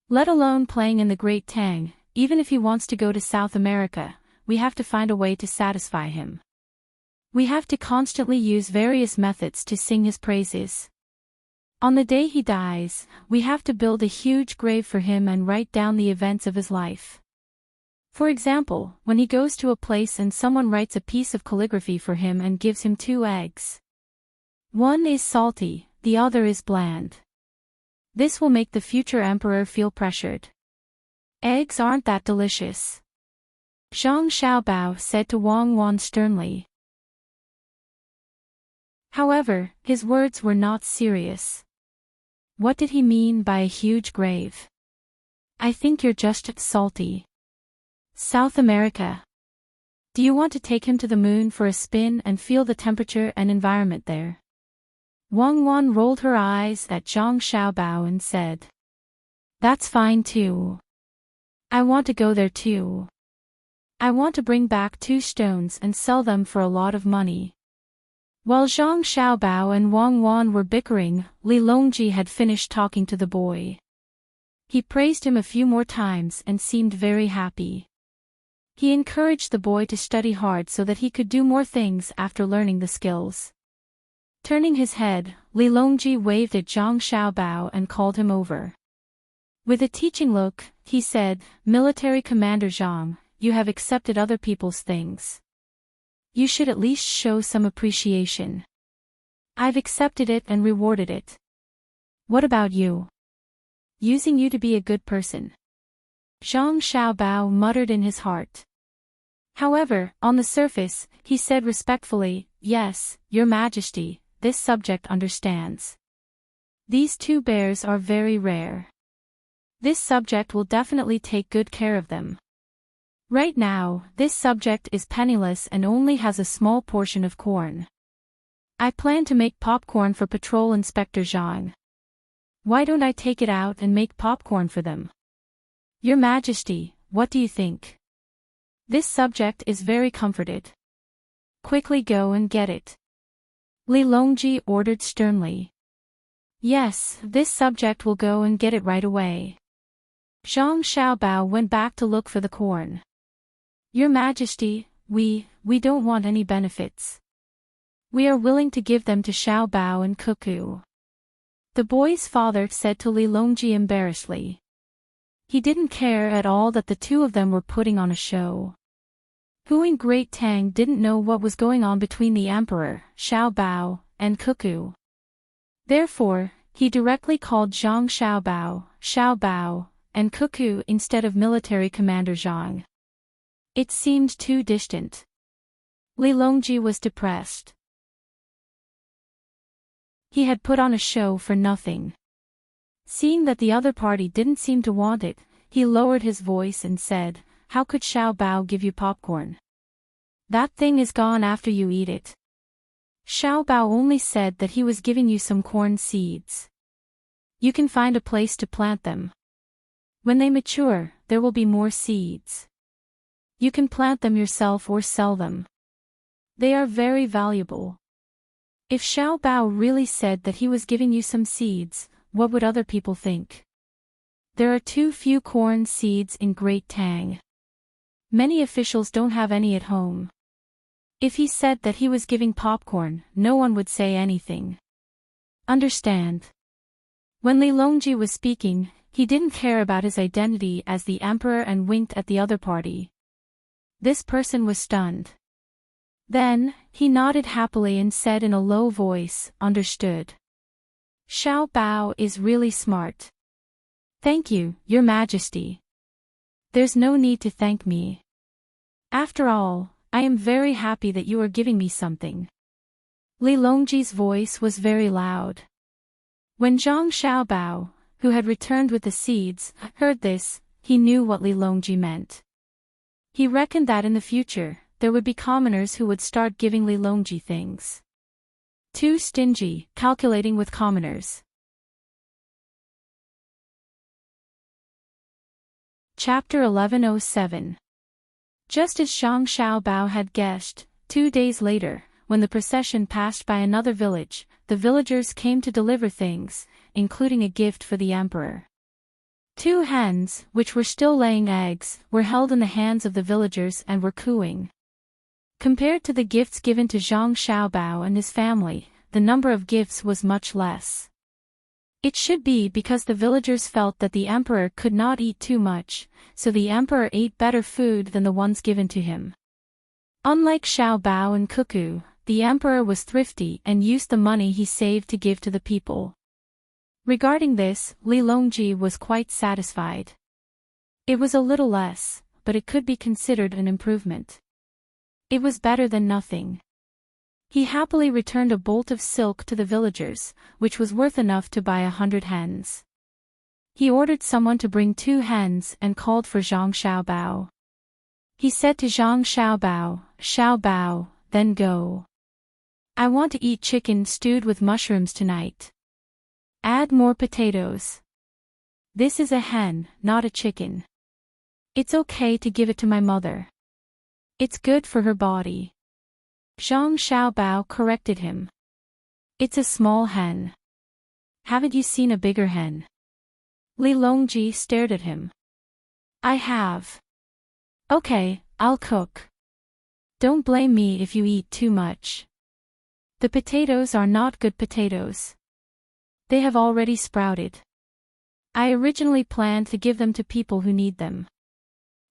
Let alone playing in the Great Tang, even if he wants to go to South America, we have to find a way to satisfy him. We have to constantly use various methods to sing his praises. On the day he dies, we have to build a huge grave for him and write down the events of his life. For example, when he goes to a place and someone writes a piece of calligraphy for him and gives him 2 eggs. One is salty, the other is bland. This will make the future emperor feel pressured. Eggs aren't that delicious," Zhang Xiaobao said to Wang Wan sternly. However, his words were not serious. What did he mean by a huge grave? "I think you're just salty. South America. Do you want to take him to the moon for a spin and feel the temperature and environment there?" Wang Wan rolled her eyes at Zhang Xiaobao and said, "That's fine too. I want to go there too. I want to bring back 2 stones and sell them for a lot of money." While Zhang Xiaobao and Wang Wan were bickering, Li Longji had finished talking to the boy. He praised him a few more times and seemed very happy. He encouraged the boy to study hard so that he could do more things after learning the skills. Turning his head, Li Longji waved at Zhang Xiaobao and called him over. With a teaching look, he said, "Military Commander Zhang, you have accepted other people's things. You should at least show some appreciation. I've accepted it and rewarded it. What about you? Using you to be a good person." Zhang Xiaobao muttered in his heart. However, on the surface, he said respectfully, "Yes, Your Majesty, this subject understands. These 2 bears are very rare. This subject will definitely take good care of them. Right now, this subject is penniless and only has a small portion of corn. I plan to make popcorn for Patrol Inspector Zhang. Why don't I take it out and make popcorn for them? Your Majesty, what do you think? This subject is very comforted. Quickly go and get it." Li Longji ordered sternly. "Yes, this subject will go and get it right away." Zhang Xiaobao went back to look for the corn. "Your Majesty, we don't want any benefits. We are willing to give them to Xiaobao and Cuckoo." The boy's father said to Li Longji embarrassedly. He didn't care at all that the 2 of them were putting on a show. Who in Great Tang didn't know what was going on between the emperor, Xiaobao, and Cuckoo? Therefore, he directly called Zhang Xiaobao, and Cuckoo instead of Military Commander Zhang. It seemed too distant. Li Longji was depressed. He had put on a show for nothing. Seeing that the other party didn't seem to want it, he lowered his voice and said, "How could Xiao Bao give you popcorn? That thing is gone after you eat it." Xiao Bao only said that he was giving you some corn seeds. You can find a place to plant them. When they mature, there will be more seeds. You can plant them yourself or sell them. They are very valuable. If Xiao Bao really said that he was giving you some seeds, what would other people think? There are too few corn seeds in Great Tang. Many officials don't have any at home. If he said that he was giving popcorn, no one would say anything. Understand? When Li Longji was speaking, he didn't care about his identity as the emperor and winked at the other party. This person was stunned. Then, he nodded happily and said in a low voice, "Understood. Xiao Bao is really smart. Thank you, Your Majesty. There's no need to thank me. After all, I am very happy that you are giving me something." Li Longji's voice was very loud. When Zhang Xiaobao, who had returned with the seeds, heard this, he knew what Li Longji meant. He reckoned that in the future, there would be commoners who would start giving Li Longji things. Too stingy, calculating with commoners. Chapter 1107. Just as Zhang Xiaobao had guessed, 2 days later, when the procession passed by another village, the villagers came to deliver things, including a gift for the emperor. 2 hens, which were still laying eggs, were held in the hands of the villagers and were cooing. Compared to the gifts given to Zhang Xiaobao and his family, the number of gifts was much less. It should be because the villagers felt that the emperor could not eat too much, so the emperor ate better food than the ones given to him. Unlike Xiao Bao and Cuckoo, the emperor was thrifty and used the money he saved to give to the people. Regarding this, Li Longji was quite satisfied. It was a little less, but it could be considered an improvement. It was better than nothing. He happily returned a bolt of silk to the villagers, which was worth enough to buy 100 hens. He ordered someone to bring 2 hens and called for Zhang Xiaobao. He said to Zhang Xiaobao, "Then go. I want to eat chicken stewed with mushrooms tonight. Add more potatoes. This is a hen, not a chicken. It's okay to give it to my mother. It's good for her body." Zhang Xiaobao corrected him. "It's a small hen. Haven't you seen a bigger hen?" Li Longji stared at him. "I have. Okay, I'll cook. Don't blame me if you eat too much. The potatoes are not good potatoes. They have already sprouted. I originally planned to give them to people who need them.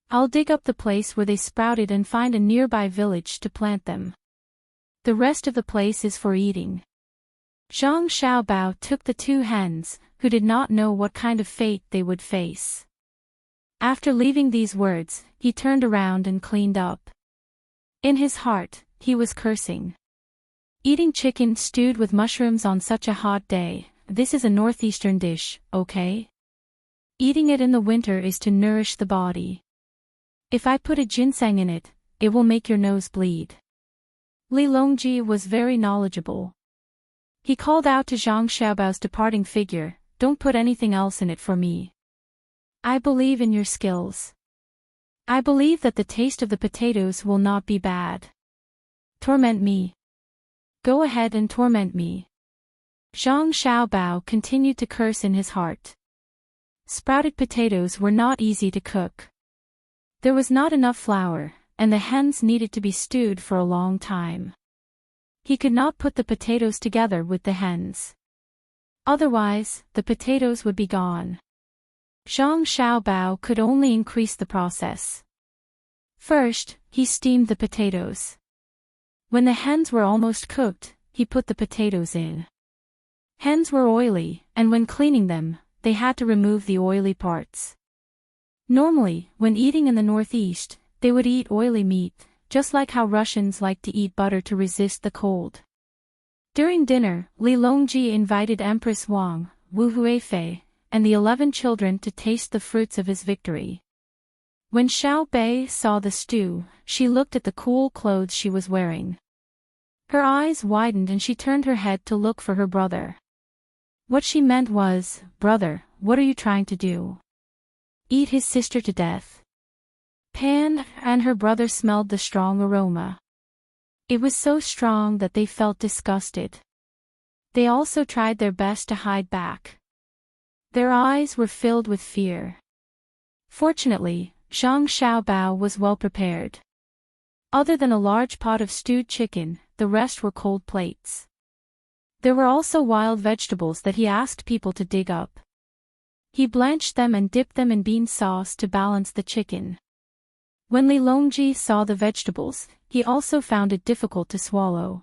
I'll dig up the place where they sprouted and find a nearby village to plant them. The rest of the place is for eating." Zhang Xiaobao took the 2 hens, who did not know what kind of fate they would face. After leaving these words, he turned around and cleaned up. In his heart, he was cursing. Eating chicken stewed with mushrooms on such a hot day, this is a northeastern dish, okay? Eating it in the winter is to nourish the body. If I put a ginseng in it, it will make your nose bleed. Li Longji was very knowledgeable. He called out to Zhang Xiaobao's departing figure, "Don't put anything else in it for me. I believe in your skills. I believe that the taste of the potatoes will not be bad. Torment me. Go ahead and torment me." Zhang Xiaobao continued to curse in his heart. Sprouted potatoes were not easy to cook. There was not enough flour, and the hens needed to be stewed for a long time. He could not put the potatoes together with the hens. Otherwise, the potatoes would be gone. Zhang Xiaobao could only increase the process. First, he steamed the potatoes. When the hens were almost cooked, he put the potatoes in. Hens were oily, and when cleaning them, they had to remove the oily parts. Normally, when eating in the Northeast, they would eat oily meat, just like how Russians like to eat butter to resist the cold. During dinner, Li Longji invited Empress Wang, Wu Huifei, and the 11 children to taste the fruits of his victory. When Xiao Bei saw the stew, she looked at the cool clothes she was wearing. Her eyes widened and she turned her head to look for her brother. What she meant was, "Brother, what are you trying to do? Eat his sister to death?" Pan and her brother smelled the strong aroma. It was so strong that they felt disgusted. They also tried their best to hide back. Their eyes were filled with fear. Fortunately, Zhang Xiaobao was well prepared. Other than a large pot of stewed chicken, the rest were cold plates. There were also wild vegetables that he asked people to dig up. He blanched them and dipped them in bean sauce to balance the chicken. When Li Longji saw the vegetables, he also found it difficult to swallow.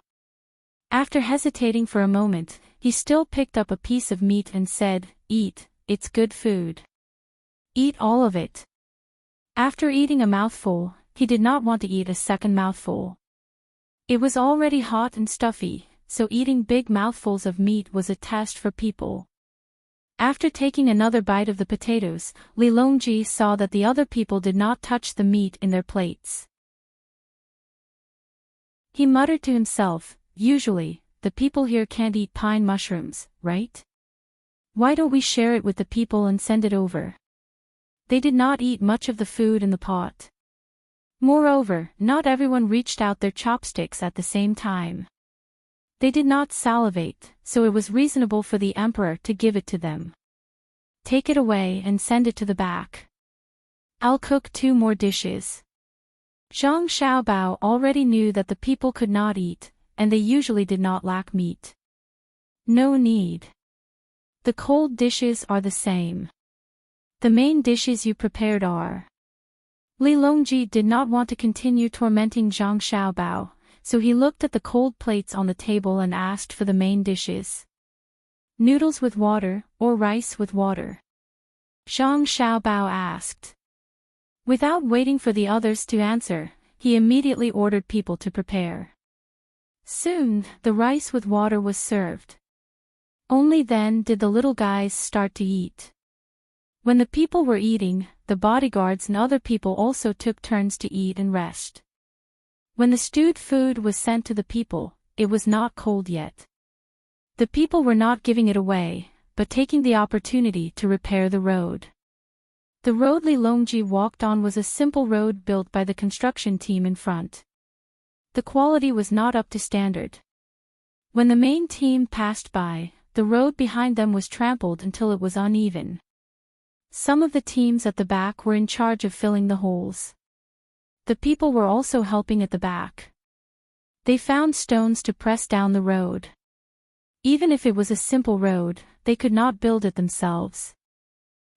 After hesitating for a moment, he still picked up a piece of meat and said, "Eat, it's good food. Eat all of it." After eating a mouthful, he did not want to eat a second mouthful. It was already hot and stuffy, so eating big mouthfuls of meat was a test for people. After taking another bite of the potatoes, Li Longji saw that the other people did not touch the meat in their plates. He muttered to himself, "Usually, the people here can't eat pine mushrooms, right? Why don't we share it with the people and send it over?" They did not eat much of the food in the pot. Moreover, not everyone reached out their chopsticks at the same time. They did not salivate, so it was reasonable for the emperor to give it to them. "Take it away and send it to the back. I'll cook 2 more dishes." Zhang Xiaobao already knew that the people could not eat, and they usually did not lack meat. "No need. The cold dishes are the same. The main dishes you prepared are." Li Longji did not want to continue tormenting Zhang Xiaobao, so he looked at the cold plates on the table and asked for the main dishes. "Noodles with water, or rice with water?" Zhang Xiaobao asked. Without waiting for the others to answer, he immediately ordered people to prepare. Soon, the rice with water was served. Only then did the little guys start to eat. When the people were eating, the bodyguards and other people also took turns to eat and rest. When the stewed food was sent to the people, it was not cold yet. The people were not giving it away, but taking the opportunity to repair the road. The road Li Longji walked on was a simple road built by the construction team in front. The quality was not up to standard. When the main team passed by, the road behind them was trampled until it was uneven. Some of the teams at the back were in charge of filling the holes. The people were also helping at the back. They found stones to press down the road. Even if it was a simple road, they could not build it themselves.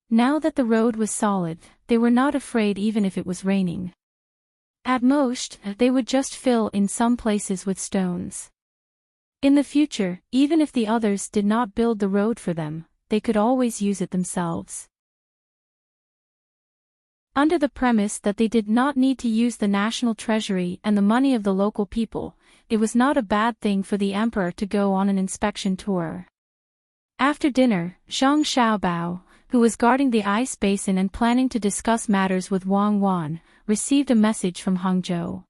Now that the road was solid, they were not afraid even if it was raining. At most, they would just fill in some places with stones. In the future, even if the others did not build the road for them, they could always use it themselves. Under the premise that they did not need to use the national treasury and the money of the local people, it was not a bad thing for the emperor to go on an inspection tour. After dinner, Zhang Xiaobao, who was guarding the ice basin and planning to discuss matters with Wang Wan, received a message from Hangzhou.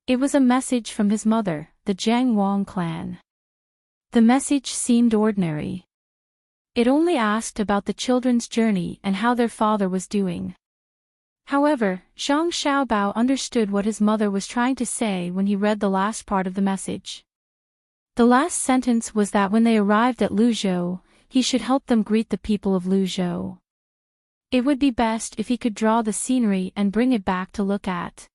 It was a message from his mother, the Jiang Wang clan. The message seemed ordinary. It only asked about the children's journey and how their father was doing. However, Zhang Xiaobao understood what his mother was trying to say when he read the last part of the message. The last sentence was that when they arrived at Luzhou, he should help them greet the people of Luzhou. It would be best if he could draw the scenery and bring it back to look at.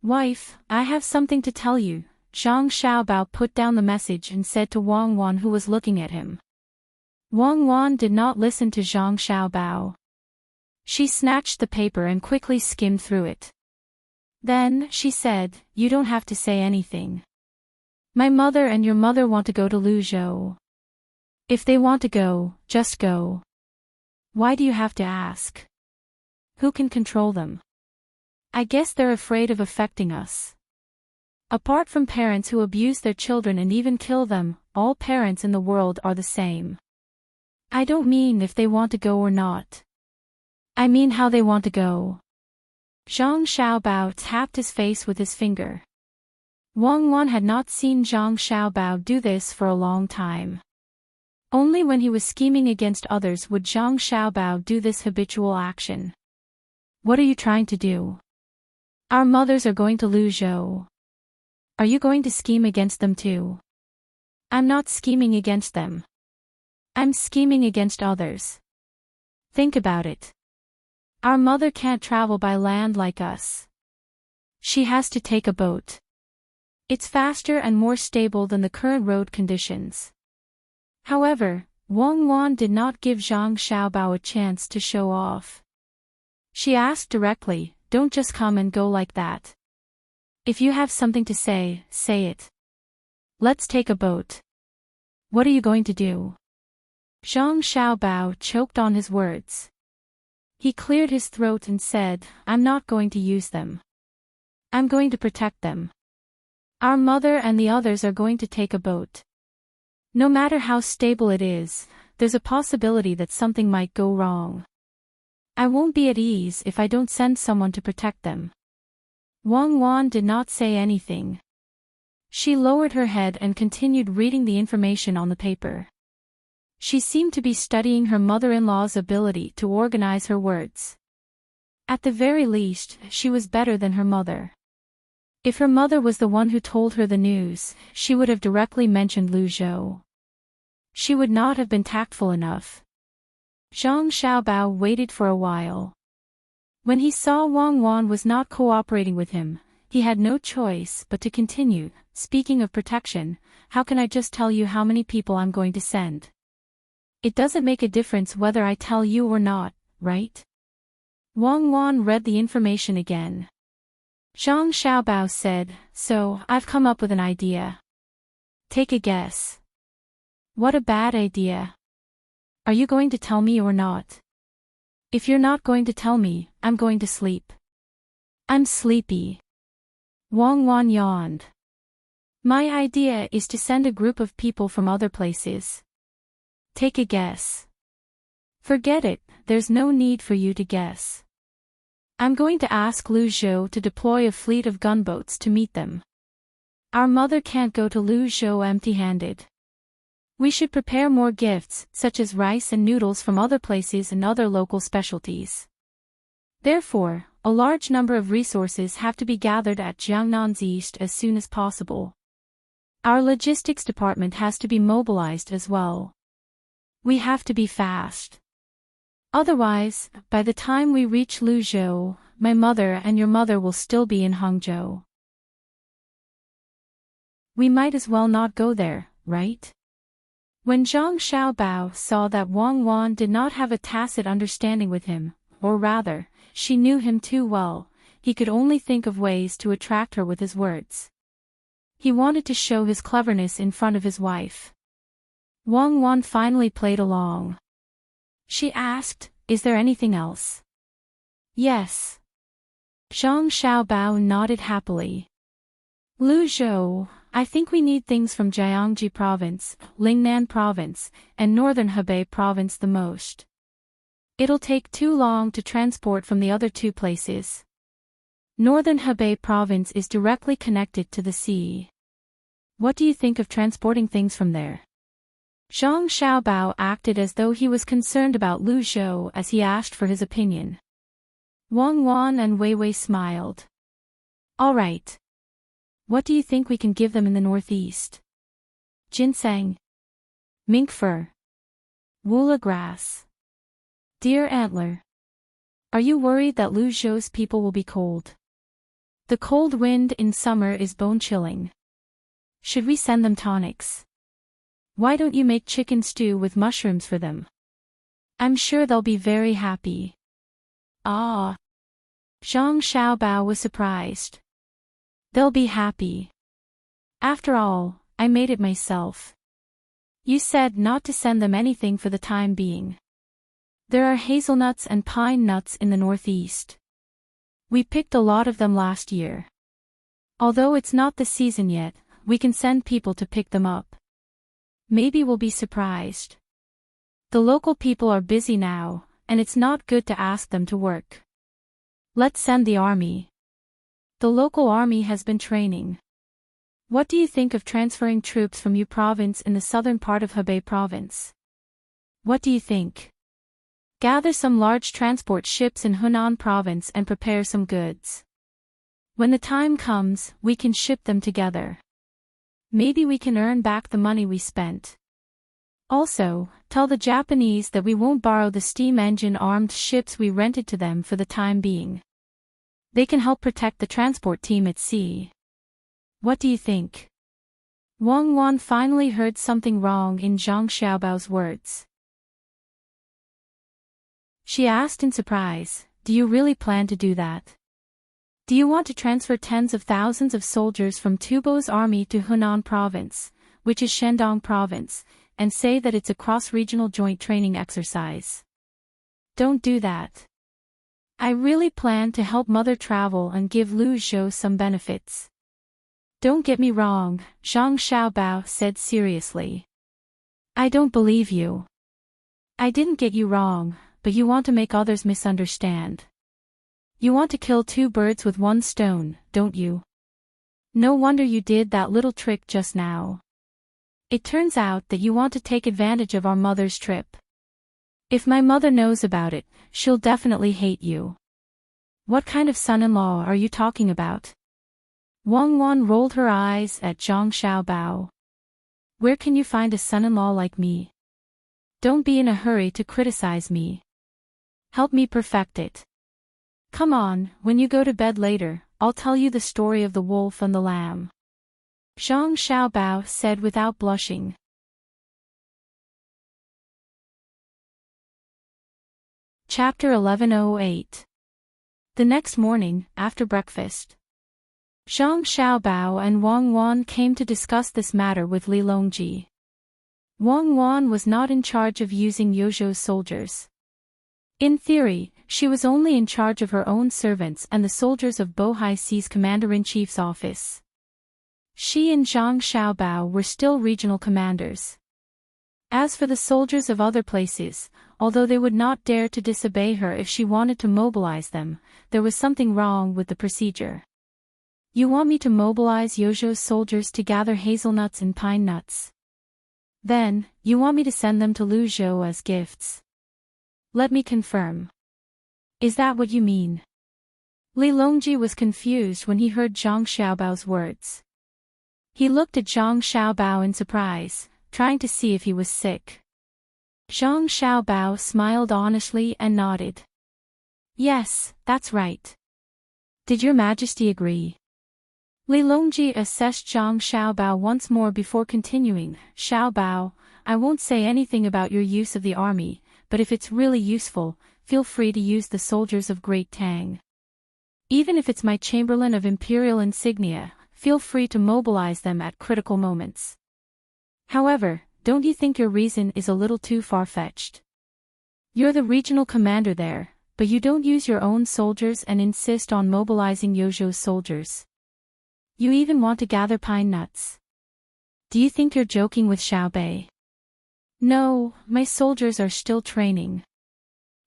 "Wife, I have something to tell you," Zhang Xiaobao put down the message and said to Wang Wan, who was looking at him. Wang Wan did not listen to Zhang Xiaobao. She snatched the paper and quickly skimmed through it. Then, she said, "You don't have to say anything. My mother and your mother want to go to Luzhou. If they want to go, just go. Why do you have to ask? Who can control them? I guess they're afraid of affecting us." Apart from parents who abuse their children and even kill them, all parents in the world are the same. I don't mean if they want to go or not. I mean how they want to go. Zhang Xiaobao tapped his face with his finger. Wang Wan had not seen Zhang Xiaobao do this for a long time. Only when he was scheming against others would Zhang Xiaobao do this habitual action. What are you trying to do? Our mothers are going to Luzhou. Are you going to scheme against them too? I'm not scheming against them. I'm scheming against others. Think about it. Our mother can't travel by land like us. She has to take a boat. It's faster and more stable than the current road conditions. However, Wang Wan did not give Zhang Xiaobao a chance to show off. She asked directly, don't just come and go like that. If you have something to say, say it. Let's take a boat. What are you going to do? Zhang Xiaobao choked on his words. He cleared his throat and said, I'm not going to use them. I'm going to protect them. Our mother and the others are going to take a boat. No matter how stable it is, there's a possibility that something might go wrong. I won't be at ease if I don't send someone to protect them. Wang Wan did not say anything. She lowered her head and continued reading the information on the paper. She seemed to be studying her mother-in-law's ability to organize her words. At the very least, she was better than her mother. If her mother was the one who told her the news, she would have directly mentioned Luzhou. She would not have been tactful enough. Zhang Xiaobao waited for a while. When he saw Wang Wan was not cooperating with him, he had no choice but to continue. Speaking of protection, how can I just tell you how many people I'm going to send? It doesn't make a difference whether I tell you or not, right? Wang Wan read the information again. Zhang Xiaobao said, so, I've come up with an idea. Take a guess. What a bad idea. Are you going to tell me or not? If you're not going to tell me, I'm going to sleep. I'm sleepy. Wang Wan yawned. My idea is to send a group of people from other places. Take a guess. Forget it, there's no need for you to guess. I'm going to ask Lu Zhou to deploy a fleet of gunboats to meet them. Our mother can't go to Lu Zhou empty-handed. We should prepare more gifts, such as rice and noodles from other places and other local specialties. Therefore, a large number of resources have to be gathered at Jiangnan's east as soon as possible. Our logistics department has to be mobilized as well. We have to be fast. Otherwise, by the time we reach Luzhou, my mother and your mother will still be in Hangzhou. We might as well not go there, right? When Zhang Xiaobao saw that Wang Wan did not have a tacit understanding with him, or rather, she knew him too well, he could only think of ways to attract her with his words. He wanted to show his cleverness in front of his wife. Wang Wan finally played along. She asked, is there anything else? Yes. Zhang Xiaobao nodded happily. Luzhou, I think we need things from Jiangxi Province, Lingnan Province, and Northern Hebei Province the most. It'll take too long to transport from the other two places. Northern Hebei Province is directly connected to the sea. What do you think of transporting things from there? Zhang Xiaobao acted as though he was concerned about Lu Zhou as he asked for his opinion. Wang Wan and Wei Wei smiled. All right. What do you think we can give them in the northeast? Ginseng. Mink fur. Wula grass. Deer antler. Are you worried that Lu Zhou's people will be cold? The cold wind in summer is bone-chilling. Should we send them tonics? Why don't you make chicken stew with mushrooms for them? I'm sure they'll be very happy. Ah. Zhang Xiaobao was surprised. They'll be happy. After all, I made it myself. You said not to send them anything for the time being. There are hazelnuts and pine nuts in the northeast. We picked a lot of them last year. Although it's not the season yet, we can send people to pick them up. Maybe we'll be surprised. The local people are busy now, and it's not good to ask them to work. Let's send the army. The local army has been training. What do you think of transferring troops from Yu province in the southern part of Hebei province? What do you think? Gather some large transport ships in Hunan province and prepare some goods. When the time comes, we can ship them together. Maybe we can earn back the money we spent. Also, tell the Japanese that we won't borrow the steam engine-armed ships we rented to them for the time being. They can help protect the transport team at sea. What do you think? Wang Wan finally heard something wrong in Zhang Xiaobao's words. She asked in surprise, "Do you really plan to do that? Do you want to transfer tens of thousands of soldiers from Tubo's army to Hunan province, which is Shandong province, and say that it's a cross-regional joint training exercise? Don't do that. I really plan to help Mother travel and give Lu Zhou some benefits." "Don't get me wrong," Zhang Xiaobao said seriously. "I don't believe you. I didn't get you wrong, but you want to make others misunderstand. You want to kill two birds with one stone, don't you? No wonder you did that little trick just now. It turns out that you want to take advantage of our mother's trip. If my mother knows about it, she'll definitely hate you. What kind of son-in-law are you talking about?" Wang Wan rolled her eyes at Zhang Xiaobao. "Where can you find a son-in-law like me? Don't be in a hurry to criticize me. Help me perfect it. Come on, when you go to bed later, I'll tell you the story of the wolf and the lamb." Zhang Xiaobao said without blushing. Chapter 1108. The next morning, after breakfast, Zhang Xiaobao and Wang Wan came to discuss this matter with Li Longji. Wang Wan was not in charge of using Yozhou's soldiers. In theory, she was only in charge of her own servants and the soldiers of Bohai Sea's commander-in-chief's office. She and Zhang Xiaobao were still regional commanders. As for the soldiers of other places, although they would not dare to disobey her if she wanted to mobilize them, there was something wrong with the procedure. "You want me to mobilize Yozhou's soldiers to gather hazelnuts and pine nuts? Then, you want me to send them to Lu Zhou as gifts? Let me confirm. Is that what you mean?" Li Longji was confused when he heard Zhang Xiaobao's words. He looked at Zhang Xiaobao in surprise, trying to see if he was sick. Zhang Xiaobao smiled honestly and nodded. "Yes, that's right. Did your Majesty agree?" Li Longji assessed Zhang Xiaobao once more before continuing. "Xiaobao, I won't say anything about your use of the army, but if it's really useful, feel free to use the soldiers of Great Tang. Even if it's my Chamberlain of Imperial insignia, feel free to mobilize them at critical moments. However, don't you think your reason is a little too far-fetched? You're the regional commander there, but you don't use your own soldiers and insist on mobilizing Yozhou's soldiers. You even want to gather pine nuts. Do you think you're joking with Xiaobei?" "No, my soldiers are still training.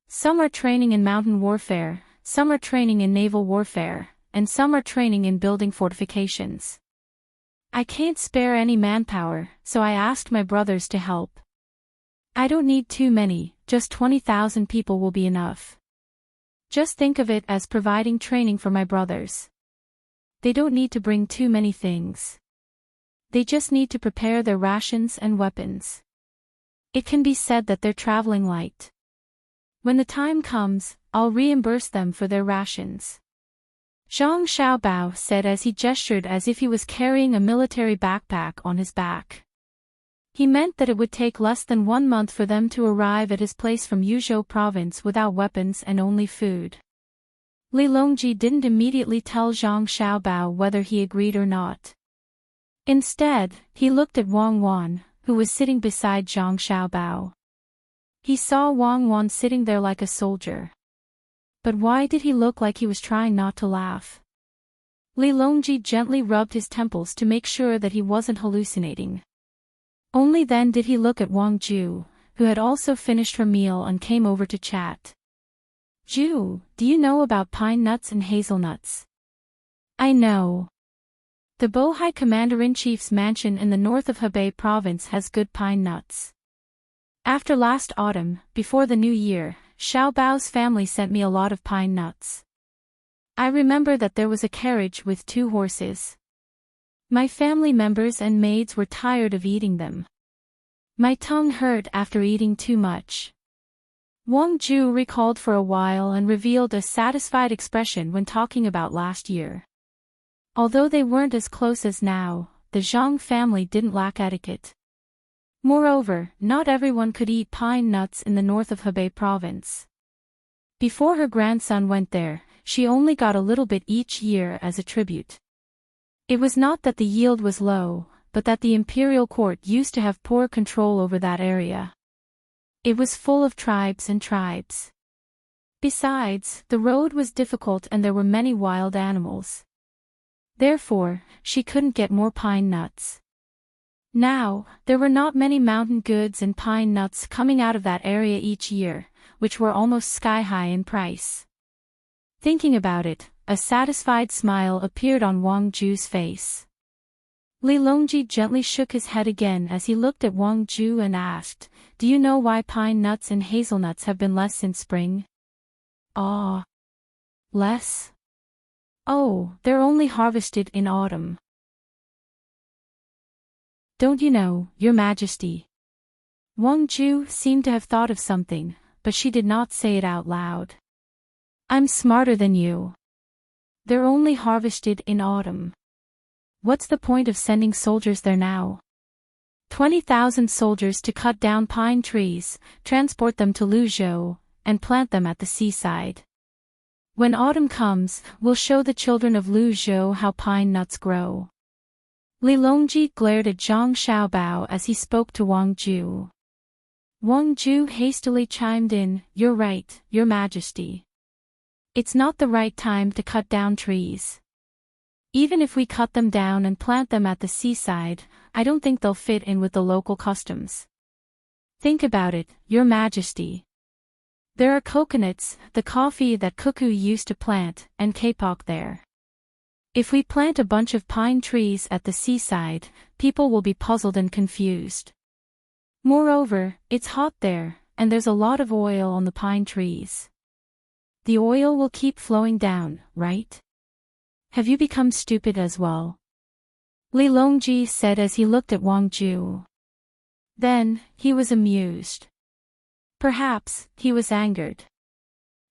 Some are training in mountain warfare, some are training in naval warfare, and some are training in building fortifications. I can't spare any manpower, so I asked my brothers to help. I don't need too many, just 20,000 people will be enough. Just think of it as providing training for my brothers. They don't need to bring too many things. They just need to prepare their rations and weapons. It can be said that they're traveling light. When the time comes, I'll reimburse them for their rations." Zhang Xiaobao said as he gestured as if he was carrying a military backpack on his back. He meant that it would take less than 1 month for them to arrive at his place from Yuzhou province without weapons and only food. Li Longji didn't immediately tell Zhang Xiaobao whether he agreed or not. Instead, he looked at Wang Wan, who was sitting beside Zhang Xiaobao. He saw Wang Wan sitting there like a soldier. But why did he look like he was trying not to laugh? Li Longji gently rubbed his temples to make sure that he wasn't hallucinating. Only then did he look at Wang Ju, who had also finished her meal and came over to chat. Ju, do you know about pine nuts and hazelnuts? I know. The Bohai Commander-in-Chief's mansion in the north of Hebei province has good pine nuts. After last autumn, before the new year, Xiao Bao's family sent me a lot of pine nuts. I remember that there was a carriage with 2 horses. My family members and maids were tired of eating them. My tongue hurt after eating too much. Wang Ju recalled for a while and revealed a satisfied expression when talking about last year. Although they weren't as close as now, the Zhang family didn't lack etiquette. Moreover, not everyone could eat pine nuts in the north of Hebei province. Before her grandson went there, she only got a little bit each year as a tribute. It was not that the yield was low, but that the imperial court used to have poor control over that area. It was full of tribes and tribes. Besides, the road was difficult and there were many wild animals. Therefore, she couldn't get more pine nuts. Now, there were not many mountain goods and pine nuts coming out of that area each year, which were almost sky-high in price. Thinking about it, a satisfied smile appeared on Wang Ju's face. Li Longji gently shook his head again as he looked at Wang Ju and asked, "Do you know why pine nuts and hazelnuts have been less since spring?" "Ah. Less? Oh, they're only harvested in autumn." "Don't you know, Your Majesty?" Wang Ju seemed to have thought of something, but she did not say it out loud. "I'm smarter than you. They're only harvested in autumn. What's the point of sending soldiers there now? 20,000 soldiers to cut down pine trees, transport them to Luzhou, and plant them at the seaside. When autumn comes, we'll show the children of Luzhou how pine nuts grow." Li Longji glared at Zhang Xiaobao as he spoke to Wang Ju. Wang Ju hastily chimed in, "You're right, Your Majesty. It's not the right time to cut down trees. Even if we cut them down and plant them at the seaside, I don't think they'll fit in with the local customs. Think about it, Your Majesty. There are coconuts, the coffee that Cuckoo used to plant, and kapok there. If we plant a bunch of pine trees at the seaside, people will be puzzled and confused. Moreover, it's hot there, and there's a lot of oil on the pine trees. The oil will keep flowing down, right? Have you become stupid as well?" Li Longji said as he looked at Wang Ju. Then, he was amused. Perhaps, he was angered.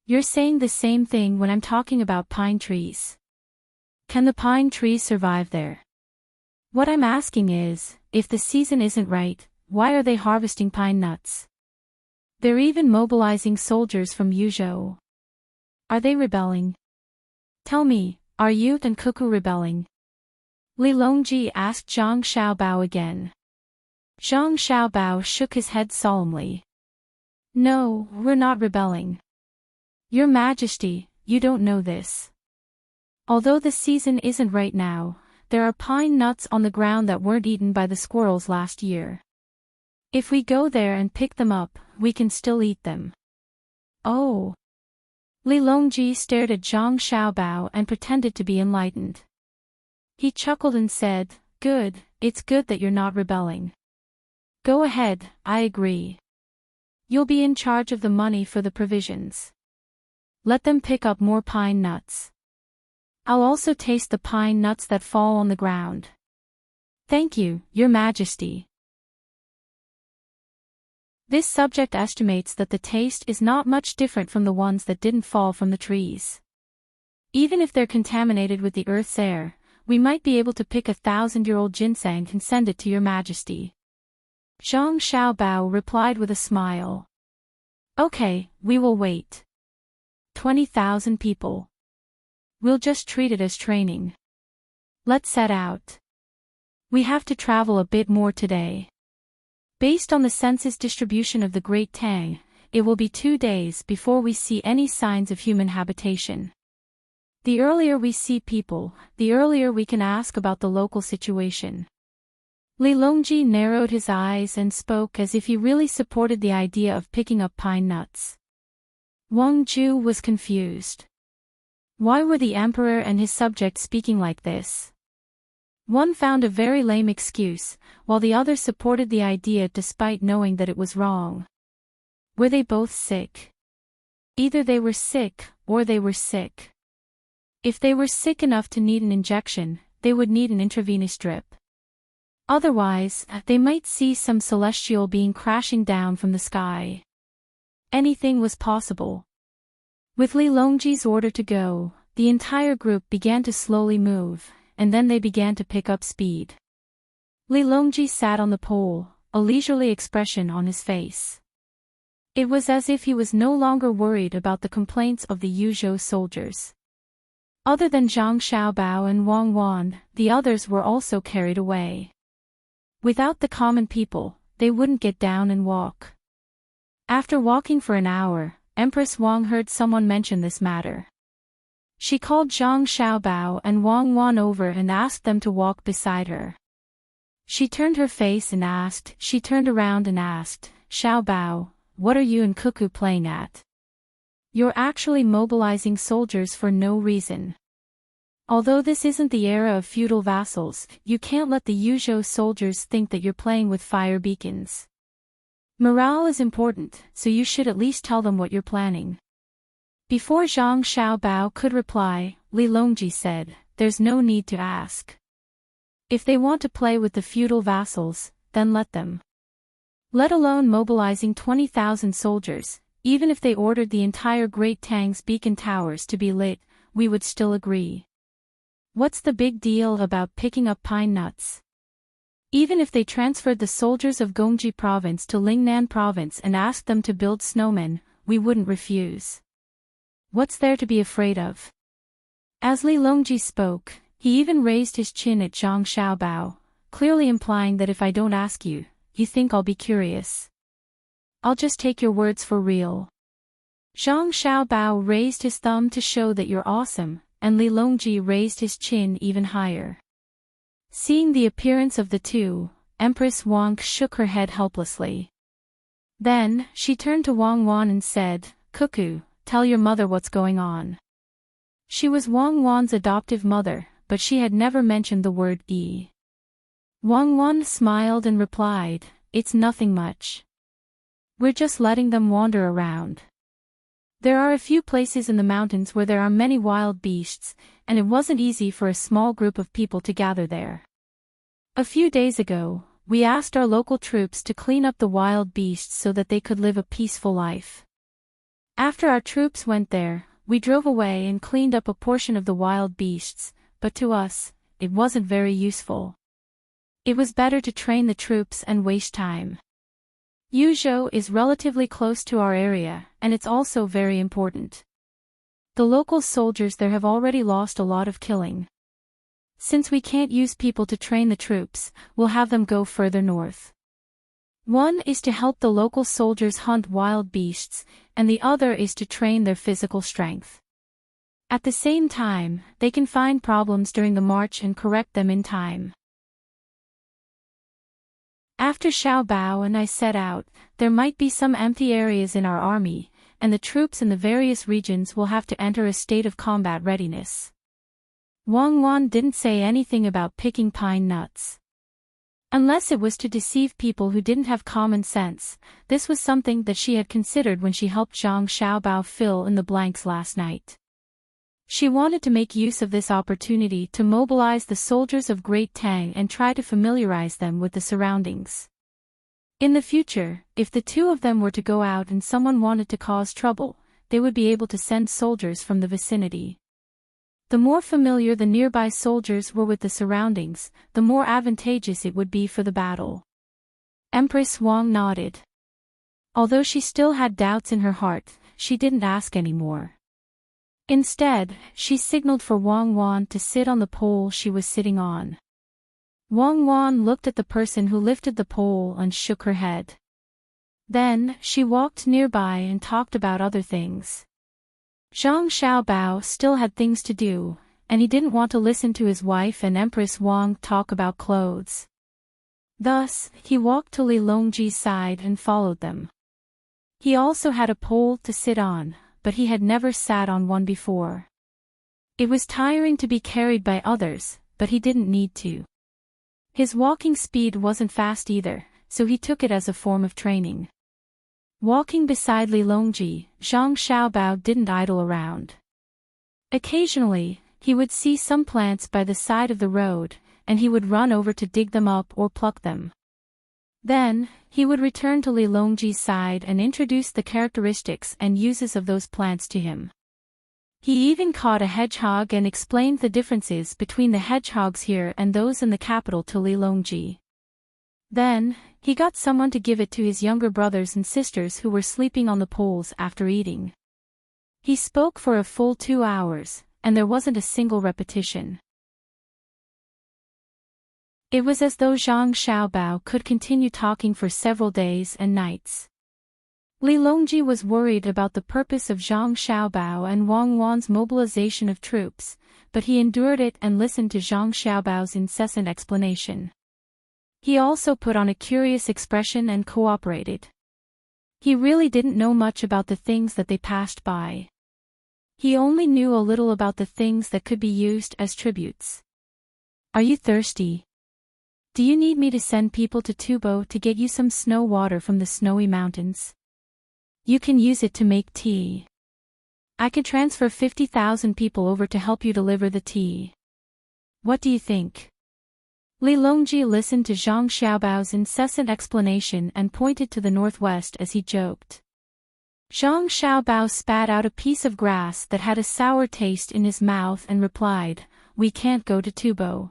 "You're saying the same thing when I'm talking about pine trees. Can the pine trees survive there? What I'm asking is, if the season isn't right, why are they harvesting pine nuts? They're even mobilizing soldiers from Yuzhou. Are they rebelling? Tell me, are you and Cuckoo rebelling?" Li Longji asked Zhang Xiaobao again. Zhang Xiaobao shook his head solemnly. "No, we're not rebelling. Your Majesty, you don't know this. Although the season isn't right now, there are pine nuts on the ground that weren't eaten by the squirrels last year. If we go there and pick them up, we can still eat them." "Oh." Li Longji stared at Zhang Xiaobao and pretended to be enlightened. He chuckled and said, "Good, it's good that you're not rebelling. Go ahead, I agree. You'll be in charge of the money for the provisions. Let them pick up more pine nuts. I'll also taste the pine nuts that fall on the ground." "Thank you, Your Majesty." This subject estimates that the taste is not much different from the ones that didn't fall from the trees. Even if they're contaminated with the earth's air, we might be able to pick 1,000-year-old ginseng and send it to Your Majesty. Zhang Xiaobao replied with a smile. "Okay, we will wait. 20,000 people. We'll just treat it as training. Let's set out. We have to travel a bit more today. Based on the census distribution of the Great Tang, it will be 2 days before we see any signs of human habitation. The earlier we see people, the earlier we can ask about the local situation. Li Longji narrowed his eyes and spoke as if he really supported the idea of picking up pine nuts. Wang Ju was confused. Why were the emperor and his subjects speaking like this? One found a very lame excuse, while the other supported the idea despite knowing that it was wrong. Were they both sick? Either they were sick, or they were sick. If they were sick enough to need an injection, they would need an intravenous drip. Otherwise, they might see some celestial being crashing down from the sky. Anything was possible. With Li Longji's order to go, the entire group began to slowly move, and then they began to pick up speed. Li Longji sat on the pole, a leisurely expression on his face. It was as if he was no longer worried about the complaints of the Yuzhou soldiers. Other than Zhang Xiaobao and Wang Wan, the others were also carried away. Without the common people, they wouldn't get down and walk. After walking for an hour, Empress Wang heard someone mention this matter. She called Zhang Xiaobao and Wang Wan over and asked them to walk beside her. She turned around and asked, Xiaobao, what are you and Cuckoo playing at? You're actually mobilizing soldiers for no reason. Although this isn't the era of feudal vassals, you can't let the Yuzhou soldiers think that you're playing with fire beacons. Morale is important, so you should at least tell them what you're planning. Before Zhang Xiaobao could reply, Li Longji said, there's no need to ask. If they want to play with the feudal vassals, then let them. Let alone mobilizing 20,000 soldiers, even if they ordered the entire Great Tang's beacon towers to be lit, we would still agree. What's the big deal about picking up pine nuts? Even if they transferred the soldiers of Gongji province to Lingnan province and asked them to build snowmen, we wouldn't refuse. What's there to be afraid of? As Li Longji spoke, he even raised his chin at Zhang Xiaobao, clearly implying that if I don't ask you, you think I'll be curious. I'll just take your words for real. Zhang Xiaobao raised his thumb to show that you're awesome, and Li Longji raised his chin even higher. Seeing the appearance of the two, Empress Wang shook her head helplessly. Then, she turned to Wang Wan and said, Cuckoo, tell your mother what's going on. She was Wang Wan's adoptive mother, but she had never mentioned the word "e." Wang Wan smiled and replied, it's nothing much. We're just letting them wander around. There are a few places in the mountains where there are many wild beasts, and it wasn't easy for a small group of people to gather there. A few days ago, we asked our local troops to clean up the wild beasts so that they could live a peaceful life. After our troops went there, we drove away and cleaned up a portion of the wild beasts, but to us, it wasn't very useful. It was better to train the troops and waste time. Yuzhou is relatively close to our area, and it's also very important. The local soldiers there have already lost a lot of killing. Since we can't use people to train the troops, we'll have them go further north. One is to help the local soldiers hunt wild beasts, and the other is to train their physical strength. At the same time, they can find problems during the march and correct them in time. After Xiaobao and I set out, there might be some empty areas in our army, and the troops in the various regions will have to enter a state of combat readiness. Wang Wan didn't say anything about picking pine nuts. Unless it was to deceive people who didn't have common sense, this was something that she had considered when she helped Zhang Xiaobao fill in the blanks last night. She wanted to make use of this opportunity to mobilize the soldiers of Great Tang and try to familiarize them with the surroundings. In the future, if the two of them were to go out and someone wanted to cause trouble, they would be able to send soldiers from the vicinity. The more familiar the nearby soldiers were with the surroundings, the more advantageous it would be for the battle. Empress Wang nodded. Although she still had doubts in her heart, she didn't ask anymore. Instead, she signaled for Wang Wan to sit on the pole she was sitting on. Wang Wan looked at the person who lifted the pole and shook her head. Then, she walked nearby and talked about other things. Zhang Xiaobao still had things to do, and he didn't want to listen to his wife and Empress Wang talk about clothes. Thus, he walked to Li Longji's side and followed them. He also had a pole to sit on, but he had never sat on one before. It was tiring to be carried by others, but he didn't need to. His walking speed wasn't fast either, so he took it as a form of training. Walking beside Li Longji, Zhang Xiaobao didn't idle around. Occasionally, he would see some plants by the side of the road, and he would run over to dig them up or pluck them. Then, he would return to Li Longji's side and introduce the characteristics and uses of those plants to him. He even caught a hedgehog and explained the differences between the hedgehogs here and those in the capital to Li Longji. Then, he got someone to give it to his younger brothers and sisters who were sleeping on the poles after eating. He spoke for a full 2 hours, and there wasn't a single repetition. It was as though Zhang Xiaobao could continue talking for several days and nights. Li Longji was worried about the purpose of Zhang Xiaobao and Wang Wan's mobilization of troops, but he endured it and listened to Zhang Xiaobao's incessant explanation. He also put on a curious expression and cooperated. He really didn't know much about the things that they passed by. He only knew a little about the things that could be used as tributes. Are you thirsty? Do you need me to send people to Tubo to get you some snow water from the snowy mountains? You can use it to make tea. I can transfer 50,000 people over to help you deliver the tea. What do you think? Li Longji listened to Zhang Xiaobao's incessant explanation and pointed to the northwest as he joked. Zhang Xiaobao spat out a piece of grass that had a sour taste in his mouth and replied, "We can't go to Tubo.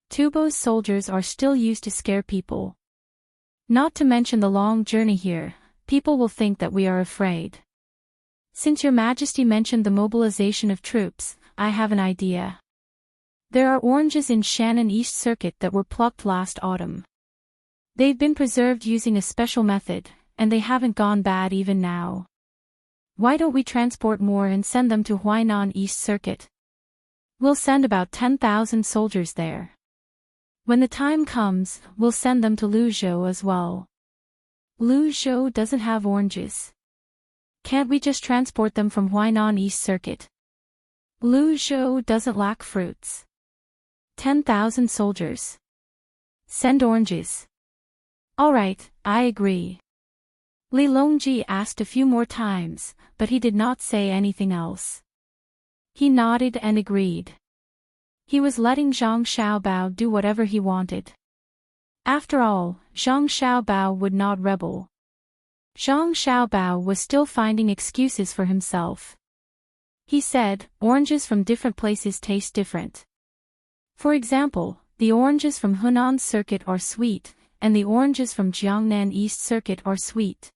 Tubo's soldiers are still used to scare people. Not to mention the long journey here, people will think that we are afraid. Since your Majesty mentioned the mobilization of troops, I have an idea. There are oranges in Shannon East Circuit that were plucked last autumn. They've been preserved using a special method, and they haven't gone bad even now. Why don't we transport more and send them to Huainan East Circuit? We'll send about 10,000 soldiers there. When the time comes, we'll send them to Luzhou as well. Luzhou doesn't have oranges. Can't we just transport them from Huainan East Circuit? Luzhou doesn't lack fruits. 10,000 soldiers. Send oranges. All right, I agree." Li Longji asked a few more times, but he did not say anything else. He nodded and agreed. He was letting Zhang Xiaobao do whatever he wanted. After all, Zhang Xiaobao would not rebel. Zhang Xiaobao was still finding excuses for himself. He said, oranges from different places taste different. For example, the oranges from Hunan Circuit are sweet, and the oranges from Jiangnan East Circuit are sweet.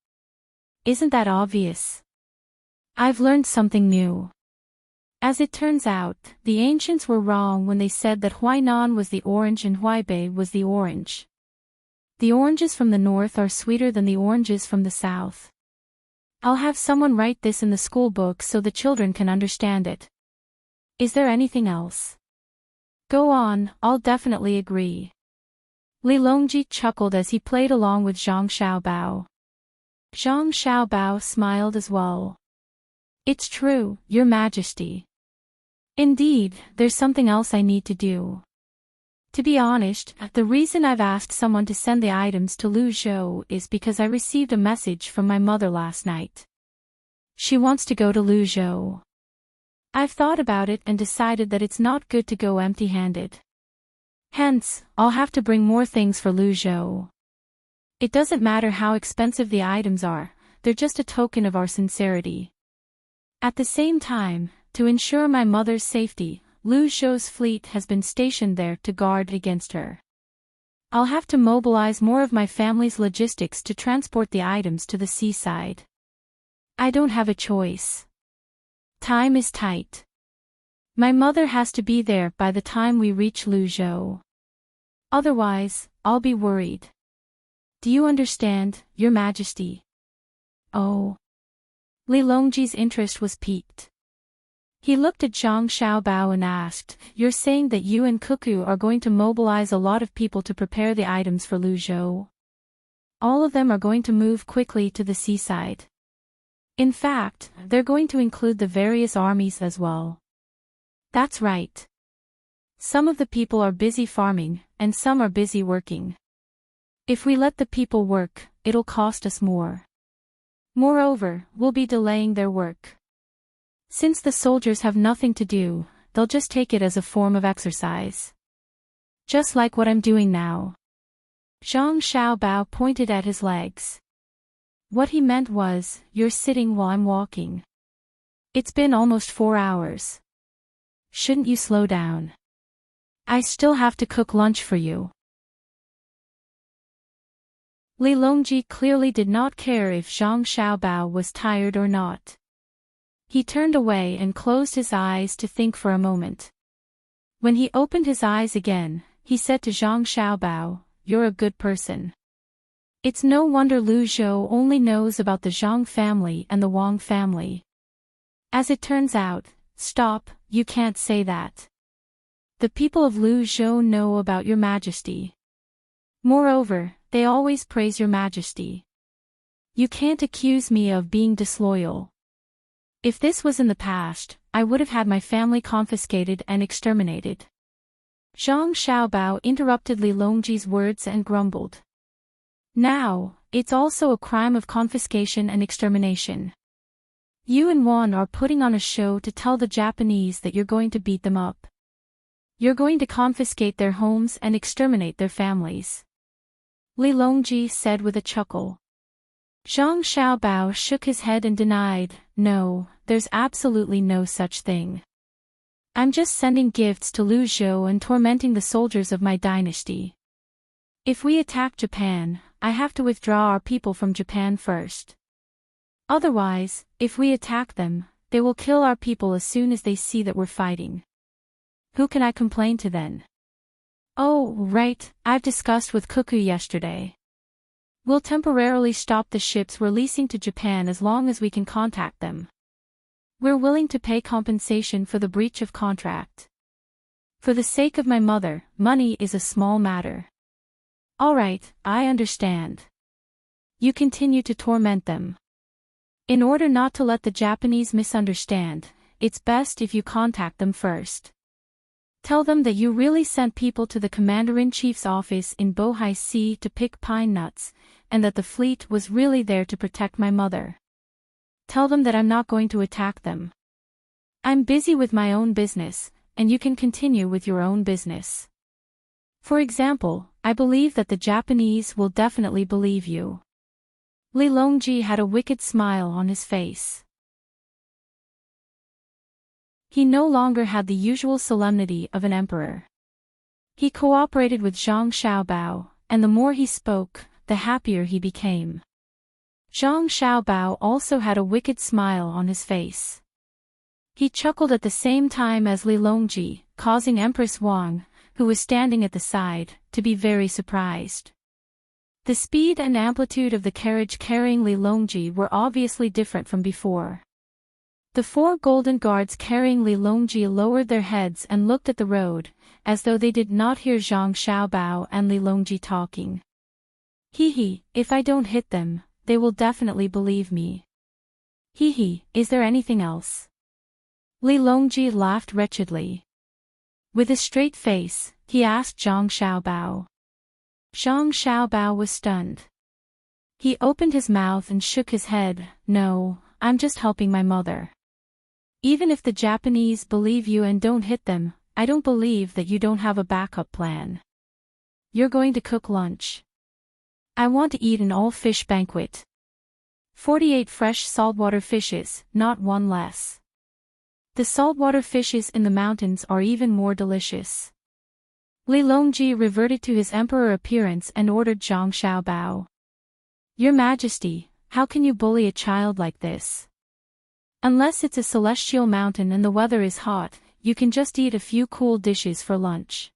Isn't that obvious? I've learned something new. As it turns out, the ancients were wrong when they said that Huainan was the orange and Huaibei was the orange. The oranges from the north are sweeter than the oranges from the south. I'll have someone write this in the school book so the children can understand it. Is there anything else? Go on, I'll definitely agree. Li Longji chuckled as he played along with Zhang Xiaobao. Zhang Xiaobao smiled as well. It's true, Your Majesty. Indeed, there's something else I need to do. To be honest, the reason I've asked someone to send the items to Luzhou is because I received a message from my mother last night. She wants to go to Luzhou. I've thought about it and decided that it's not good to go empty-handed. Hence, I'll have to bring more things for Luzhou. It doesn't matter how expensive the items are, they're just a token of our sincerity. At the same time, to ensure my mother's safety, Luzhou's fleet has been stationed there to guard against her. I'll have to mobilize more of my family's logistics to transport the items to the seaside. I don't have a choice. Time is tight. My mother has to be there by the time we reach Luzhou. Otherwise, I'll be worried. Do you understand, Your Majesty? Oh. Li Longji's interest was piqued. He looked at Zhang Xiaobao and asked, "You're saying that you and Cuckoo are going to mobilize a lot of people to prepare the items for Lu Zhou? All of them are going to move quickly to the seaside. In fact, they're going to include the various armies as well." "That's right. Some of the people are busy farming, and some are busy working. If we let the people work, it'll cost us more. Moreover, we'll be delaying their work. Since the soldiers have nothing to do, they'll just take it as a form of exercise. Just like what I'm doing now." Zhang Xiaobao pointed at his legs. What he meant was, "You're sitting while I'm walking. It's been almost 4 hours. Shouldn't you slow down? I still have to cook lunch for you." Li Longji clearly did not care if Zhang Xiaobao was tired or not. He turned away and closed his eyes to think for a moment. When he opened his eyes again, he said to Zhang Xiaobao, "You're a good person. It's no wonder Lu Zhou only knows about the Zhang family and the Wang family. As it turns out, stop, you can't say that. The people of Lu Zhou know about your majesty. Moreover, they always praise your majesty. You can't accuse me of being disloyal. If this was in the past, I would have had my family confiscated and exterminated." Zhang Xiaobao interrupted Li Longji's words and grumbled. "Now, it's also a crime of confiscation and extermination. You and Wan are putting on a show to tell the Japanese that you're going to beat them up. You're going to confiscate their homes and exterminate their families." Li Longji said with a chuckle. Zhang Xiaobao shook his head and denied, "No, there's absolutely no such thing. I'm just sending gifts to Lu Zhou and tormenting the soldiers of my dynasty. If we attack Japan, I have to withdraw our people from Japan first. Otherwise, if we attack them, they will kill our people as soon as they see that we're fighting. Who can I complain to then? Oh, right, I've discussed with Cuckoo yesterday. We'll temporarily stop the ships we're leasing to Japan as long as we can contact them. We're willing to pay compensation for the breach of contract. For the sake of my mother, money is a small matter." "All right, I understand. You continue to torment them. In order not to let the Japanese misunderstand, it's best if you contact them first. Tell them that you really sent people to the Commander-in-Chief's office in Bohai Sea to pick pine nuts, and that the fleet was really there to protect my mother. Tell them that I'm not going to attack them. I'm busy with my own business, and you can continue with your own business. For example, I believe that the Japanese will definitely believe you." Li Longji had a wicked smile on his face. He no longer had the usual solemnity of an emperor. He cooperated with Zhang Xiaobao, and the more he spoke, the happier he became. Zhang Xiaobao also had a wicked smile on his face. He chuckled at the same time as Li Longji, causing Empress Wang, who was standing at the side, to be very surprised. The speed and amplitude of the carriage carrying Li Longji were obviously different from before. The 4 golden guards carrying Li Longji lowered their heads and looked at the road, as though they did not hear Zhang Xiaobao and Li Longji talking. "Hee, if I don't hit them, they will definitely believe me. Hee, is there anything else?" Li Longji laughed wretchedly. With a straight face, he asked Zhang Xiaobao. Zhang Xiaobao was stunned. He opened his mouth and shook his head. "No, I'm just helping my mother. Even if the Japanese believe you and don't hit them, I don't believe that you don't have a backup plan. You're going to cook lunch. I want to eat an all-fish banquet. 48 fresh saltwater fishes, not one less. The saltwater fishes in the mountains are even more delicious." Li Longji reverted to his emperor appearance and ordered Zhang Xiaobao. "Your Majesty, how can you bully a child like this? Unless it's a celestial mountain and the weather is hot, you can just eat a few cool dishes for lunch.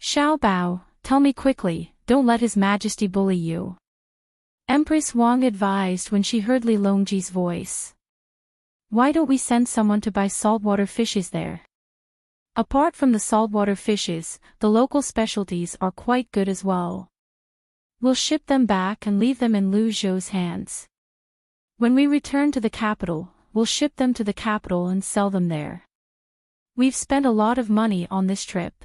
Xiaobao, tell me quickly, don't let His Majesty bully you." Empress Wang advised when she heard Li Longji's voice. Why don't we send someone to buy saltwater fishes there? Apart from the saltwater fishes, the local specialties are quite good as well. We'll ship them back and leave them in Lu Zhou's hands. When we return to the capital, we'll ship them to the capital and sell them there. We've spent a lot of money on this trip.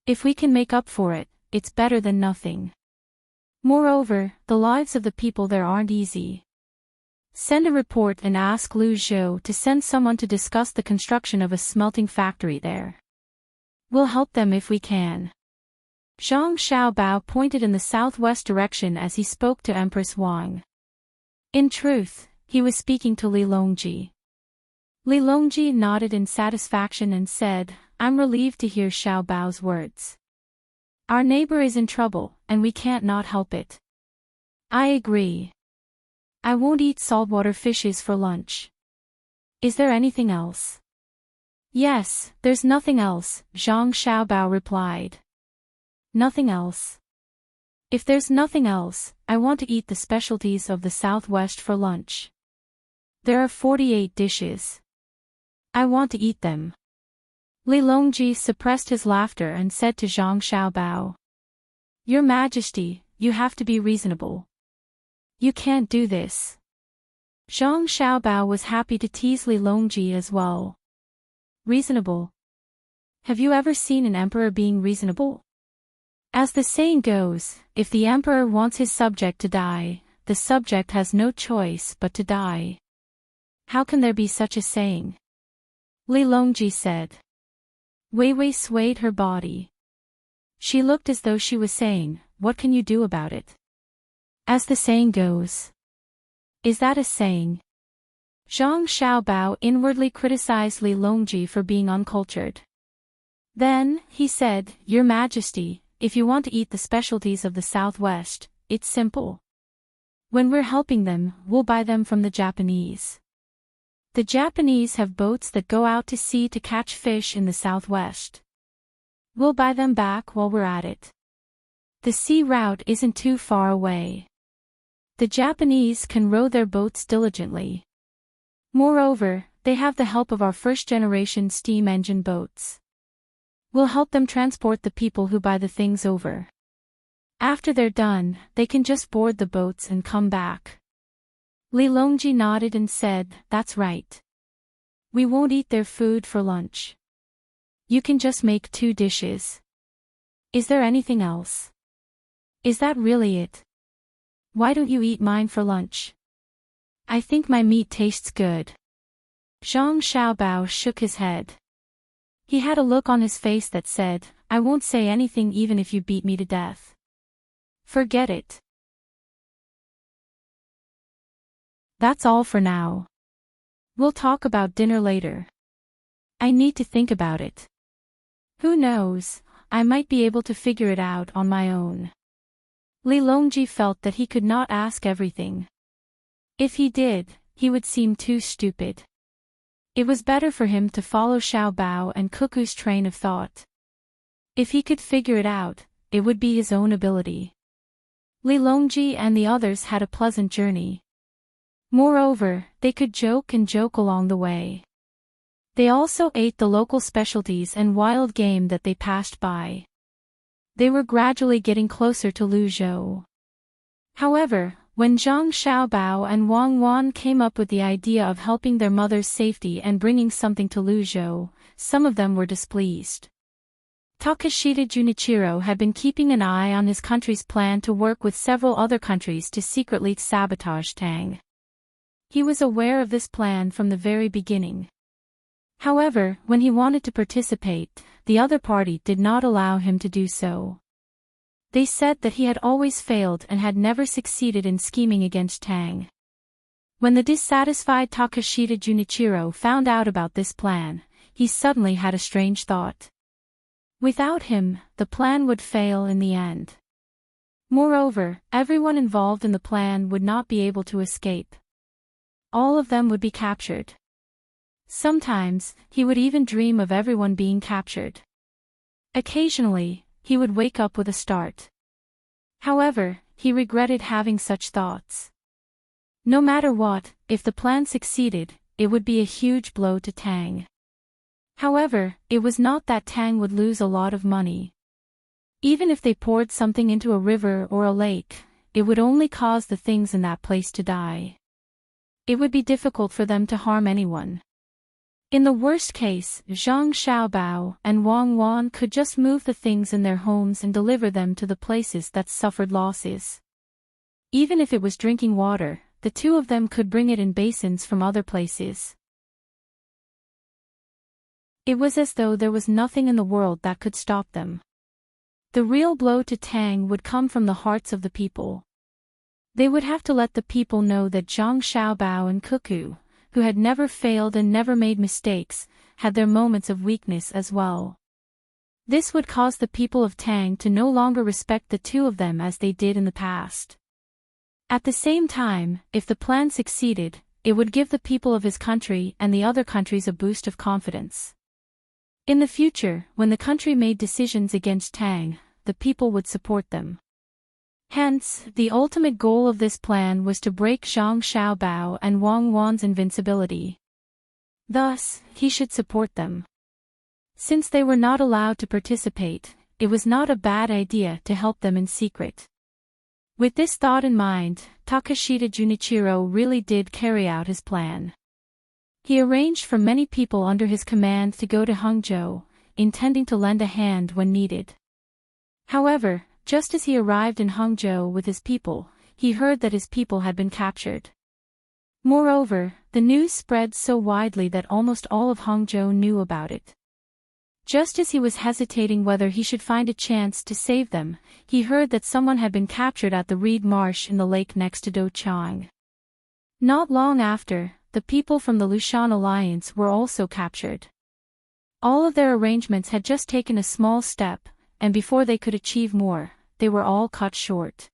If we can make up for it, it's better than nothing. Moreover, the lives of the people there aren't easy. Send a report and ask Lu Zhou to send someone to discuss the construction of a smelting factory there. We'll help them if we can. Zhang Xiaobao pointed in the southwest direction as he spoke to Empress Wang. In truth, he was speaking to Li Longji. Li Longji nodded in satisfaction and said, I'm relieved to hear Xiaobao's words. Our neighbor is in trouble, and we can't not help it. I agree. I won't eat saltwater fishes for lunch. Is there anything else? Yes, there's nothing else, Zhang Xiaobao replied. Nothing else? If there's nothing else, I want to eat the specialties of the Southwest for lunch. There are 48 dishes. I want to eat them. Li Longji suppressed his laughter and said to Zhang Xiaobao. Your Majesty, you have to be reasonable. You can't do this. Zhang Xiaobao was happy to tease Li Longji as well. Reasonable? Have you ever seen an emperor being reasonable? As the saying goes, if the emperor wants his subject to die, the subject has no choice but to die. How can there be such a saying? Li Longji said. Wei Wei swayed her body. She looked as though she was saying, what can you do about it? As the saying goes. Is that a saying? Zhang Xiaobao inwardly criticized Li Longji for being uncultured. Then, he said, Your Majesty, if you want to eat the specialties of the Southwest, it's simple. When we're helping them, we'll buy them from the Japanese. The Japanese have boats that go out to sea to catch fish in the Southwest. We'll buy them back while we're at it. The sea route isn't too far away. The Japanese can row their boats diligently. Moreover, they have the help of our first-generation steam engine boats. We'll help them transport the people who buy the things over. After they're done, they can just board the boats and come back. Li Longji nodded and said, That's right. We won't eat their food for lunch. You can just make 2 dishes. Is there anything else? Is that really it? Why don't you eat mine for lunch? I think my meat tastes good. Zhang Xiaobao shook his head. He had a look on his face that said, I won't say anything even if you beat me to death. Forget it. That's all for now. We'll talk about dinner later. I need to think about it. Who knows, I might be able to figure it out on my own. Li Longji felt that he could not ask everything. If he did, he would seem too stupid. It was better for him to follow Xiaobao and Cuckoo's train of thought. If he could figure it out, it would be his own ability. Li Longji and the others had a pleasant journey. Moreover, they could joke and joke along the way. They also ate the local specialties and wild game that they passed by. They were gradually getting closer to Lu Zhou. However, when Zhang Xiaobao and Wang Wan came up with the idea of helping their mother's safety and bringing something to Lu Zhou, some of them were displeased. Takashita Junichiro had been keeping an eye on his country's plan to work with several other countries to secretly sabotage Tang. He was aware of this plan from the very beginning. However, when he wanted to participate, the other party did not allow him to do so. They said that he had always failed and had never succeeded in scheming against Tang. When the dissatisfied Takashita Junichiro found out about this plan, he suddenly had a strange thought. Without him, the plan would fail in the end. Moreover, everyone involved in the plan would not be able to escape. All of them would be captured. Sometimes, he would even dream of everyone being captured. Occasionally, he would wake up with a start. However, he regretted having such thoughts. No matter what, if the plan succeeded, it would be a huge blow to Tang. However, it was not that Tang would lose a lot of money. Even if they poured something into a river or a lake, it would only cause the things in that place to die. It would be difficult for them to harm anyone. In the worst case, Zhang Xiaobao and Wang Wan could just move the things in their homes and deliver them to the places that suffered losses. Even if it was drinking water, the two of them could bring it in basins from other places. It was as though there was nothing in the world that could stop them. The real blow to Tang would come from the hearts of the people. They would have to let the people know that Zhang Xiaobao and Cuckoo, who had never failed and never made mistakes, had their moments of weakness as well. This would cause the people of Tang to no longer respect the two of them as they did in the past. At the same time, if the plan succeeded, it would give the people of his country and the other countries a boost of confidence. In the future, when the country made decisions against Tang, the people would support them. Hence, the ultimate goal of this plan was to break Zhang Xiaobao and Wang Wan's invincibility. Thus, he should support them. Since they were not allowed to participate, it was not a bad idea to help them in secret. With this thought in mind, Takashita Junichiro really did carry out his plan. He arranged for many people under his command to go to Hangzhou, intending to lend a hand when needed. However, just as he arrived in Hangzhou with his people, he heard that his people had been captured. Moreover, the news spread so widely that almost all of Hangzhou knew about it. Just as he was hesitating whether he should find a chance to save them, he heard that someone had been captured at the reed marsh in the lake next to Douchang. Not long after, the people from the Lushan alliance were also captured. All of their arrangements had just taken a small step, and before they could achieve more, they were all cut short.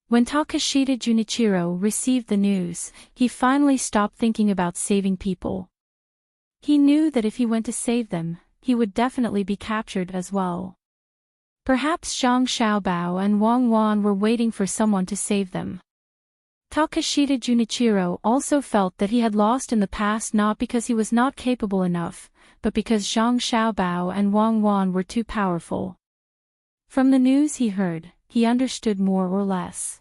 When Takashita Junichiro received the news, he finally stopped thinking about saving people. He knew that if he went to save them, he would definitely be captured as well. Perhaps Zhang Xiaobao and Wang Wan were waiting for someone to save them. Takashita Junichiro also felt that he had lost in the past not because he was not capable enough, but because Zhang Xiaobao and Wang Wan were too powerful. From the news he heard, he understood more or less.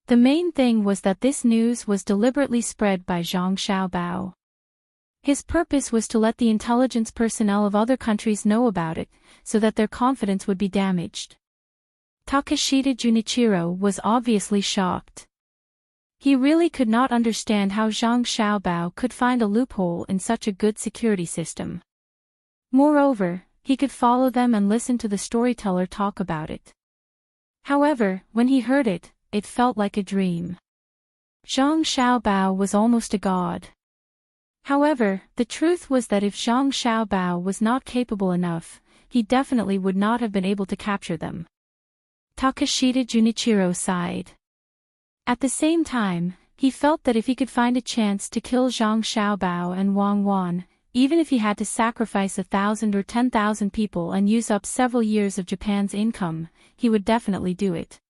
The main thing was that this news was deliberately spread by Zhang Xiaobao. His purpose was to let the intelligence personnel of other countries know about it, so that their confidence would be damaged. Takashita Junichiro was obviously shocked. He really could not understand how Zhang Xiaobao could find a loophole in such a good security system. Moreover, he could follow them and listen to the storyteller talk about it. However, when he heard it, it felt like a dream. Zhang Xiaobao was almost a god. However, the truth was that if Zhang Xiaobao was not capable enough, he definitely would not have been able to capture them. Takashita Junichiro sighed. At the same time, he felt that if he could find a chance to kill Zhang Xiaobao and Wang Wan, even if he had to sacrifice 1,000 or 10,000 people and use up several years of Japan's income, he would definitely do it.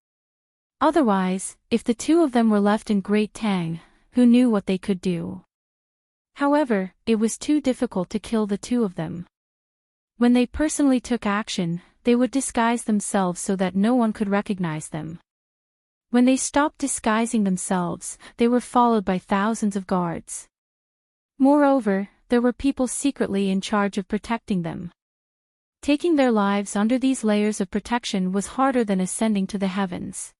Otherwise, if the two of them were left in Great Tang, who knew what they could do? However, it was too difficult to kill the two of them. When they personally took action, they would disguise themselves so that no one could recognize them. When they stopped disguising themselves, they were followed by thousands of guards. Moreover, there were people secretly in charge of protecting them. Taking their lives under these layers of protection was harder than ascending to the heavens.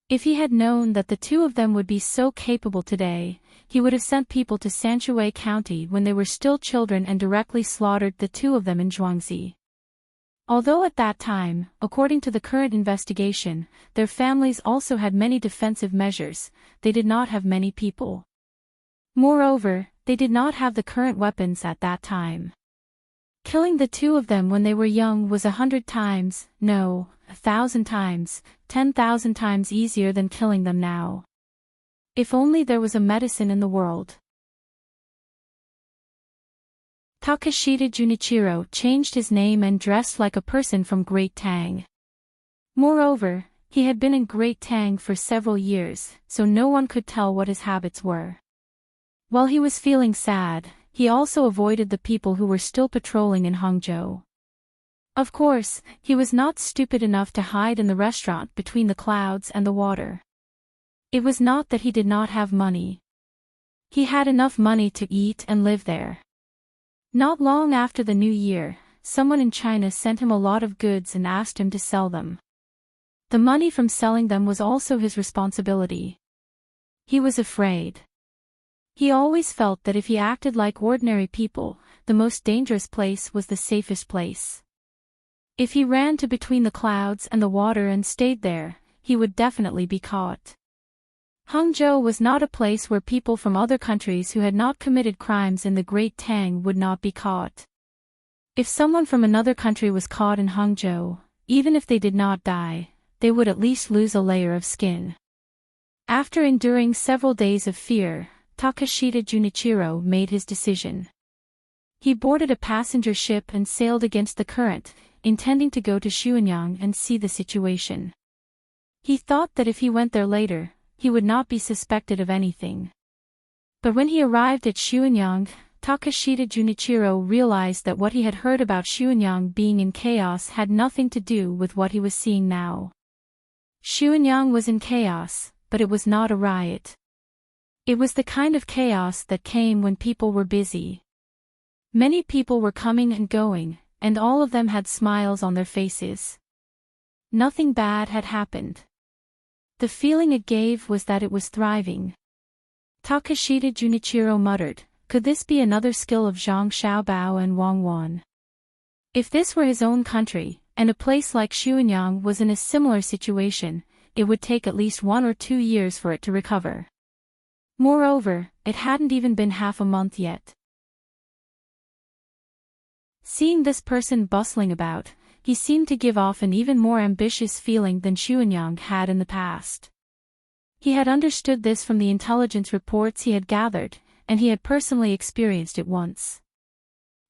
If he had known that the two of them would be so capable today, he would have sent people to Sanshui County when they were still children and directly slaughtered the two of them in Zhuangzi. Although at that time, according to the current investigation, their families also had many defensive measures, they did not have many people. Moreover, they did not have the current weapons at that time. Killing the two of them when they were young was 100 times, no, 1,000 times, 10,000 times easier than killing them now. If only there was a medicine in the world. Takashita Junichiro changed his name and dressed like a person from Great Tang. Moreover, he had been in Great Tang for several years, so no one could tell what his habits were. While he was feeling sad, he also avoided the people who were still patrolling in Hangzhou. Of course, he was not stupid enough to hide in the restaurant between the clouds and the water. It was not that he did not have money. He had enough money to eat and live there. Not long after the new year, someone in China sent him a lot of goods and asked him to sell them. The money from selling them was also his responsibility. He was afraid. He always felt that if he acted like ordinary people, the most dangerous place was the safest place. If he ran to between the clouds and the water and stayed there, he would definitely be caught. Hangzhou was not a place where people from other countries who had not committed crimes in the Great Tang would not be caught. If someone from another country was caught in Hangzhou, even if they did not die, they would at least lose a layer of skin. After enduring several days of fear, Takashita Junichiro made his decision. He boarded a passenger ship and sailed against the current, intending to go to Xuanyang and see the situation. He thought that if he went there later, he would not be suspected of anything. But when he arrived at Xuanyang, Takashita Junichiro realized that what he had heard about Xuanyang being in chaos had nothing to do with what he was seeing now. Xuanyang was in chaos, but it was not a riot. It was the kind of chaos that came when people were busy. Many people were coming and going, and all of them had smiles on their faces. Nothing bad had happened. The feeling it gave was that it was thriving. Takashita Junichiro muttered, could this be another skill of Zhang Xiaobao and Wang Wan? If this were his own country, and a place like Xuanyang was in a similar situation, it would take at least 1 or 2 years for it to recover. Moreover, it hadn't even been half a month yet. Seeing this person bustling about, he seemed to give off an even more ambitious feeling than Xuanyang had in the past. He had understood this from the intelligence reports he had gathered, and he had personally experienced it once.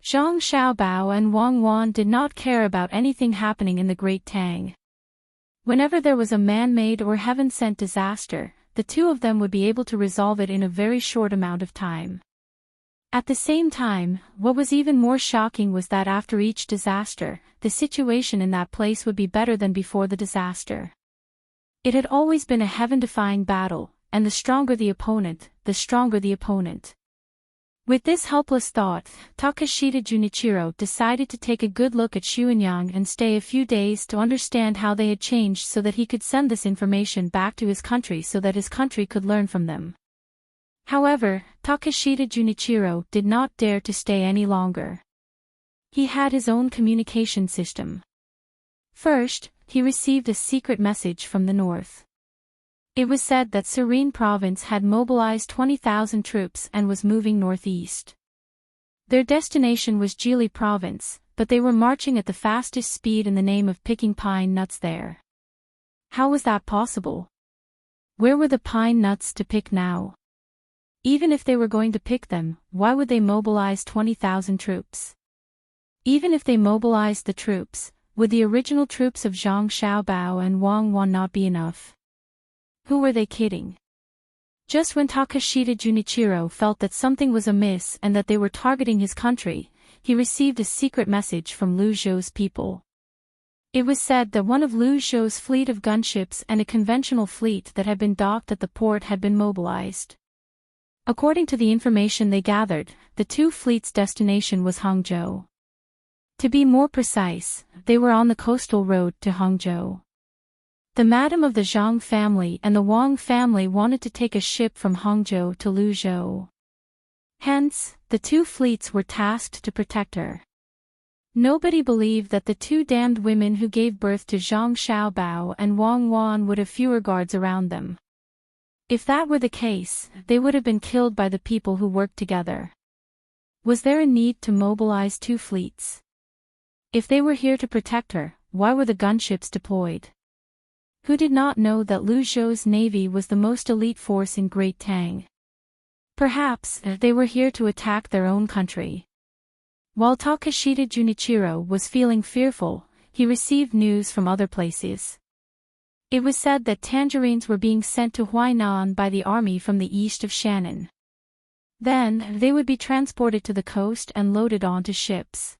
Zhang Xiaobao and Wang Wan did not care about anything happening in the Great Tang. Whenever there was a man-made or heaven-sent disaster, the two of them would be able to resolve it in a very short amount of time. At the same time, what was even more shocking was that after each disaster, the situation in that place would be better than before the disaster. It had always been a heaven-defying battle, and the stronger the opponent, the stronger the opponent. With this helpless thought, Takashita Junichiro decided to take a good look at Xuanyang and stay a few days to understand how they had changed so that he could send this information back to his country so that his country could learn from them. However, Takashita Junichiro did not dare to stay any longer. He had his own communication system. First, he received a secret message from the north. It was said that Serene Province had mobilized 20,000 troops and was moving northeast. Their destination was Jili Province, but they were marching at the fastest speed in the name of picking pine nuts there. How was that possible? Where were the pine nuts to pick now? Even if they were going to pick them, why would they mobilize 20,000 troops? Even if they mobilized the troops, would the original troops of Zhang Xiaobao and Wang Wan not be enough? Who were they kidding? Just when Takashita Junichiro felt that something was amiss and that they were targeting his country, he received a secret message from Lu Zhou's people. It was said that one of Lu Zhou's fleet of gunships and a conventional fleet that had been docked at the port had been mobilized. According to the information they gathered, the two fleets' destination was Hangzhou. To be more precise, they were on the coastal road to Hangzhou. The madam of the Zhang family and the Wang family wanted to take a ship from Hangzhou to Luzhou. Hence, the two fleets were tasked to protect her. Nobody believed that the two damned women who gave birth to Zhang Xiaobao and Wang Wan would have fewer guards around them. If that were the case, they would have been killed by the people who worked together. Was there a need to mobilize two fleets? If they were here to protect her, why were the gunships deployed? Who did not know that Lu Zhou's navy was the most elite force in Great Tang? Perhaps they were here to attack their own country. While Takashita Junichiro was feeling fearful, he received news from other places. It was said that tangerines were being sent to Huainan by the army from the east of Shannon. Then, they would be transported to the coast and loaded onto ships.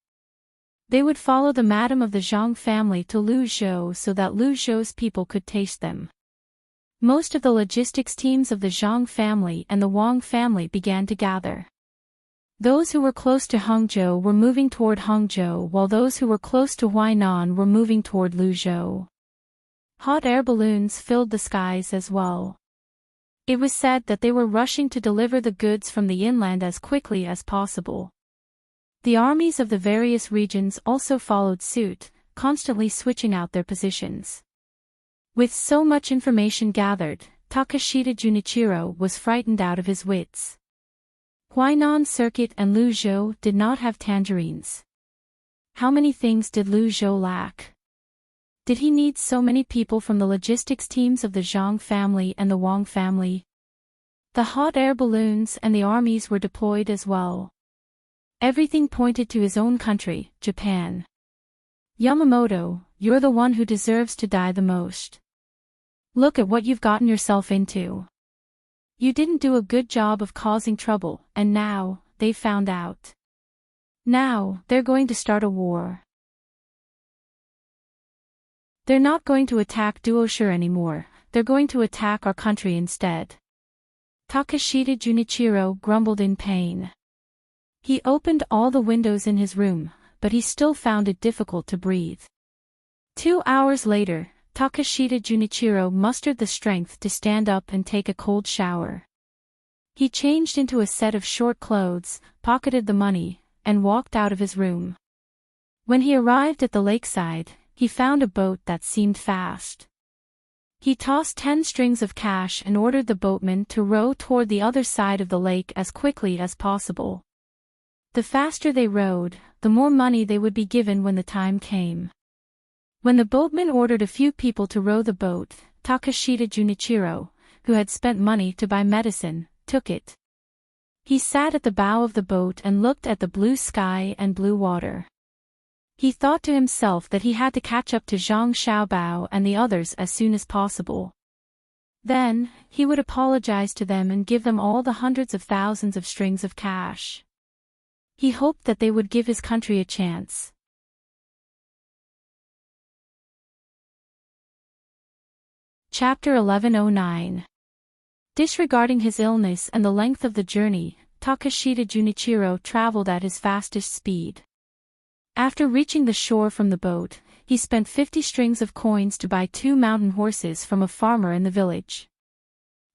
They would follow the madam of the Zhang family to Luzhou so that Luzhou's people could taste them. Most of the logistics teams of the Zhang family and the Wang family began to gather. Those who were close to Hangzhou were moving toward Hangzhou while those who were close to Huainan were moving toward Luzhou. Hot air balloons filled the skies as well. It was said that they were rushing to deliver the goods from the inland as quickly as possible. The armies of the various regions also followed suit, constantly switching out their positions. With so much information gathered, Takashita Junichiro was frightened out of his wits. Huainan Circuit and Luzhou did not have tangerines. How many things did Luzhou lack? Did he need so many people from the logistics teams of the Zhang family and the Wang family? The hot air balloons and the armies were deployed as well. Everything pointed to his own country, Japan. Yamamoto, you're the one who deserves to die the most. Look at what you've gotten yourself into. You didn't do a good job of causing trouble, and now, they've found out. Now, they're going to start a war. They're not going to attack Duoshire anymore, they're going to attack our country instead. Takashita Junichiro grumbled in pain. He opened all the windows in his room, but he still found it difficult to breathe. 2 hours later, Takashita Junichiro mustered the strength to stand up and take a cold shower. He changed into a set of short clothes, pocketed the money, and walked out of his room. When he arrived at the lakeside, he found a boat that seemed fast. He tossed 10 strings of cash and ordered the boatman to row toward the other side of the lake as quickly as possible. The faster they rowed, the more money they would be given when the time came. When the boatman ordered a few people to row the boat, Takashita Junichiro, who had spent money to buy medicine, took it. He sat at the bow of the boat and looked at the blue sky and blue water. He thought to himself that he had to catch up to Zhang Xiaobao and the others as soon as possible. Then, he would apologize to them and give them all the hundreds of thousands of strings of cash. He hoped that they would give his country a chance. Chapter 1109. Disregarding his illness and the length of the journey, Takashita Junichiro traveled at his fastest speed. After reaching the shore from the boat, he spent 50 strings of coins to buy 2 mountain horses from a farmer in the village.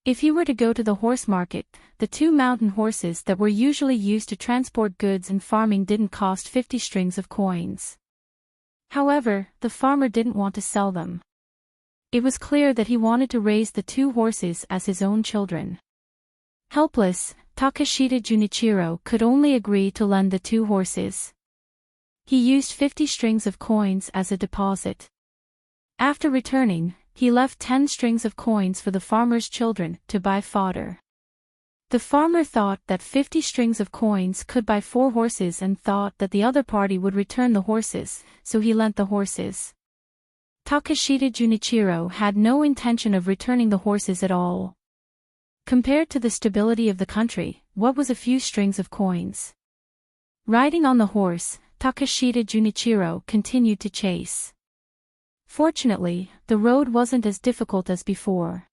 If he were to go to the horse market, the 2 mountain horses that were usually used to transport goods and farming didn't cost 50 strings of coins. However, the farmer didn't want to sell them. It was clear that he wanted to raise the 2 horses as his own children. Helpless, Takashita Junichiro could only agree to lend the 2 horses. He used 50 strings of coins as a deposit. After returning, he left 10 strings of coins for the farmer's children to buy fodder. The farmer thought that 50 strings of coins could buy 4 horses and thought that the other party would return the horses, so he lent the horses. Takashita Junichiro had no intention of returning the horses at all. Compared to the stability of the country, what was a few strings of coins? Riding on the horse, Takashita Junichiro continued to chase. Fortunately, the road wasn't as difficult as before.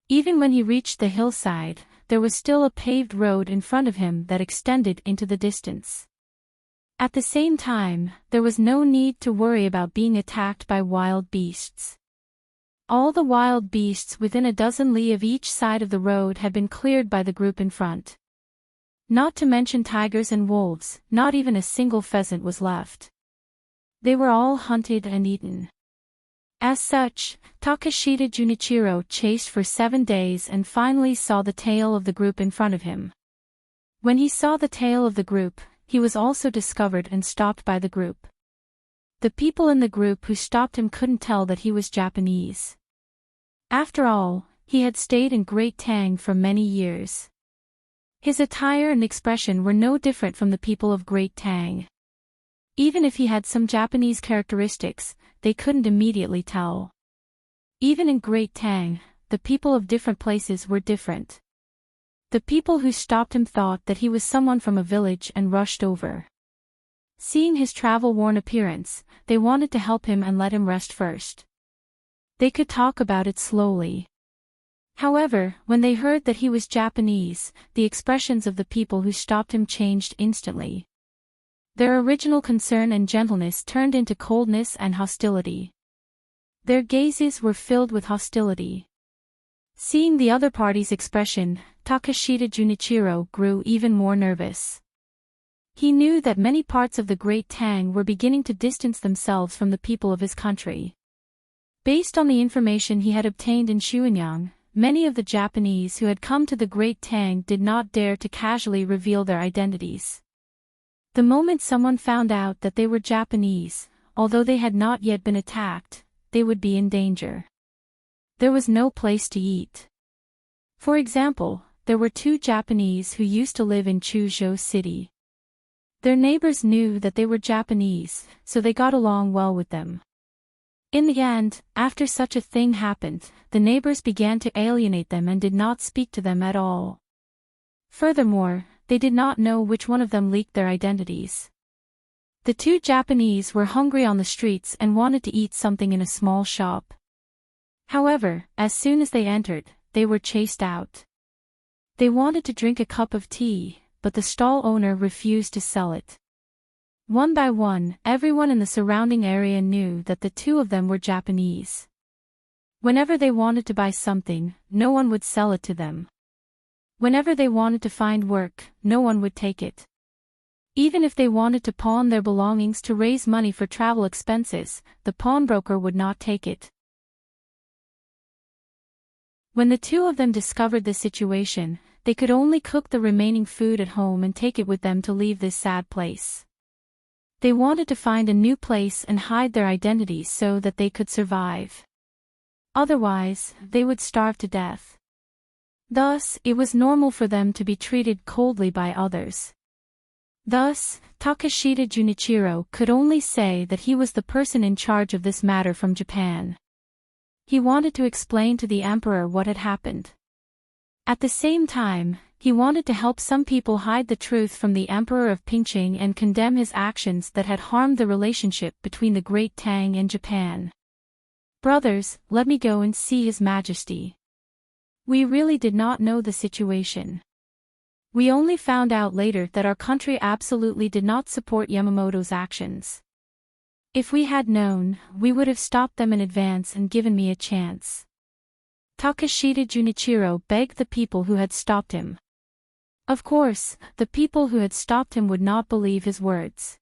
Even when he reached the hillside, there was still a paved road in front of him that extended into the distance. At the same time, there was no need to worry about being attacked by wild beasts. All the wild beasts within a dozen li of each side of the road had been cleared by the group in front. Not to mention tigers and wolves, not even a single pheasant was left. They were all hunted and eaten. As such, Takashita Junichiro chased for 7 days and finally saw the tail of the group in front of him. When he saw the tail of the group, he was also discovered and stopped by the group. The people in the group who stopped him couldn't tell that he was Japanese. After all, he had stayed in Great Tang for many years. His attire and expression were no different from the people of Great Tang. Even if he had some Japanese characteristics, they couldn't immediately tell. Even in Great Tang, the people of different places were different. The people who stopped him thought that he was someone from a village and rushed over. Seeing his travel-worn appearance, they wanted to help him and let him rest first. They could talk about it slowly. However, when they heard that he was Japanese, the expressions of the people who stopped him changed instantly. Their original concern and gentleness turned into coldness and hostility. Their gazes were filled with hostility. Seeing the other party's expression, Takeshita Junichiro grew even more nervous. He knew that many parts of the Great Tang were beginning to distance themselves from the people of his country. Based on the information he had obtained in Xuanyang, many of the Japanese who had come to the Great Tang did not dare to casually reveal their identities. The moment someone found out that they were Japanese, although they had not yet been attacked, they would be in danger. There was no place to eat. For example, there were 2 Japanese who used to live in Chuzhou City. Their neighbors knew that they were Japanese, so they got along well with them. In the end, after such a thing happened, the neighbors began to alienate them and did not speak to them at all. Furthermore, they did not know which one of them leaked their identities. The 2 Japanese were hungry on the streets and wanted to eat something in a small shop. However, as soon as they entered, they were chased out. They wanted to drink a cup of tea, but the stall owner refused to sell it. One by one, everyone in the surrounding area knew that the 2 of them were Japanese. Whenever they wanted to buy something, no one would sell it to them. Whenever they wanted to find work, no one would take it. Even if they wanted to pawn their belongings to raise money for travel expenses, the pawnbroker would not take it. When the 2 of them discovered this situation, they could only cook the remaining food at home and take it with them to leave this sad place. They wanted to find a new place and hide their identities so that they could survive. Otherwise, they would starve to death. Thus, it was normal for them to be treated coldly by others. Thus, Takeshita Junichiro could only say that he was the person in charge of this matter from Japan. He wanted to explain to the emperor what had happened. At the same time, he wanted to help some people hide the truth from the emperor of Pingqing and condemn his actions that had harmed the relationship between the Great Tang and Japan. Brothers, let me go and see His Majesty. We really did not know the situation. We only found out later that our country absolutely did not support Yamamoto's actions. If we had known, we would have stopped them in advance and given me a chance. Takeshita Junichiro begged the people who had stopped him. Of course, the people who had stopped him would not believe his words.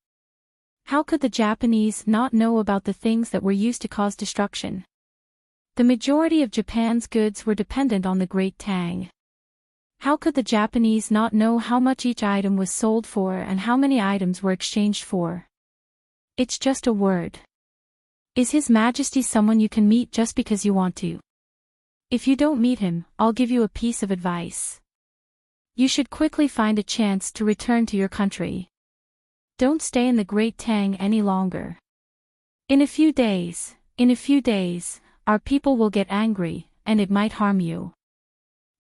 How could the Japanese not know about the things that were used to cause destruction? The majority of Japan's goods were dependent on the Great Tang. How could the Japanese not know how much each item was sold for and how many items were exchanged for? It's just a word. Is His Majesty someone you can meet just because you want to? If you don't meet him, I'll give you a piece of advice. You should quickly find a chance to return to your country. Don't stay in the Great Tang any longer. In a few days, our people will get angry, and it might harm you.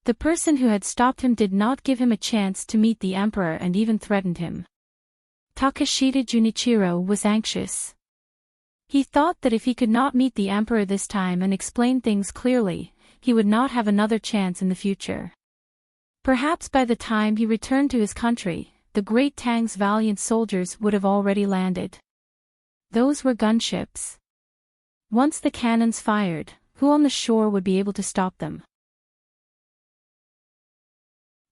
The person who had stopped him did not give him a chance to meet the emperor and even threatened him. Takeshita Junichiro was anxious. He thought that if he could not meet the emperor this time and explain things clearly, he would not have another chance in the future. Perhaps by the time he returned to his country, the Great Tang's valiant soldiers would have already landed. Those were gunships. Once the cannons fired, who on the shore would be able to stop them?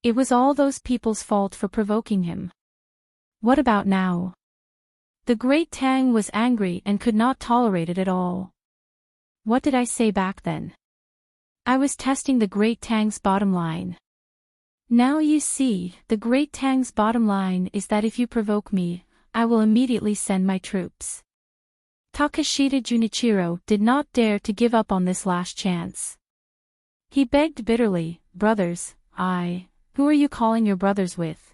It was all those people's fault for provoking him. What about now? The Great Tang was angry and could not tolerate it at all. What did I say back then? I was testing the Great Tang's bottom line. Now you see, the Great Tang's bottom line is that if you provoke me, I will immediately send my troops. Takeshita Junichiro did not dare to give up on this last chance. He begged bitterly, "Brothers, who are you calling your brothers with?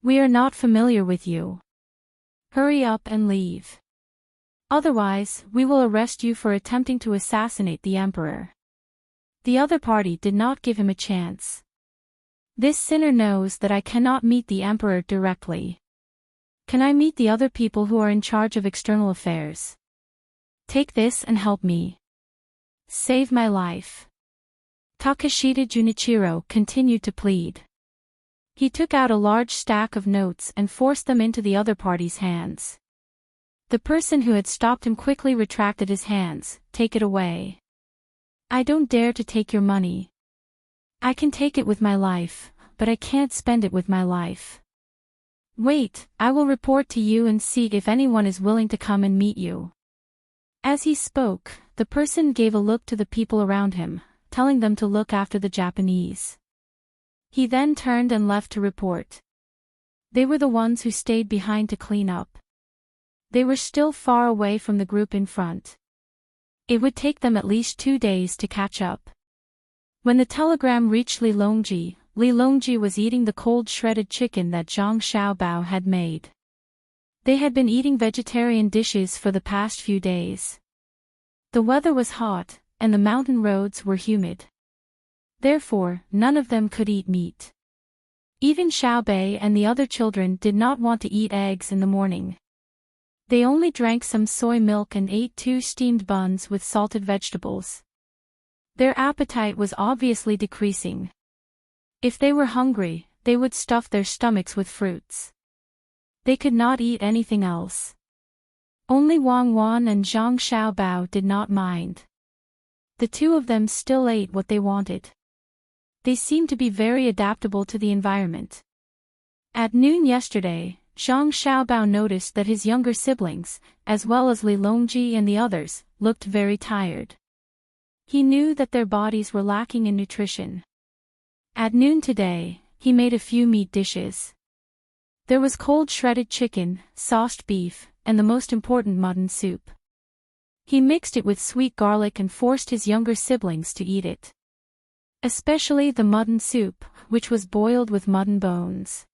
We are not familiar with you. Hurry up and leave. Otherwise, we will arrest you for attempting to assassinate the emperor." The other party did not give him a chance. This sinner knows that I cannot meet the emperor directly. Can I meet the other people who are in charge of external affairs? Take this and help me. Save my life. Takeshita Junichiro continued to plead. He took out a large stack of notes and forced them into the other party's hands. The person who had stopped him quickly retracted his hands. Take it away. I don't dare to take your money. I can take it with my life, but I can't spend it with my life. Wait, I will report to you and see if anyone is willing to come and meet you. As he spoke, the person gave a look to the people around him, telling them to look after the Japanese. He then turned and left to report. They were the ones who stayed behind to clean up. They were still far away from the group in front. It would take them at least 2 days to catch up. When the telegram reached Li Longji was eating the cold shredded chicken that Zhang Xiaobao had made. They had been eating vegetarian dishes for the past few days. The weather was hot, and the mountain roads were humid. Therefore, none of them could eat meat. Even Xiaobei and the other children did not want to eat eggs in the morning. They only drank some soy milk and ate 2 steamed buns with salted vegetables. Their appetite was obviously decreasing. If they were hungry, they would stuff their stomachs with fruits. They could not eat anything else. Only Wang Wan and Zhang Xiaobao did not mind. The two of them still ate what they wanted. They seemed to be very adaptable to the environment. At noon yesterday, Zhang Xiaobao noticed that his younger siblings, as well as Li Longji and the others, looked very tired. He knew that their bodies were lacking in nutrition. At noon today, he made a few meat dishes. There was cold shredded chicken, sauced beef, and the most important mutton soup. He mixed it with sweet garlic and forced his younger siblings to eat it. Especially the mutton soup, which was boiled with mutton bones.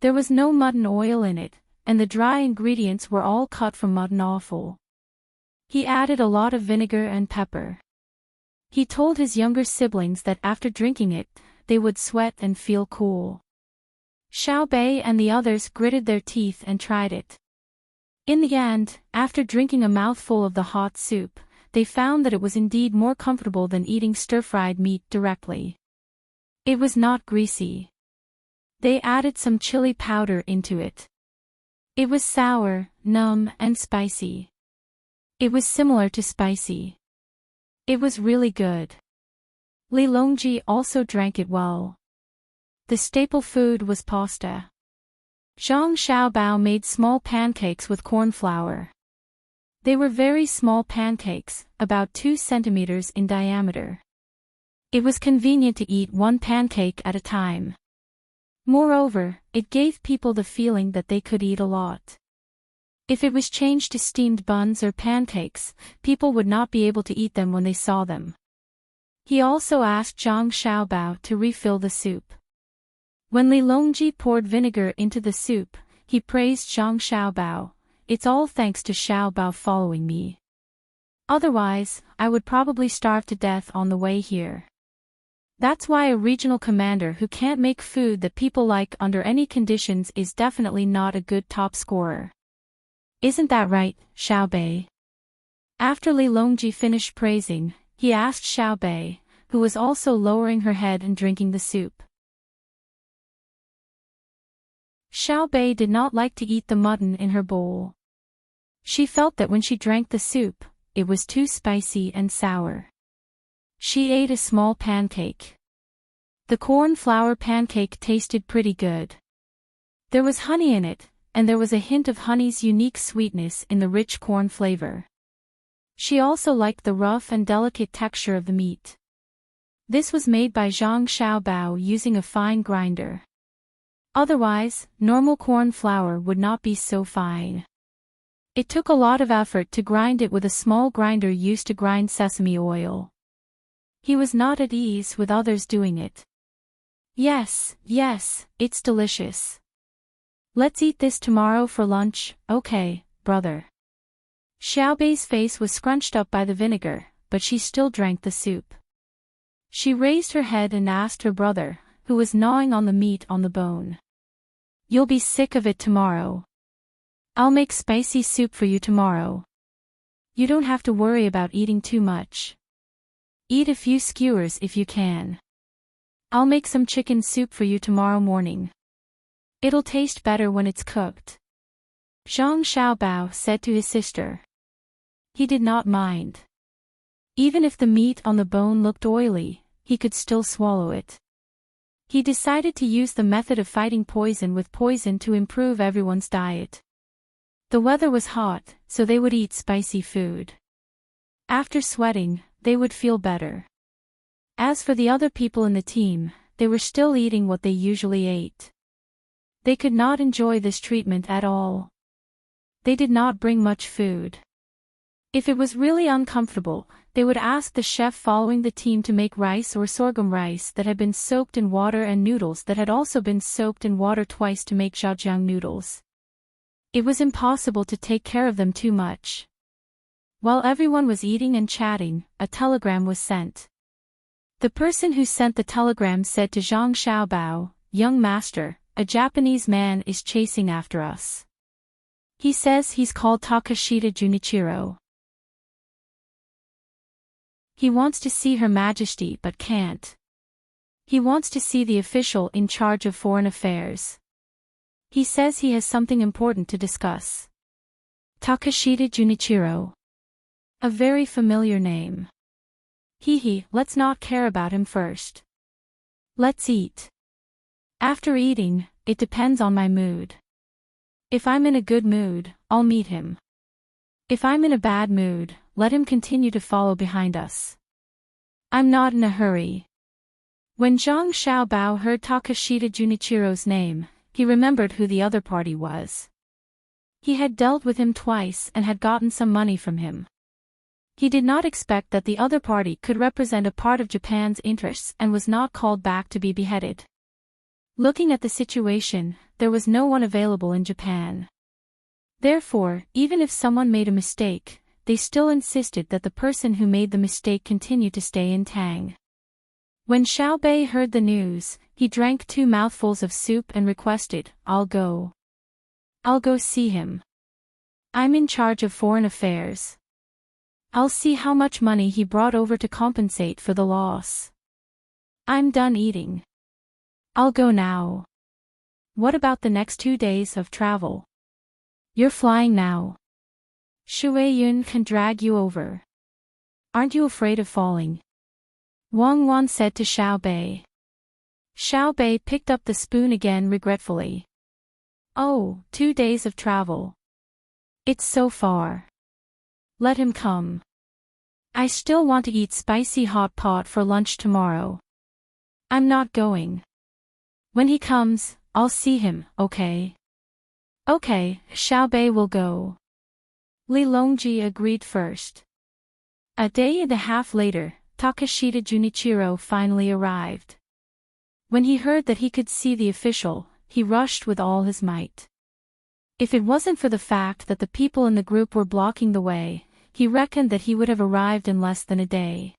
There was no mutton oil in it, and the dry ingredients were all cut from mutton offal. He added a lot of vinegar and pepper. He told his younger siblings that after drinking it, they would sweat and feel cool. Xiaobei and the others gritted their teeth and tried it. In the end, after drinking a mouthful of the hot soup, they found that it was indeed more comfortable than eating stir-fried meat directly. It was not greasy. They added some chili powder into it. It was sour, numb, and spicy. It was similar to spicy. It was really good. Li Longji also drank it well. The staple food was pasta. Zhang Xiaobao made small pancakes with corn flour. They were very small pancakes, about 2 centimeters in diameter. It was convenient to eat 1 pancake at a time. Moreover, it gave people the feeling that they could eat a lot. If it was changed to steamed buns or pancakes, people would not be able to eat them when they saw them. He also asked Zhang Xiaobao to refill the soup. When Li Longji poured vinegar into the soup, he praised Zhang Xiaobao. It's all thanks to Xiaobao following me. Otherwise, I would probably starve to death on the way here. That's why a regional commander who can't make food that people like under any conditions is definitely not a good top scorer. Isn't that right, Xiaobei? After Li Longji finished praising, he asked Xiaobei, who was also lowering her head and drinking the soup. Xiaobei did not like to eat the mutton in her bowl. She felt that when she drank the soup, it was too spicy and sour. She ate a small pancake. The corn flour pancake tasted pretty good. There was honey in it, and there was a hint of honey's unique sweetness in the rich corn flavor. She also liked the rough and delicate texture of the meat. This was made by Zhang Xiaobao using a fine grinder. Otherwise, normal corn flour would not be so fine. It took a lot of effort to grind it with a small grinder used to grind sesame oil. He was not at ease with others doing it. Yes, it's delicious. Let's eat this tomorrow for lunch, okay, brother. Xiaobei's face was scrunched up by the vinegar, but she still drank the soup. She raised her head and asked her brother, who was gnawing on the meat on the bone. "You'll be sick of it tomorrow. I'll make spicy soup for you tomorrow. You don't have to worry about eating too much. Eat a few skewers if you can. I'll make some chicken soup for you tomorrow morning. It'll taste better when it's cooked." Zhang Xiaobao said to his sister. He did not mind. Even if the meat on the bone looked oily, he could still swallow it. He decided to use the method of fighting poison with poison to improve everyone's diet. The weather was hot, so they would eat spicy food. After sweating, they would feel better. As for the other people in the team, they were still eating what they usually ate. They could not enjoy this treatment at all. They did not bring much food. If it was really uncomfortable, they would ask the chef following the team to make rice or sorghum rice that had been soaked in water and noodles that had also been soaked in water twice to make zhajiang noodles. It was impossible to take care of them too much. While everyone was eating and chatting, a telegram was sent. The person who sent the telegram said to Zhang Xiaobao, "Young master, a Japanese man is chasing after us. He says he's called Takashita Junichiro. He wants to see Her Majesty but can't. He wants to see the official in charge of foreign affairs. He says he has something important to discuss." Takashita Junichiro. A very familiar name. Let's not care about him first. Let's eat. After eating, it depends on my mood. If I'm in a good mood, I'll meet him. If I'm in a bad mood, let him continue to follow behind us. I'm not in a hurry. When Zhang Xiaobao heard Takashita Junichiro's name, he remembered who the other party was. He had dealt with him twice and had gotten some money from him. He did not expect that the other party could represent a part of Japan's interests and was not called back to be beheaded. Looking at the situation, there was no one available in Japan. Therefore, even if someone made a mistake, they still insisted that the person who made the mistake continue to stay in Tang. When Xiao Bei heard the news, he drank 2 mouthfuls of soup and requested, I'll go see him. I'm in charge of foreign affairs. I'll see how much money he brought over to compensate for the loss. I'm done eating. I'll go now. What about the next 2 days of travel? You're flying now. Shui Yun can drag you over. Aren't you afraid of falling? Wang Wan said to Xiao Bei. Xiao Bei picked up the spoon again regretfully. Oh, 2 days of travel. It's so far. Let him come. I still want to eat spicy hot pot for lunch tomorrow. I'm not going. When he comes, I'll see him, okay? Okay, Xiao Bei will go. Li Longji agreed first. A day and a half later, Takashita Junichiro finally arrived. When he heard that he could see the official, he rushed with all his might. If it wasn't for the fact that the people in the group were blocking the way, he reckoned that he would have arrived in less than a day.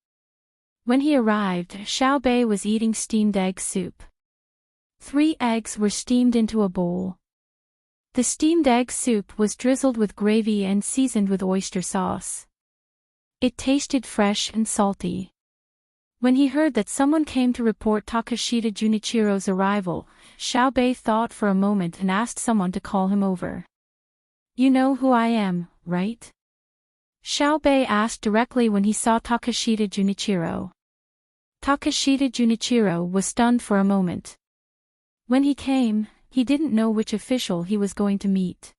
When he arrived, Xiao Bei was eating steamed egg soup. 3 eggs were steamed into a bowl. The steamed egg soup was drizzled with gravy and seasoned with oyster sauce. It tasted fresh and salty. When he heard that someone came to report Takashita Junichiro's arrival, Xiao Bei thought for a moment and asked someone to call him over. You know who I am, right? Xiao Bei asked directly when he saw Takashita Junichiro. Takashita Junichiro was stunned for a moment. When he came, he didn't know which official he was going to meet.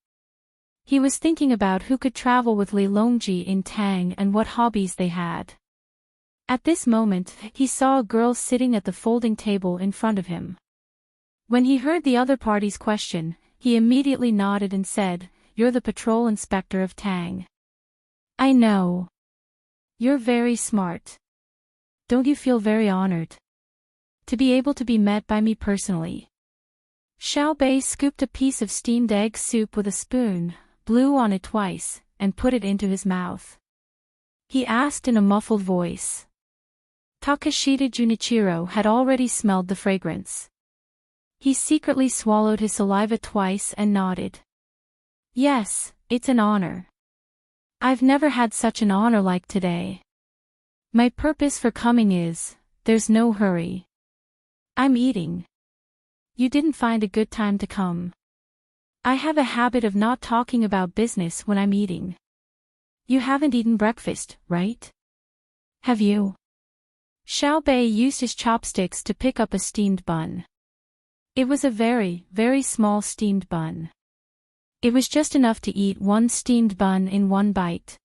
He was thinking about who could travel with Li Longji in Tang and what hobbies they had. At this moment, he saw a girl sitting at the folding table in front of him. When he heard the other party's question, he immediately nodded and said, You're the patrol inspector of Tang. I know. You're very smart. Don't you feel very honored to be able to be met by me personally? Xiao Bei scooped a piece of steamed egg soup with a spoon, blew on it twice, and put it into his mouth. He asked in a muffled voice. Takashita Junichiro had already smelled the fragrance. He secretly swallowed his saliva twice and nodded. Yes, it's an honor. I've never had such an honor like today. My purpose for coming is, there's no hurry. I'm eating. You didn't find a good time to come. I have a habit of not talking about business when I'm eating. You haven't eaten breakfast, right? Have you? Xiaobei used his chopsticks to pick up a steamed bun. It was a very, very small steamed bun. It was just enough to eat one steamed bun in one bite.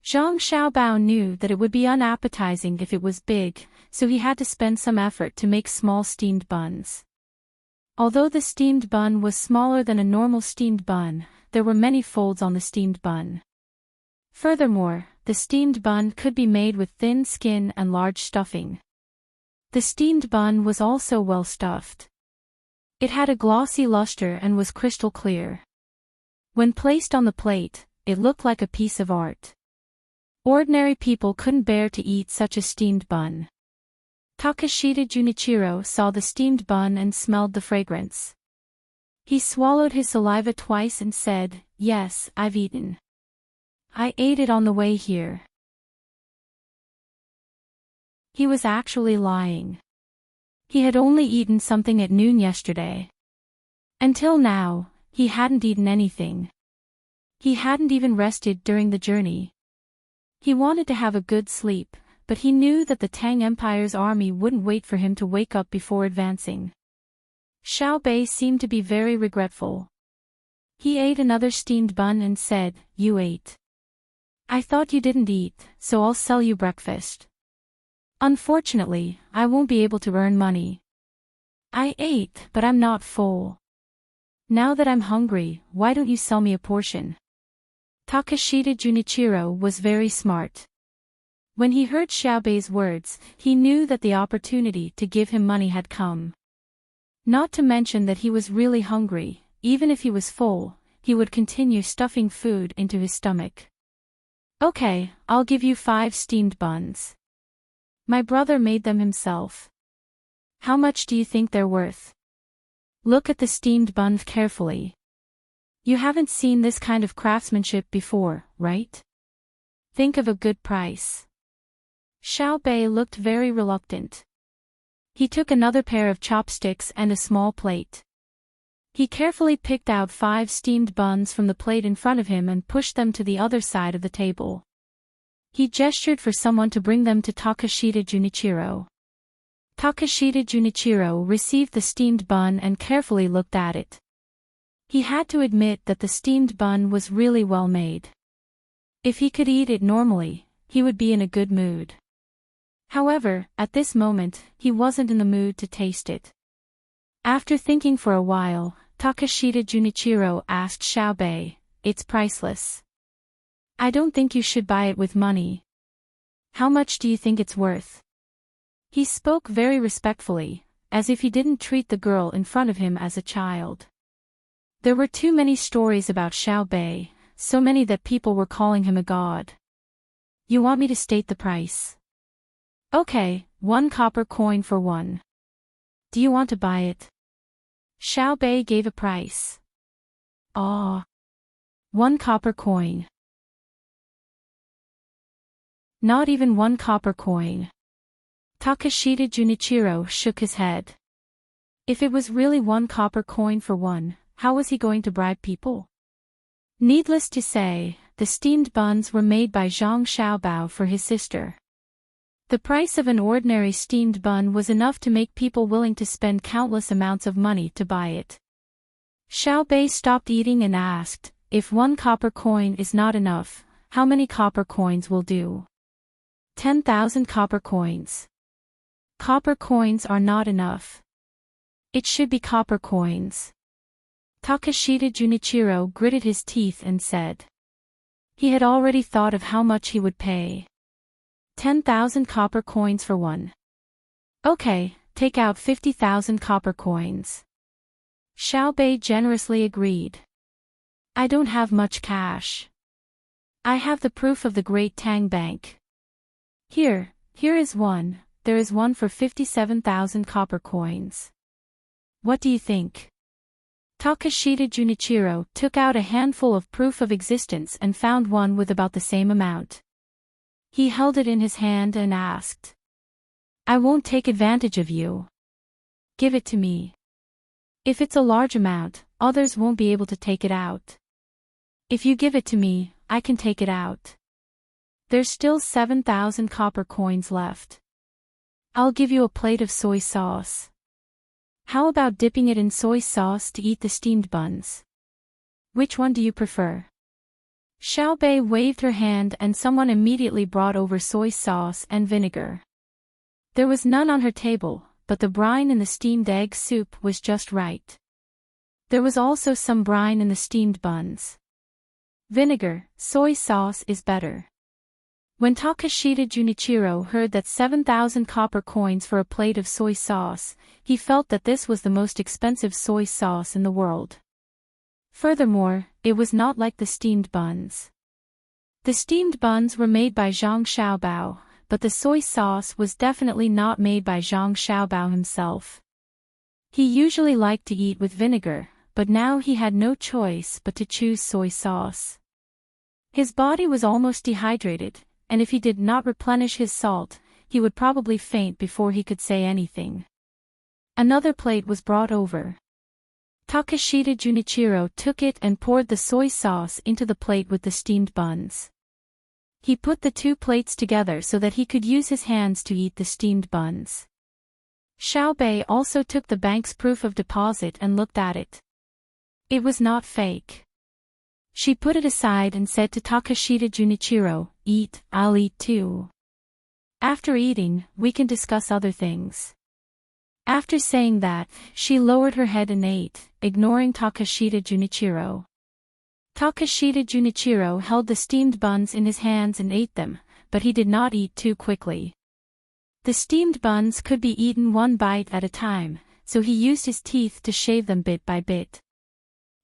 Zhang Xiaobao knew that it would be unappetizing if it was big, so he had to spend some effort to make small steamed buns. Although the steamed bun was smaller than a normal steamed bun, there were many folds on the steamed bun. Furthermore, the steamed bun could be made with thin skin and large stuffing. The steamed bun was also well stuffed. It had a glossy luster and was crystal clear. When placed on the plate, it looked like a piece of art. Ordinary people couldn't bear to eat such a steamed bun. Takashita Junichiro saw the steamed bun and smelled the fragrance. He swallowed his saliva twice and said, "Yes, I've eaten. I ate it on the way here." He was actually lying. He had only eaten something at noon yesterday. Until now, he hadn't eaten anything. He hadn't even rested during the journey. He wanted to have a good sleep, but he knew that the Tang Empire's army wouldn't wait for him to wake up before advancing. Xiaobei seemed to be very regretful. He ate another steamed bun and said, "You ate. I thought you didn't eat, so I'll sell you breakfast. Unfortunately, I won't be able to earn money. I ate, but I'm not full. Now that I'm hungry, why don't you sell me a portion?" Takashita Junichiro was very smart. When he heard Xiaobei's words, he knew that the opportunity to give him money had come. Not to mention that he was really hungry. Even if he was full, he would continue stuffing food into his stomach. "Okay, I'll give you 5 steamed buns. My brother made them himself. How much do you think they're worth? Look at the steamed bun carefully. You haven't seen this kind of craftsmanship before, right? Think of a good price." Xiaobei looked very reluctant. He took another pair of chopsticks and a small plate. He carefully picked out 5 steamed buns from the plate in front of him and pushed them to the other side of the table. He gestured for someone to bring them to Takashita Junichiro. Takashita Junichiro received the steamed bun and carefully looked at it. He had to admit that the steamed bun was really well made. If he could eat it normally, he would be in a good mood. However, at this moment, he wasn't in the mood to taste it. After thinking for a while, Takashita Junichiro asked Xiaobei, "It's priceless. I don't think you should buy it with money. How much do you think it's worth?" He spoke very respectfully, as if he didn't treat the girl in front of him as a child. There were too many stories about Xiaobei, so many that people were calling him a god. "You want me to state the price? Okay, 1 copper coin for one. Do you want to buy it?" Xiaobei gave a price. "Ah. 1 copper coin. Not even 1 copper coin." Takashita Junichiro shook his head. If it was really 1 copper coin for one, how was he going to bribe people? Needless to say, the steamed buns were made by Zhang Xiaobao for his sister. The price of an ordinary steamed bun was enough to make people willing to spend countless amounts of money to buy it. Xiaobei stopped eating and asked, "If 1 copper coin is not enough, how many copper coins will do?" 10,000 copper coins. Copper coins are not enough. It should be copper coins. Takashita Junichiro gritted his teeth and said. He had already thought of how much he would pay. 10,000 copper coins for one. Okay, take out 50,000 copper coins. Xiaobei generously agreed. I don't have much cash. I have the proof of the Great Tang Bank. Here is one, there is one for 57,000 copper coins. What do you think? Takashita Junichiro took out a handful of proof of existence and found one with about the same amount. He held it in his hand and asked, "I won't take advantage of you. Give it to me. If it's a large amount, others won't be able to take it out. If you give it to me, I can take it out. There's still 7,000 copper coins left. I'll give you a plate of soy sauce. How about dipping it in soy sauce to eat the steamed buns? Which one do you prefer?" Xiaobei waved her hand and someone immediately brought over soy sauce and vinegar. There was none on her table, but the brine in the steamed egg soup was just right. There was also some brine in the steamed buns. Vinegar, soy sauce is better. When Takashita Junichiro heard that 7,000 copper coins for a plate of soy sauce, he felt that this was the most expensive soy sauce in the world. Furthermore, it was not like the steamed buns. The steamed buns were made by Zhang Xiaobao, but the soy sauce was definitely not made by Zhang Xiaobao himself. He usually liked to eat with vinegar, but now he had no choice but to choose soy sauce. His body was almost dehydrated, and if he did not replenish his salt, he would probably faint before he could say anything. Another plate was brought over. Takashita Junichiro took it and poured the soy sauce into the plate with the steamed buns. He put the two plates together so that he could use his hands to eat the steamed buns. Xiaobei also took the bank's proof of deposit and looked at it. It was not fake. She put it aside and said to Takashita Junichiro, "Eat, I'll eat too. After eating, we can discuss other things." After saying that, she lowered her head and ate, ignoring Takashita Junichiro. Takashita Junichiro held the steamed buns in his hands and ate them, but he did not eat too quickly. The steamed buns could be eaten one bite at a time, so he used his teeth to shave them bit by bit.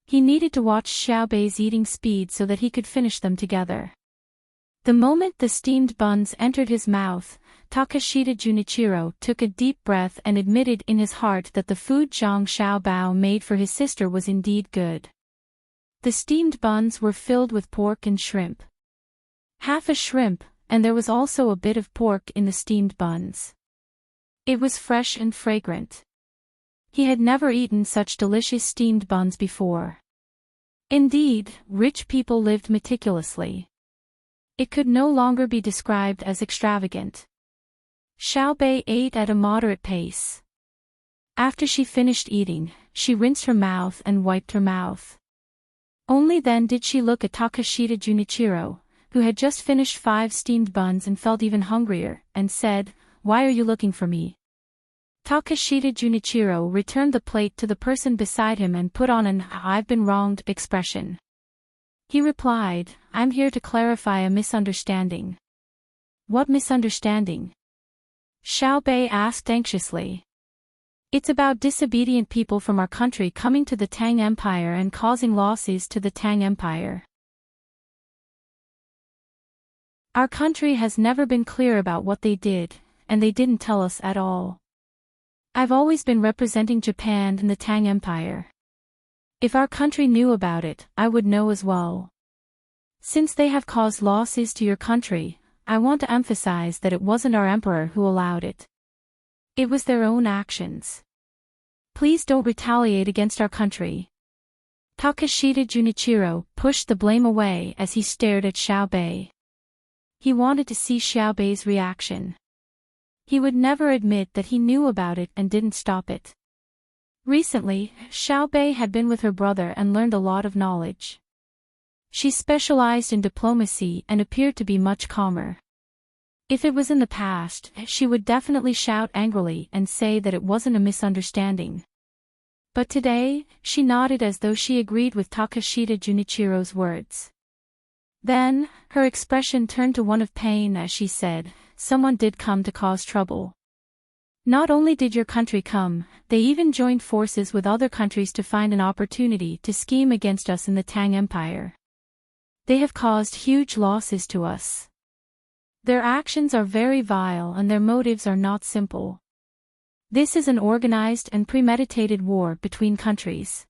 He needed to watch Xiaobei's eating speed so that he could finish them together. The moment the steamed buns entered his mouth, Takashita Junichiro took a deep breath and admitted in his heart that the food Zhang Xiaobao made for his sister was indeed good. The steamed buns were filled with pork and shrimp. Half a shrimp, and there was also a bit of pork in the steamed buns. It was fresh and fragrant. He had never eaten such delicious steamed buns before. Indeed, rich people lived meticulously. It could no longer be described as extravagant. Xiaobei ate at a moderate pace. After she finished eating, she rinsed her mouth and wiped her mouth. Only then did she look at Takashita Junichiro, who had just finished 5 steamed buns and felt even hungrier, and said, "Why are you looking for me?" Takashita Junichiro returned the plate to the person beside him and put on an "I've been wronged" expression. He replied, "I'm here to clarify a misunderstanding." "What misunderstanding?" Xiaobei asked anxiously. "It's about disobedient people from our country coming to the Tang Empire and causing losses to the Tang Empire. Our country has never been clear about what they did, and they didn't tell us at all. I've always been representing Japan in the Tang Empire. If our country knew about it, I would know as well. Since they have caused losses to your country, I want to emphasize that it wasn't our emperor who allowed it. It was their own actions. Please don't retaliate against our country." Takashita Junichiro pushed the blame away as he stared at Xiaobei. He wanted to see Xiaobei's reaction. He would never admit that he knew about it and didn't stop it. Recently, Xiaobei had been with her brother and learned a lot of knowledge. She specialized in diplomacy and appeared to be much calmer. If it was in the past, she would definitely shout angrily and say that it wasn't a misunderstanding. But today, she nodded as though she agreed with Takashita Junichiro's words. Then, her expression turned to one of pain as she said, "Someone did come to cause trouble. Not only did your country come, they even joined forces with other countries to find an opportunity to scheme against us in the Tang Empire. They have caused huge losses to us. Their actions are very vile and their motives are not simple. This is an organized and premeditated war between countries.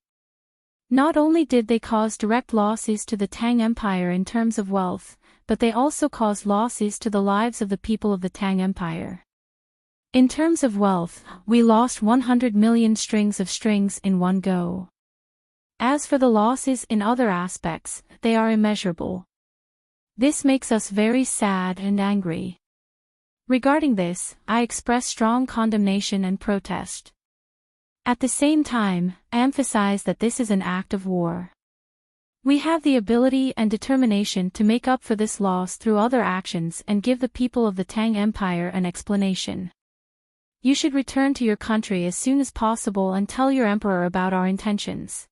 Not only did they cause direct losses to the Tang Empire in terms of wealth, but they also caused losses to the lives of the people of the Tang Empire. In terms of wealth, we lost 100 million strings of strings in one go. As for the losses in other aspects, they are immeasurable. This makes us very sad and angry. Regarding this, I express strong condemnation and protest. At the same time, I emphasize that this is an act of war. We have the ability and determination to make up for this loss through other actions and give the people of the Tang Empire an explanation. You should return to your country as soon as possible and tell your emperor about our intentions.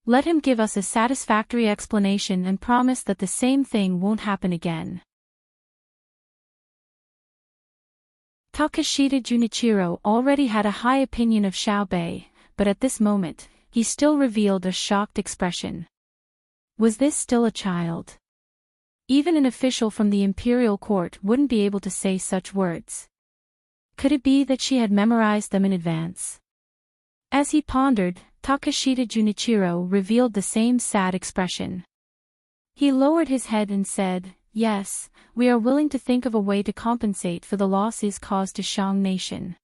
Let him give us a satisfactory explanation and promise that the same thing won't happen again. Takeshita Junichiro already had a high opinion of Xiao Bei, but at this moment, he still revealed a shocked expression. Was this still a child? Even an official from the imperial court wouldn't be able to say such words. Could it be that she had memorized them in advance? As he pondered, Takeshita Junichiro revealed the same sad expression. He lowered his head and said, "Yes, we are willing to think of a way to compensate for the losses caused to Shang Nation.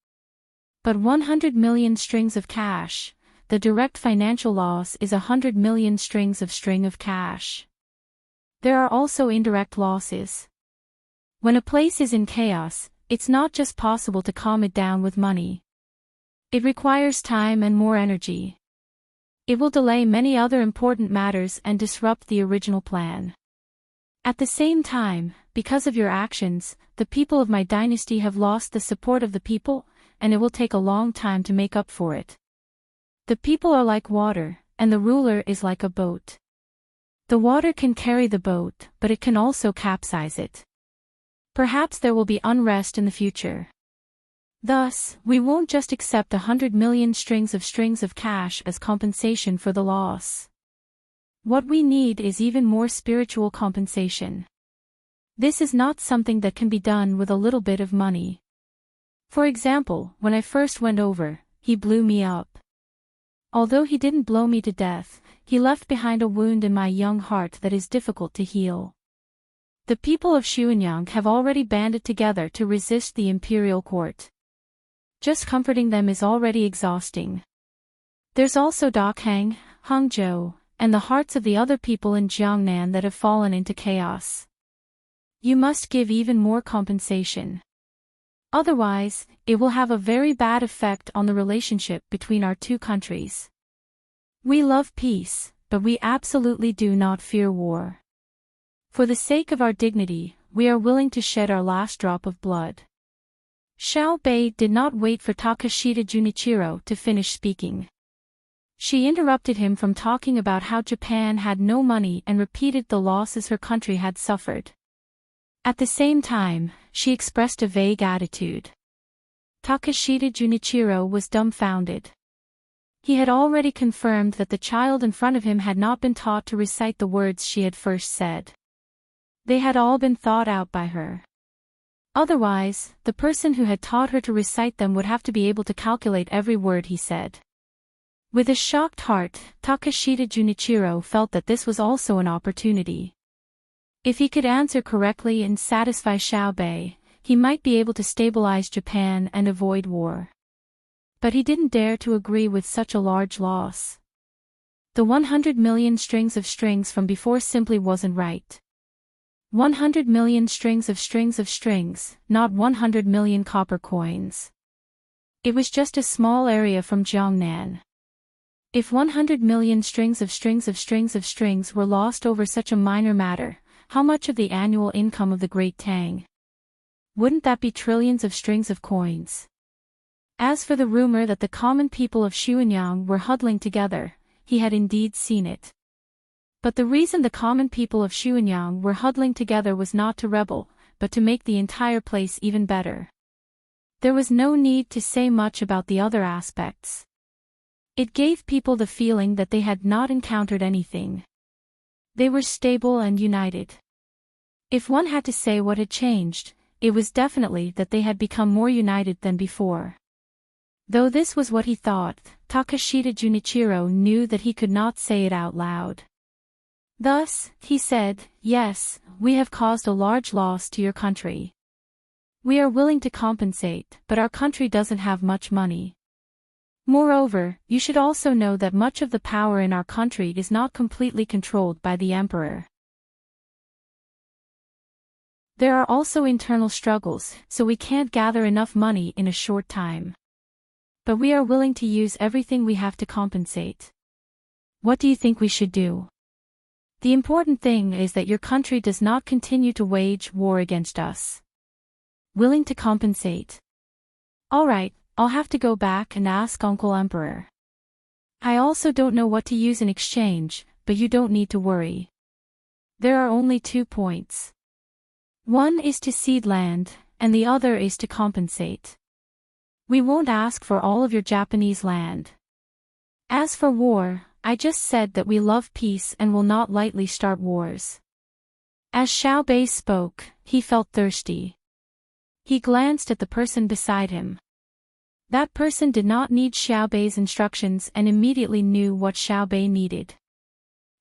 But 100 million strings of cash, the direct financial loss is 100 million strings of cash. There are also indirect losses. When a place is in chaos, it's not just possible to calm it down with money. It requires time and more energy. It will delay many other important matters and disrupt the original plan. At the same time, because of your actions, the people of my dynasty have lost the support of the people, and it will take a long time to make up for it. The people are like water, and the ruler is like a boat. The water can carry the boat, but it can also capsize it. Perhaps there will be unrest in the future. Thus, we won't just accept 100 million strings of cash as compensation for the loss. What we need is even more spiritual compensation. This is not something that can be done with a little bit of money. For example, when I first went over, he blew me up. Although he didn't blow me to death, he left behind a wound in my young heart that is difficult to heal. The people of Xuanyang have already banded together to resist the imperial court. Just comforting them is already exhausting. There's also Dakang, Hangzhou, and the hearts of the other people in Jiangnan that have fallen into chaos. You must give even more compensation. Otherwise, it will have a very bad effect on the relationship between our two countries. We love peace, but we absolutely do not fear war. For the sake of our dignity, we are willing to shed our last drop of blood. Xiao Bei did not wait for Takeshita Junichiro to finish speaking. She interrupted him from talking about how Japan had no money and repeated the losses her country had suffered. At the same time, she expressed a vague attitude. Takeshita Junichiro was dumbfounded. He had already confirmed that the child in front of him had not been taught to recite the words she had first said. They had all been thought out by her. Otherwise, the person who had taught her to recite them would have to be able to calculate every word he said. With a shocked heart, Takeshita Junichiro felt that this was also an opportunity. If he could answer correctly and satisfy Xiao Bei, he might be able to stabilize Japan and avoid war. But he didn't dare to agree with such a large loss. The 100 million strings from before simply wasn't right. 100 million strings, not 100 million copper coins. It was just a small area from Jiangnan. If 100 million strings were lost over such a minor matter, how much of the annual income of the Great Tang? Wouldn't that be trillions of strings of coins? As for the rumor that the common people of Xuanyang were huddling together, he had indeed seen it. But the reason the common people of Xuanyang were huddling together was not to rebel, but to make the entire place even better. There was no need to say much about the other aspects. It gave people the feeling that they had not encountered anything. They were stable and united. If one had to say what had changed, it was definitely that they had become more united than before. Though this was what he thought, Takashita Junichiro knew that he could not say it out loud. Thus, he said, "Yes, we have caused a large loss to your country. We are willing to compensate, but our country doesn't have much money. Moreover, you should also know that much of the power in our country is not completely controlled by the emperor. There are also internal struggles, so we can't gather enough money in a short time. But we are willing to use everything we have to compensate. What do you think we should do? The important thing is that your country does not continue to wage war against us." Willing to compensate. All right, I'll have to go back and ask Uncle Emperor. I also don't know what to use in exchange, but you don't need to worry. There are only 2 points. One is to cede land, and the other is to compensate. We won't ask for all of your Japanese land. As for war, I just said that we love peace and will not lightly start wars. As Xiao Bei spoke, he felt thirsty. He glanced at the person beside him. That person did not need Xiao Bei's instructions and immediately knew what Xiao Bei needed.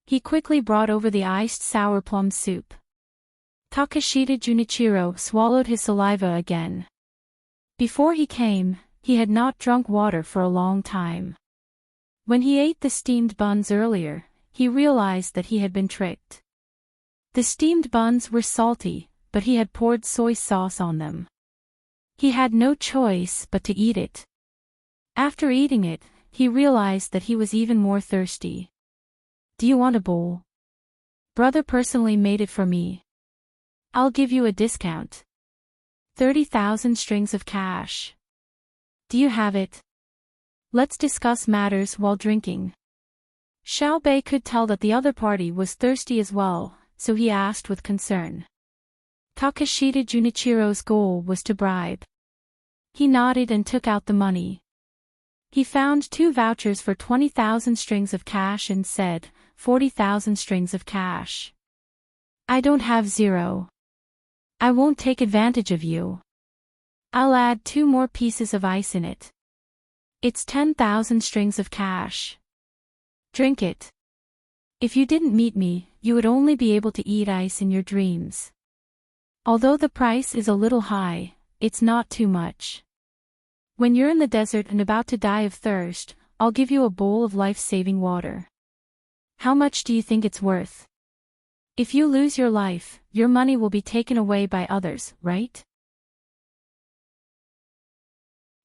He quickly brought over the iced sour plum soup. Takashita Junichiro swallowed his saliva again. Before he came, he had not drunk water for a long time. When he ate the steamed buns earlier, he realized that he had been tricked. The steamed buns were salty, but he had poured soy sauce on them. He had no choice but to eat it. After eating it, he realized that he was even more thirsty. "Do you want a bowl? Brother personally made it for me. I'll give you a discount. 30,000 strings of cash. Do you have it? Let's discuss matters while drinking." Xiao Bei could tell that the other party was thirsty as well, so he asked with concern. Takashita Junichiro's goal was to bribe. He nodded and took out the money. He found 2 vouchers for 20,000 strings of cash and said, 40,000 strings of cash. "I don't have 0. I won't take advantage of you. I'll add 2 more pieces of ice in it. It's 10,000 strings of cash. Drink it. If you didn't meet me, you would only be able to eat ice in your dreams. Although the price is a little high, it's not too much. When you're in the desert and about to die of thirst, I'll give you a bowl of life-saving water. How much do you think it's worth? If you lose your life, your money will be taken away by others, right?"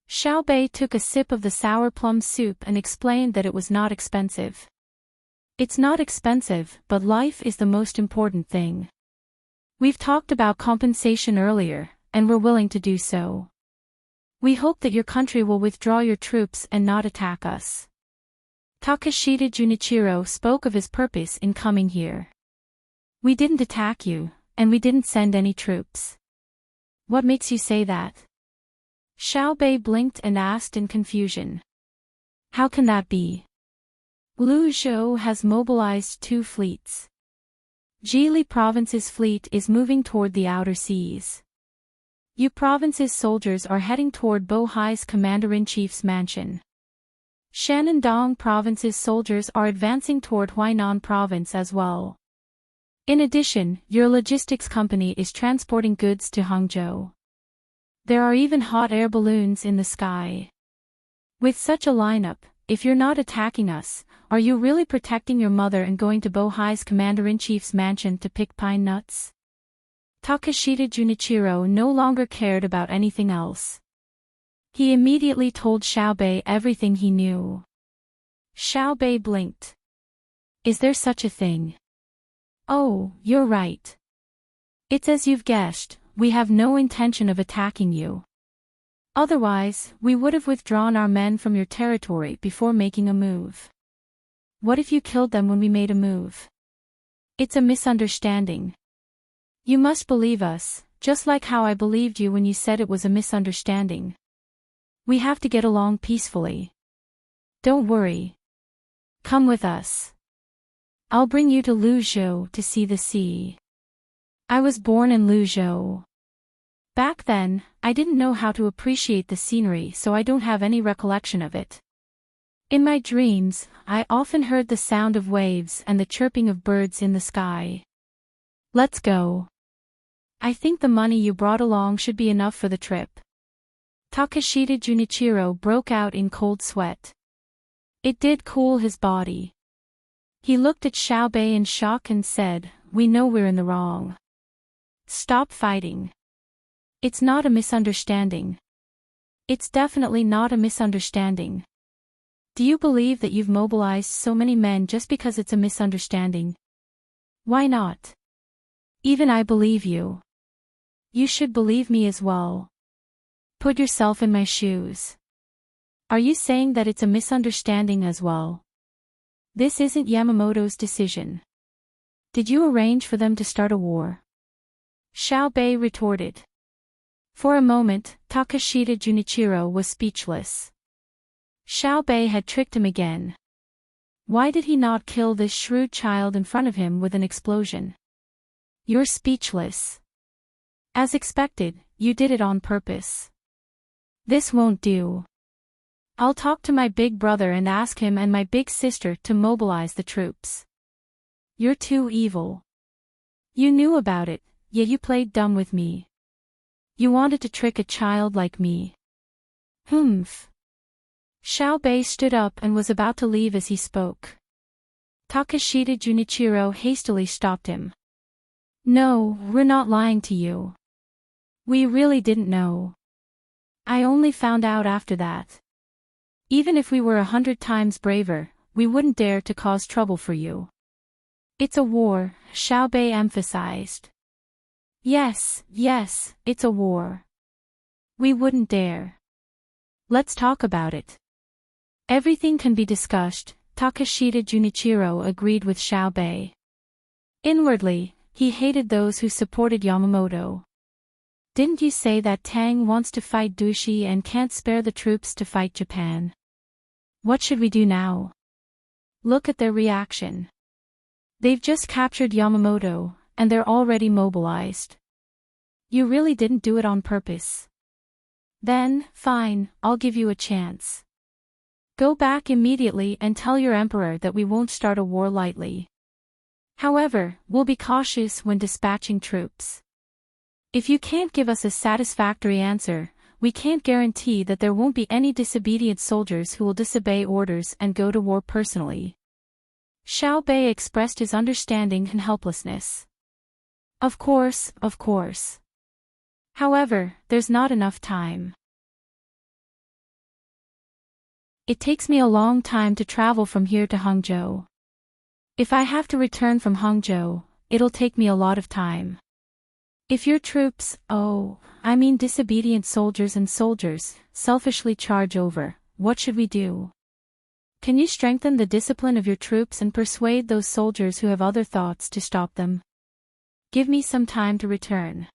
Xiao Bei took a sip of the sour plum soup and explained that it was not expensive. "It's not expensive, but life is the most important thing. We've talked about compensation earlier, and we're willing to do so. We hope that your country will withdraw your troops and not attack us." Takashita Junichiro spoke of his purpose in coming here. "We didn't attack you, and we didn't send any troops. What makes you say that?" Xiao Bei blinked and asked in confusion. "How can that be? Lu Zhou has mobilized 2 fleets. Jili Province's fleet is moving toward the outer seas. Yu Province's soldiers are heading toward Bohai's Commander-in-Chief's mansion. Shenandong Province's soldiers are advancing toward Huainan Province as well. In addition, your logistics company is transporting goods to Hangzhou. There are even hot air balloons in the sky. With such a lineup, if you're not attacking us, are you really protecting your mother and going to Bohai's Commander-in-Chief's mansion to pick pine nuts?" Takashita Junichiro no longer cared about anything else. He immediately told Xiao Bei everything he knew. Xiao Bei blinked. "Is there such a thing?" "Oh, you're right. It's as you've guessed, we have no intention of attacking you. Otherwise, we would have withdrawn our men from your territory before making a move. What if you killed them when we made a move? It's a misunderstanding. You must believe us, just like how I believed you when you said it was a misunderstanding. We have to get along peacefully. Don't worry. Come with us. I'll bring you to Luzhou to see the sea. I was born in Luzhou. Back then, I didn't know how to appreciate the scenery, so I don't have any recollection of it. In my dreams, I often heard the sound of waves and the chirping of birds in the sky. Let's go. I think the money you brought along should be enough for the trip. Takeshita Junichiro broke out in cold sweat. It did cool his body. He looked at Xiaobei in shock and said, "We know we're in the wrong. Stop fighting. It's not a misunderstanding. It's definitely not a misunderstanding. Do you believe that you've mobilized so many men just because it's a misunderstanding? Why not? Even I believe you. You should believe me as well. Put yourself in my shoes. Are you saying that it's a misunderstanding as well? This isn't Yamamoto's decision. Did you arrange for them to start a war?" Xiaobei retorted. For a moment, Takeshita Junichiro was speechless. Xiaobei had tricked him again. Why did he not kill this shrewd child in front of him with an explosion? You're speechless. As expected, you did it on purpose. This won't do. I'll talk to my big brother and ask him and my big sister to mobilize the troops. You're too evil. You knew about it, yet you played dumb with me. You wanted to trick a child like me. Humph. Xiaobei stood up and was about to leave as he spoke. Takeshita Junichiro hastily stopped him. No, we're not lying to you. We really didn't know. I only found out after that. Even if we were 100 times braver, we wouldn't dare to cause trouble for you. It's a war, Xiaobei emphasized. Yes, it's a war. We wouldn't dare. Let's talk about it. Everything can be discussed, Takeshita Junichiro agreed with Xiaobei. Inwardly, he hated those who supported Yamamoto. Didn't you say that Tang wants to fight Dushi and can't spare the troops to fight Japan? What should we do now? Look at their reaction. They've just captured Yamamoto, and they're already mobilized. You really didn't do it on purpose. Then, fine, I'll give you a chance. Go back immediately and tell your emperor that we won't start a war lightly. However, we'll be cautious when dispatching troops. If you can't give us a satisfactory answer, we can't guarantee that there won't be any disobedient soldiers who will disobey orders and go to war personally. Xiaobei expressed his understanding and helplessness. Of course. However, there's not enough time. It takes me a long time to travel from here to Hangzhou. If I have to return from Hangzhou, it'll take me a lot of time. If your troops, disobedient soldiers and soldiers, selfishly charge over, what should we do? Can you strengthen the discipline of your troops and persuade those soldiers who have other thoughts to stop them? Give me some time to return.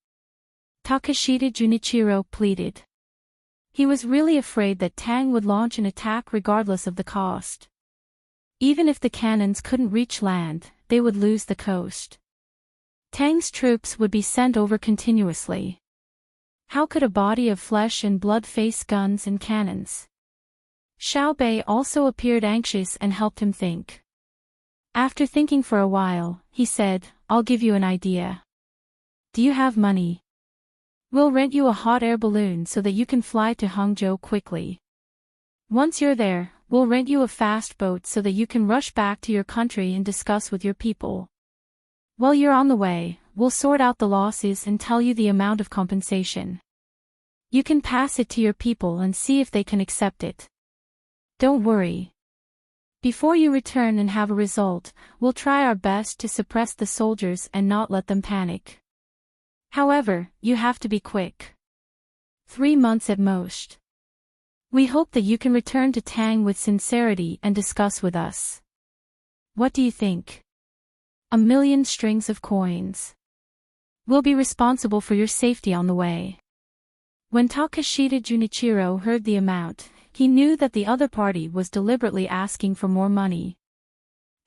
Takeshita Junichiro pleaded. He was really afraid that Tang would launch an attack regardless of the cost. Even if the cannons couldn't reach land, they would lose the coast. Tang's troops would be sent over continuously. How could a body of flesh and blood face guns and cannons? Xiaobei also appeared anxious and helped him think. After thinking for a while, he said, I'll give you an idea. Do you have money? We'll rent you a hot air balloon so that you can fly to Hangzhou quickly. Once you're there, we'll rent you a fast boat so that you can rush back to your country and discuss with your people. While you're on the way, we'll sort out the losses and tell you the amount of compensation. You can pass it to your people and see if they can accept it. Don't worry. Before you return and have a result, we'll try our best to suppress the soldiers and not let them panic. However, you have to be quick. 3 months at most. We hope that you can return to Tang with sincerity and discuss with us. What do you think? 1,000,000 strings of coins. We'll be responsible for your safety on the way. When Takeshita Junichiro heard the amount, he knew that the other party was deliberately asking for more money.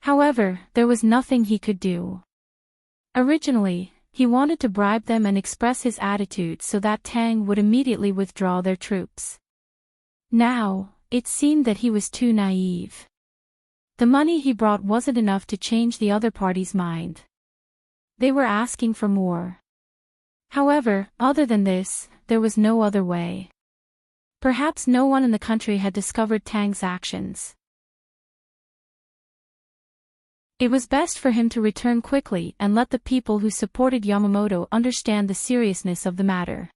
However, there was nothing he could do. Originally, He wanted to bribe them and express his attitude so that Tang would immediately withdraw their troops. Now, it seemed that he was too naive. The money he brought wasn't enough to change the other party's mind. They were asking for more. However, other than this, there was no other way. Perhaps no one in the country had discovered Tang's actions. It was best for him to return quickly and let the people who supported Yamamoto understand the seriousness of the matter.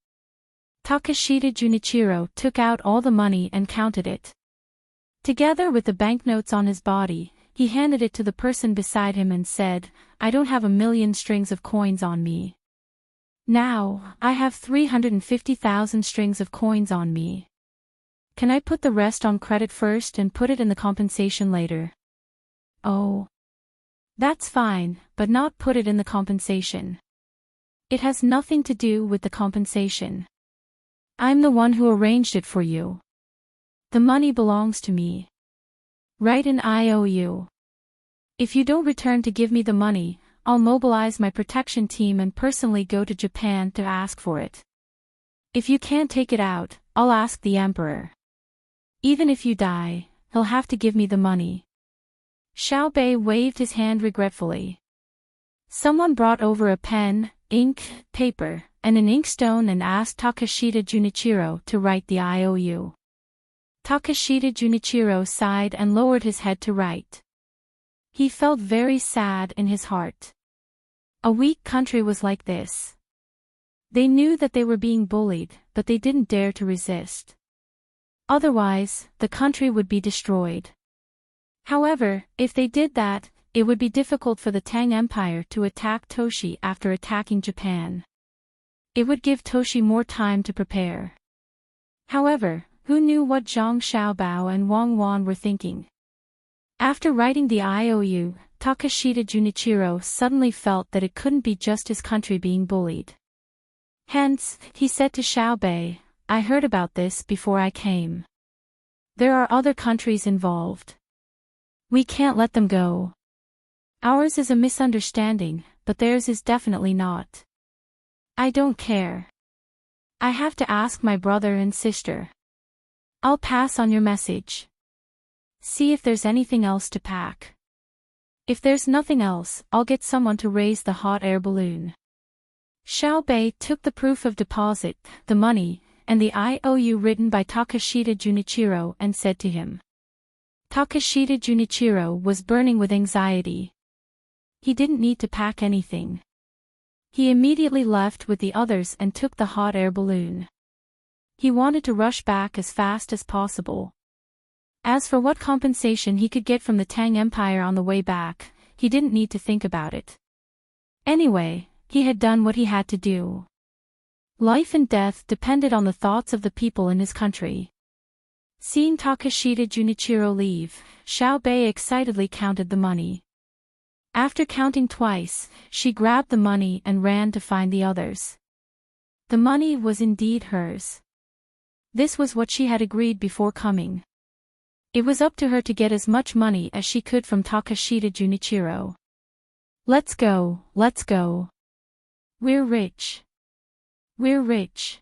Takeshita Junichiro took out all the money and counted it. Together with the banknotes on his body, he handed it to the person beside him and said, "I don't have 1,000,000 strings of coins on me. Now, I have 350,000 strings of coins on me. Can I put the rest on credit first and put it in the compensation later?" "Oh. That's fine, but not put it in the compensation. It has nothing to do with the compensation. I'm the one who arranged it for you. The money belongs to me. Write an IOU. If you don't return to give me the money, I'll mobilize my protection team and personally go to Japan to ask for it. If you can't take it out, I'll ask the emperor. Even if you die, he'll have to give me the money." Xiao Bei waved his hand regretfully. Someone brought over a pen, ink, paper, and an inkstone and asked Takeshita Junichiro to write the IOU. Takeshita Junichiro sighed and lowered his head to write. He felt very sad in his heart. A weak country was like this. They knew that they were being bullied, but they didn't dare to resist. Otherwise, the country would be destroyed. However, if they did that, it would be difficult for the Tang Empire to attack Toshi after attacking Japan. It would give Toshi more time to prepare. However, who knew what Zhang Xiaobao and Wang Wan were thinking? After writing the IOU, Takeshita Junichiro suddenly felt that it couldn't be just his country being bullied. Hence, he said to Xiao Bei, "I heard about this before I came. There are other countries involved. We can't let them go. Ours is a misunderstanding, but theirs is definitely not. I don't care. I have to ask my brother and sister. I'll pass on your message. See if there's anything else to pack. If there's nothing else, I'll get someone to raise the hot air balloon." Xiao Bei took the proof of deposit, the money, and the IOU written by Takeshita Junichiro and said to him. Takeshita Junichiro was burning with anxiety. He didn't need to pack anything. He immediately left with the others and took the hot air balloon. He wanted to rush back as fast as possible. As for what compensation he could get from the Tang Empire on the way back, he didn't need to think about it. Anyway, he had done what he had to do. Life and death depended on the thoughts of the people in his country. Seeing Takeshita Junichiro leave, Xiao Bei excitedly counted the money. After counting twice, she grabbed the money and ran to find the others. The money was indeed hers. This was what she had agreed before coming. It was up to her to get as much money as she could from Takeshita Junichiro. Let's go, let's go. We're rich. We're rich.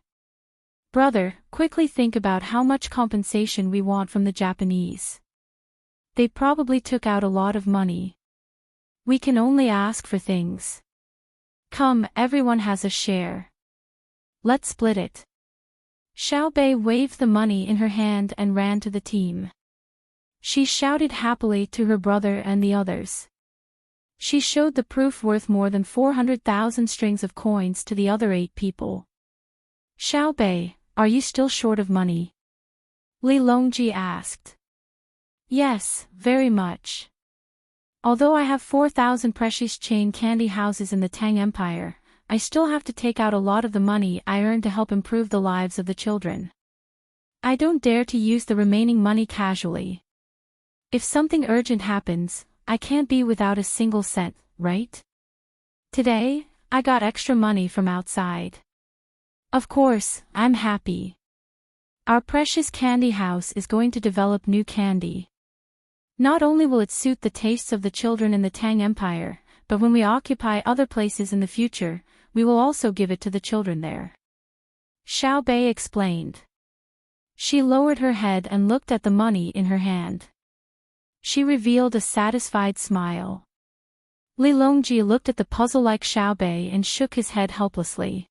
Brother, quickly think about how much compensation we want from the Japanese. They probably took out a lot of money. We can only ask for things. Come, everyone has a share. Let's split it. Xiao Bei waved the money in her hand and ran to the team. She shouted happily to her brother and the others. She showed the proof worth more than 400,000 strings of coins to the other 8 people. Xiao Bei, are you still short of money? Li Longji asked. Yes, very much. Although I have 4,000 precious chain candy houses in the Tang Empire, I still have to take out a lot of the money I earned to help improve the lives of the children. I don't dare to use the remaining money casually. If something urgent happens, I can't be without a single cent, right? Today, I got extra money from outside. Of course, I'm happy. Our precious candy house is going to develop new candy. Not only will it suit the tastes of the children in the Tang Empire, but when we occupy other places in the future, we will also give it to the children there. Xiao Bei explained. She lowered her head and looked at the money in her hand. She revealed a satisfied smile. Li Longji looked at the puzzle-like Xiao Bei and shook his head helplessly.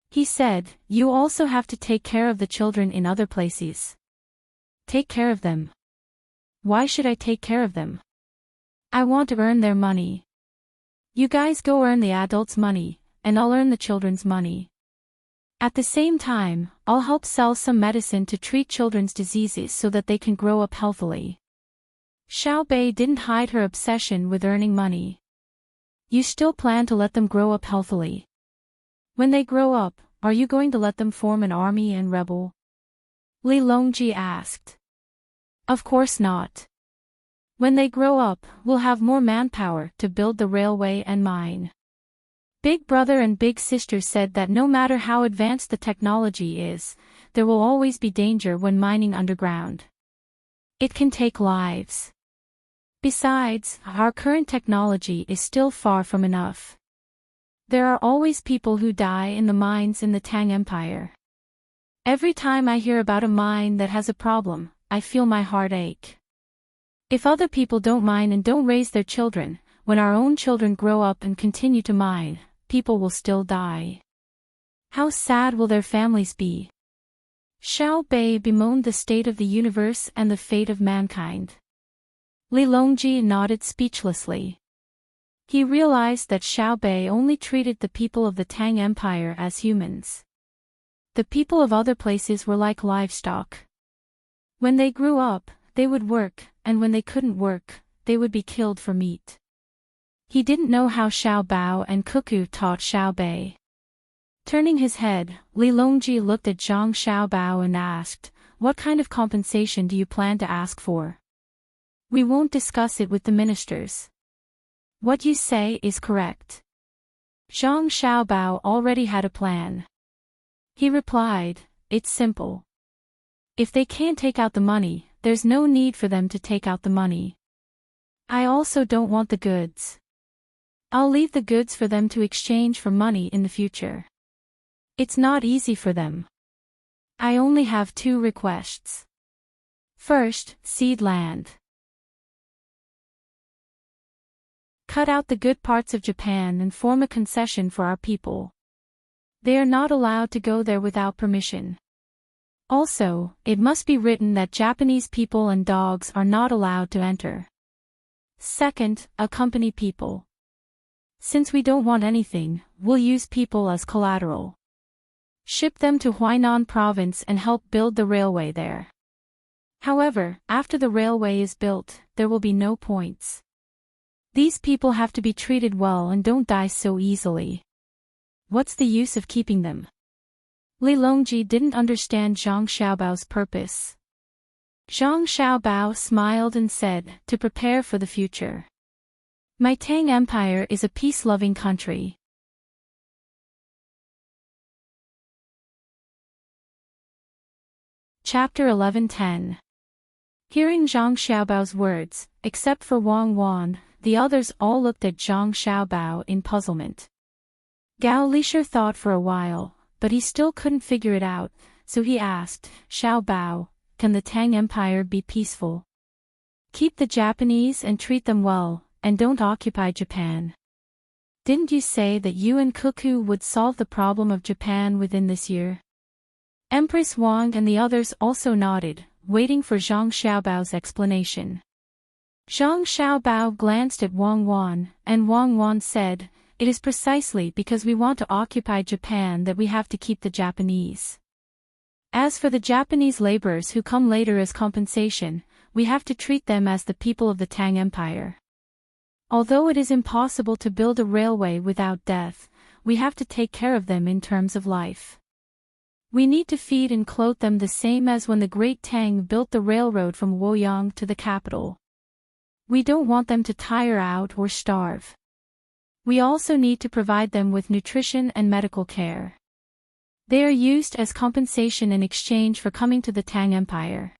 He said, "You also have to take care of the children in other places." Take care of them? Why should I take care of them? I want to earn their money. You guys go earn the adults' money, and I'll earn the children's money. At the same time, I'll help sell some medicine to treat children's diseases so that they can grow up healthily. Xiao Bei didn't hide her obsession with earning money. You still plan to let them grow up healthily? When they grow up, are you going to let them form an army and rebel? Li Longji asked. Of course not. When they grow up, we'll have more manpower to build the railway and mine. Big brother and big sister said that no matter how advanced the technology is, there will always be danger when mining underground. It can take lives. Besides, our current technology is still far from enough. There are always people who die in the mines in the Tang Empire. Every time I hear about a mine that has a problem, I feel my heart ache. If other people don't mine and don't raise their children, when our own children grow up and continue to mine, people will still die. How sad will their families be? Xiao Bei bemoaned the state of the universe and the fate of mankind. Li Longji nodded speechlessly. He realized that Xiao Bei only treated the people of the Tang Empire as humans. The people of other places were like livestock. When they grew up, they would work, and when they couldn't work, they would be killed for meat. He didn't know how Xiao Bao and Cuckoo taught Xiao Bei. Turning his head, Li Longji looked at Zhang Xiao Bao and asked, "What kind of compensation do you plan to ask for?" "We won't discuss it with the ministers. What you say is correct." Zhang Xiao Bao already had a plan. He replied, "It's simple. If they can't take out the money, there's no need for them to take out the money. I also don't want the goods. I'll leave the goods for them to exchange for money in the future. It's not easy for them. I only have 2 requests. First, seed land. Cut out the good parts of Japan and form a concession for our people. They are not allowed to go there without permission. Also, it must be written that Japanese people and dogs are not allowed to enter. Second, accompany people. Since we don't want anything, we'll use people as collateral. Ship them to Huainan province and help build the railway there. However, after the railway is built, there will be no points. These people have to be treated well and don't die so easily. What's the use of keeping them?" Li Longji didn't understand Zhang Xiaobao's purpose. Zhang Xiaobao smiled and said, "To prepare for the future. My Tang Empire is a peace-loving country. Chapter 11:10. Hearing Zhang Xiaobao's words, except for Wang Wan, the others all looked at Zhang Xiaobao in puzzlement. Gao Lisher thought for a while, but he still couldn't figure it out, so he asked, "Xiaobao, can the Tang Empire be peaceful? Keep the Japanese and treat them well, and don't occupy Japan. Didn't you say that you and Cuckoo would solve the problem of Japan within this year?" Empress Wang and the others also nodded, waiting for Zhang Xiaobao's explanation. Zhang Xiaobao glanced at Wang Wan, and Wang Wan said, "It is precisely because we want to occupy Japan that we have to keep the Japanese. As for the Japanese laborers who come later as compensation, we have to treat them as the people of the Tang Empire. Although it is impossible to build a railway without death, we have to take care of them in terms of life. We need to feed and clothe them the same as when the great Tang built the railroad from Luoyang to the capital. We don't want them to tire out or starve. We also need to provide them with nutrition and medical care. They are used as compensation in exchange for coming to the Tang Empire.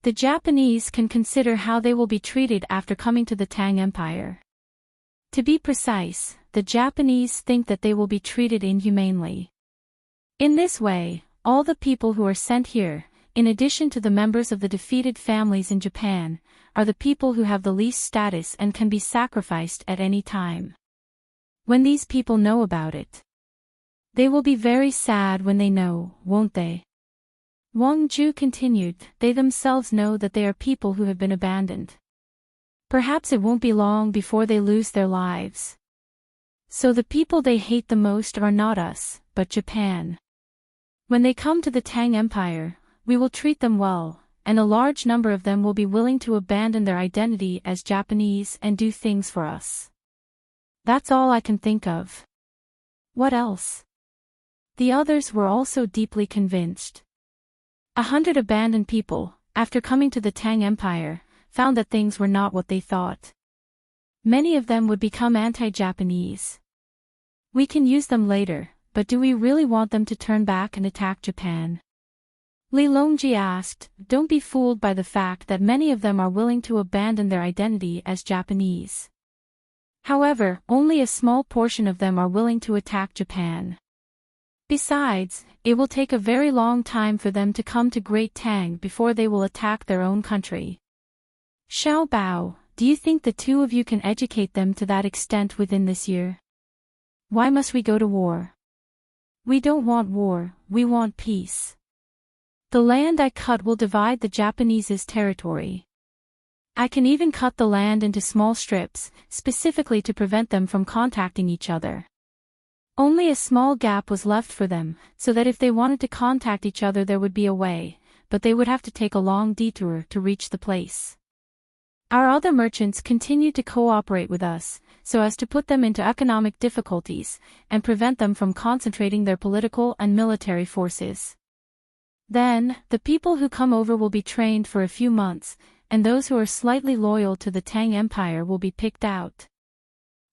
The Japanese can consider how they will be treated after coming to the Tang Empire. To be precise, the Japanese think that they will be treated inhumanely. In this way, all the people who are sent here, in addition to the members of the defeated families in Japan, are the people who have the least status and can be sacrificed at any time. When these people know about it, they will be very sad when they know, won't they? Wang Ju continued, they themselves know that they are people who have been abandoned. Perhaps it won't be long before they lose their lives. So the people they hate the most are not us, but Japan. When they come to the Tang Empire, we will treat them well, and a large number of them will be willing to abandon their identity as Japanese and do things for us. That's all I can think of. What else? The others were also deeply convinced. 100 abandoned people, after coming to the Tang Empire, found that things were not what they thought. Many of them would become anti-Japanese. We can use them later, but do we really want them to turn back and attack Japan? Li Longji asked, don't be fooled by the fact that many of them are willing to abandon their identity as Japanese. However, only a small portion of them are willing to attack Japan. Besides, it will take a very long time for them to come to Great Tang before they will attack their own country. Xiao Bao, do you think the two of you can educate them to that extent within this year? Why must we go to war? We don't want war, we want peace. The land I cut will divide the Japanese's territory. I can even cut the land into small strips, specifically to prevent them from contacting each other. Only a small gap was left for them, so that if they wanted to contact each other there would be a way, but they would have to take a long detour to reach the place. Our other merchants continued to cooperate with us, so as to put them into economic difficulties, and prevent them from concentrating their political and military forces. Then, the people who come over will be trained for a few months, and those who are slightly loyal to the Tang Empire will be picked out.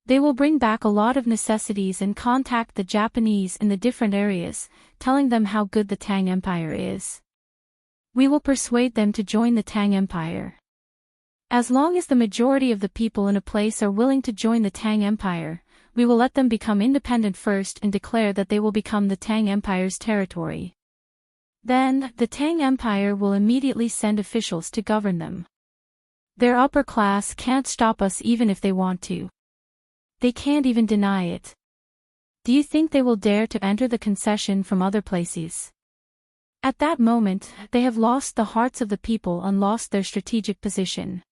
They will bring back a lot of necessities and contact the Japanese in the different areas, telling them how good the Tang Empire is. We will persuade them to join the Tang Empire. As long as the majority of the people in a place are willing to join the Tang Empire, we will let them become independent first and declare that they will become the Tang Empire's territory. Then, the Tang Empire will immediately send officials to govern them. Their upper class can't stop us even if they want to. They can't even deny it. Do you think they will dare to enter the concession from other places? At that moment, they have lost the hearts of the people and lost their strategic position.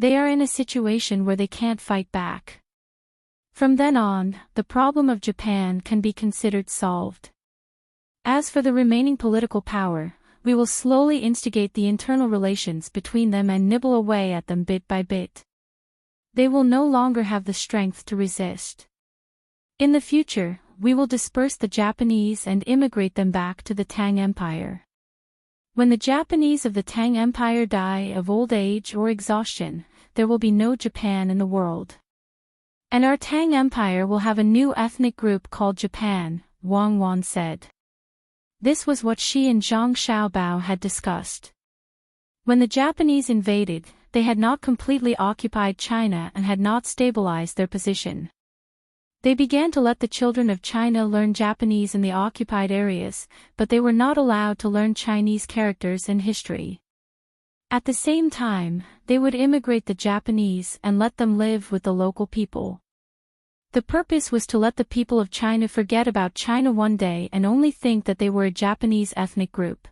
They are in a situation where they can't fight back. From then on, the problem of Japan can be considered solved. As for the remaining political power, we will slowly instigate the internal relations between them and nibble away at them bit by bit. They will no longer have the strength to resist. In the future, we will disperse the Japanese and immigrate them back to the Tang Empire. When the Japanese of the Tang Empire die of old age or exhaustion, there will be no Japan in the world. And our Tang Empire will have a new ethnic group called Japan, Wang Wan said. This was what she and Zhang Xiaobao had discussed. When the Japanese invaded, they had not completely occupied China and had not stabilized their position. They began to let the children of China learn Japanese in the occupied areas, but they were not allowed to learn Chinese characters and history. At the same time, they would immigrate the Japanese and let them live with the local people. The purpose was to let the people of China forget about China one day and only think that they were a Japanese ethnic group.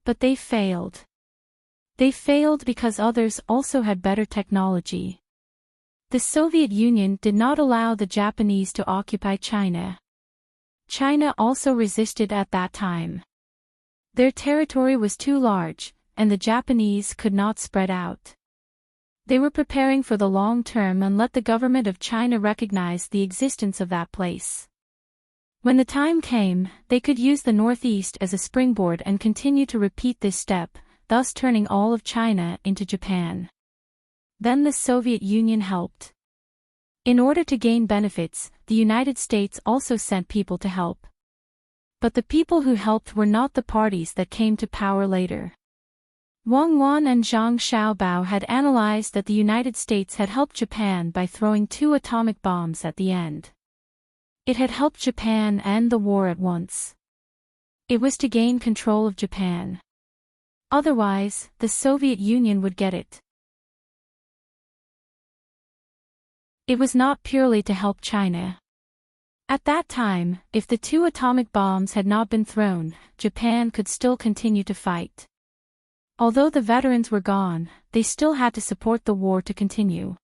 But they failed. They failed because others also had better technology. The Soviet Union did not allow the Japanese to occupy China. China also resisted at that time. Their territory was too large, and the Japanese could not spread out. They were preparing for the long term and let the government of China recognize the existence of that place. When the time came, they could use the Northeast as a springboard and continue to repeat this step, thus turning all of China into Japan. Then the Soviet Union helped. In order to gain benefits, the United States also sent people to help. But the people who helped were not the parties that came to power later. Wang Wan and Zhang Xiaobao had analyzed that the United States had helped Japan by throwing 2 atomic bombs at the end. It had helped Japan end the war at once. It was to gain control of Japan. Otherwise, the Soviet Union would get it. It was not purely to help China. At that time, if the 2 atomic bombs had not been thrown, Japan could still continue to fight. Although the veterans were gone, they still had to support the war to continue.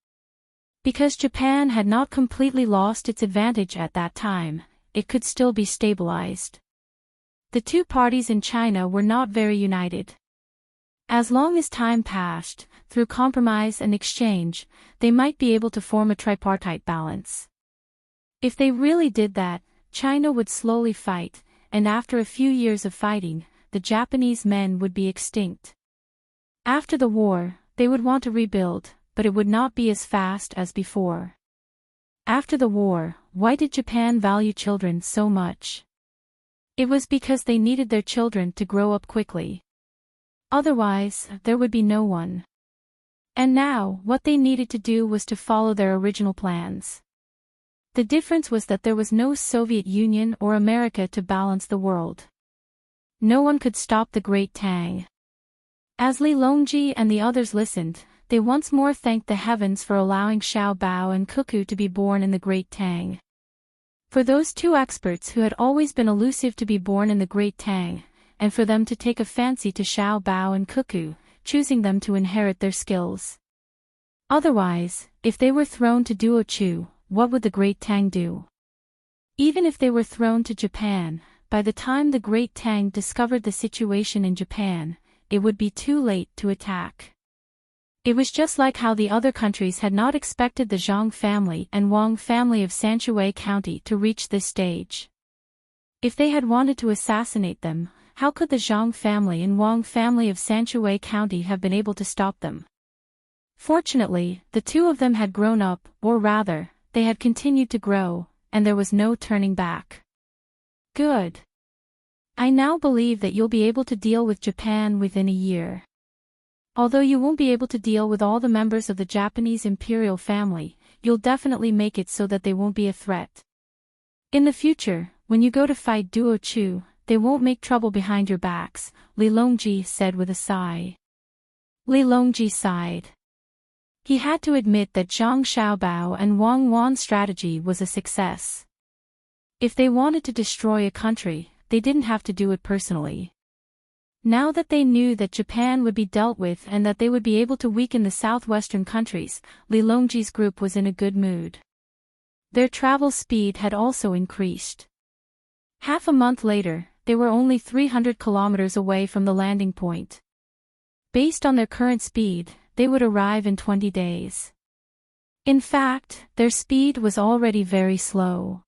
Because Japan had not completely lost its advantage at that time, it could still be stabilized. The 2 parties in China were not very united. As long as time passed, through compromise and exchange, they might be able to form a tripartite balance. If they really did that, China would slowly fight, and after a few years of fighting, the Japanese men would be extinct. After the war, they would want to rebuild, but it would not be as fast as before. After the war, why did Japan value children so much? It was because they needed their children to grow up quickly. Otherwise, there would be no one. And now, what they needed to do was to follow their original plans. The difference was that there was no Soviet Union or America to balance the world. No one could stop the great Tang. As Li Longji and the others listened, they once more thanked the heavens for allowing Xiao Bao and Cuckoo to be born in the great Tang. For those 2 experts who had always been elusive to be born in the great Tang, and for them to take a fancy to Xiao Bao and Cuckoo, choosing them to inherit their skills. Otherwise, if they were thrown to Duo Chu, what would the great Tang do? Even if they were thrown to Japan, by the time the great Tang discovered the situation in Japan, it would be too late to attack. It was just like how the other countries had not expected the Zhang family and Wang family of Sanshui County to reach this stage. If they had wanted to assassinate them, how could the Zhang family and Wang family of Sanshui County have been able to stop them? Fortunately, the 2 of them had grown up, or rather, they had continued to grow, and there was no turning back. Good. I now believe that you'll be able to deal with Japan within a year. Although you won't be able to deal with all the members of the Japanese imperial family, you'll definitely make it so that they won't be a threat. In the future, when you go to fight Duo Chu, they won't make trouble behind your backs, Li Longji said with a sigh. Li Longji sighed. He had to admit that Zhang Xiaobao and Wang Wan's strategy was a success. If they wanted to destroy a country, they didn't have to do it personally. Now that they knew that Japan would be dealt with and that they would be able to weaken the southwestern countries, Li Longji's group was in a good mood. Their travel speed had also increased. Half a month later, they were only 300 kilometers away from the landing point. Based on their current speed, they would arrive in 20 days. In fact, their speed was already very slow.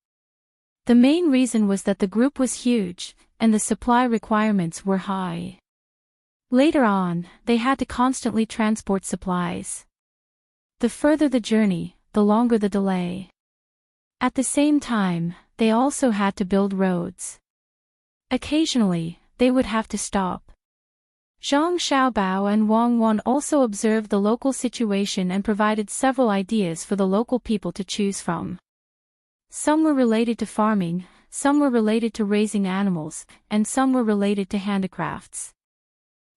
The main reason was that the group was huge, and the supply requirements were high. Later on, they had to constantly transport supplies. The further the journey, the longer the delay. At the same time, they also had to build roads. Occasionally, they would have to stop. Zhang Xiaobao and Wang Wan also observed the local situation and provided several ideas for the local people to choose from. Some were related to farming, some were related to raising animals, and some were related to handicrafts.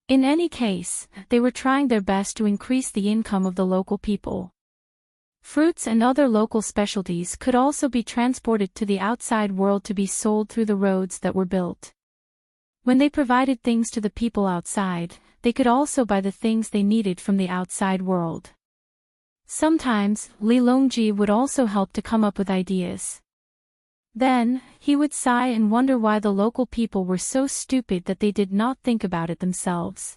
In any case, they were trying their best to increase the income of the local people. Fruits and other local specialties could also be transported to the outside world to be sold through the roads that were built. When they provided things to the people outside, they could also buy the things they needed from the outside world. Sometimes, Li Longji would also help to come up with ideas. Then, he would sigh and wonder why the local people were so stupid that they did not think about it themselves.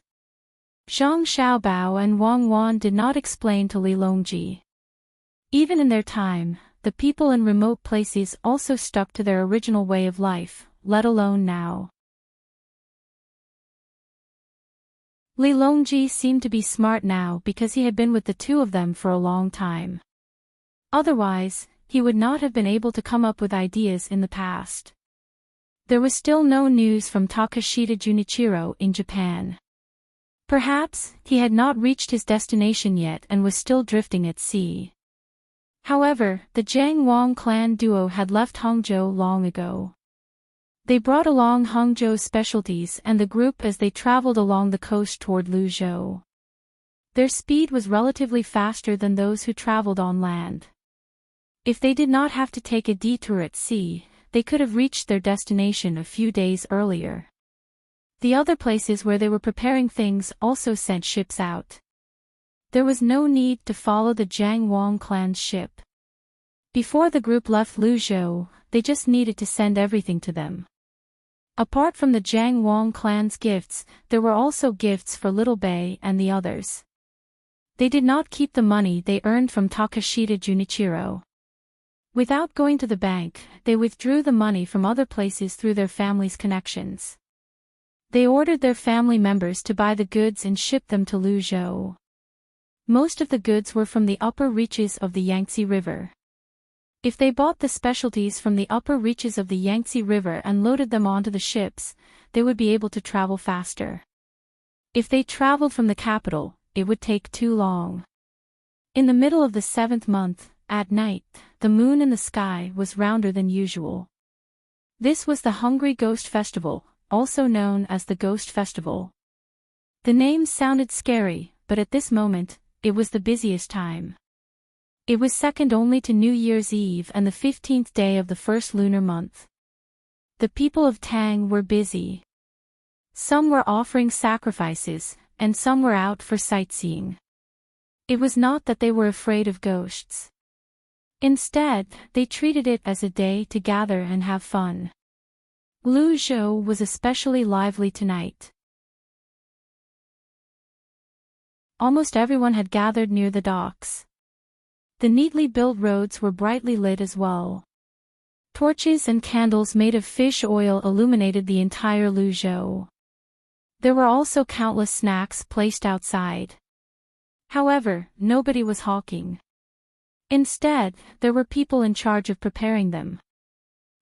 Zhang Xiaobao and Wang Wan did not explain to Li Longji. Even in their time, the people in remote places also stuck to their original way of life, let alone now. Li Longji seemed to be smart now because he had been with the 2 of them for a long time. Otherwise, he would not have been able to come up with ideas in the past. There was still no news from Takashita Junichiro in Japan. Perhaps, he had not reached his destination yet and was still drifting at sea. However, the Jiang Wang clan duo had left Hangzhou long ago. They brought along Hangzhou's specialties and the group as they traveled along the coast toward Luzhou. Their speed was relatively faster than those who traveled on land. If they did not have to take a detour at sea, they could have reached their destination a few days earlier. The other places where they were preparing things also sent ships out. There was no need to follow the Jiang Wang clan's ship. Before the group left Luzhou, they just needed to send everything to them. Apart from the Jiang Wang clan's gifts, there were also gifts for Little Bei and the others. They did not keep the money they earned from Takashita Junichiro. Without going to the bank, they withdrew the money from other places through their family's connections. They ordered their family members to buy the goods and ship them to Luzhou. Most of the goods were from the upper reaches of the Yangtze River. If they bought the specialties from the upper reaches of the Yangtze River and loaded them onto the ships, they would be able to travel faster. If they traveled from the capital, it would take too long. In the middle of the 7th month, at night, the moon in the sky was rounder than usual. This was the Hungry Ghost Festival, also known as the Ghost Festival. The name sounded scary, but at this moment, it was the busiest time. It was second only to New Year's Eve and the 15th day of the first lunar month. The people of Tang were busy. Some were offering sacrifices, and some were out for sightseeing. It was not that they were afraid of ghosts. Instead, they treated it as a day to gather and have fun. Luzhou was especially lively tonight. Almost everyone had gathered near the docks. The neatly built roads were brightly lit as well. Torches and candles made of fish oil illuminated the entire Luzhou. There were also countless snacks placed outside. However, nobody was hawking. Instead, there were people in charge of preparing them.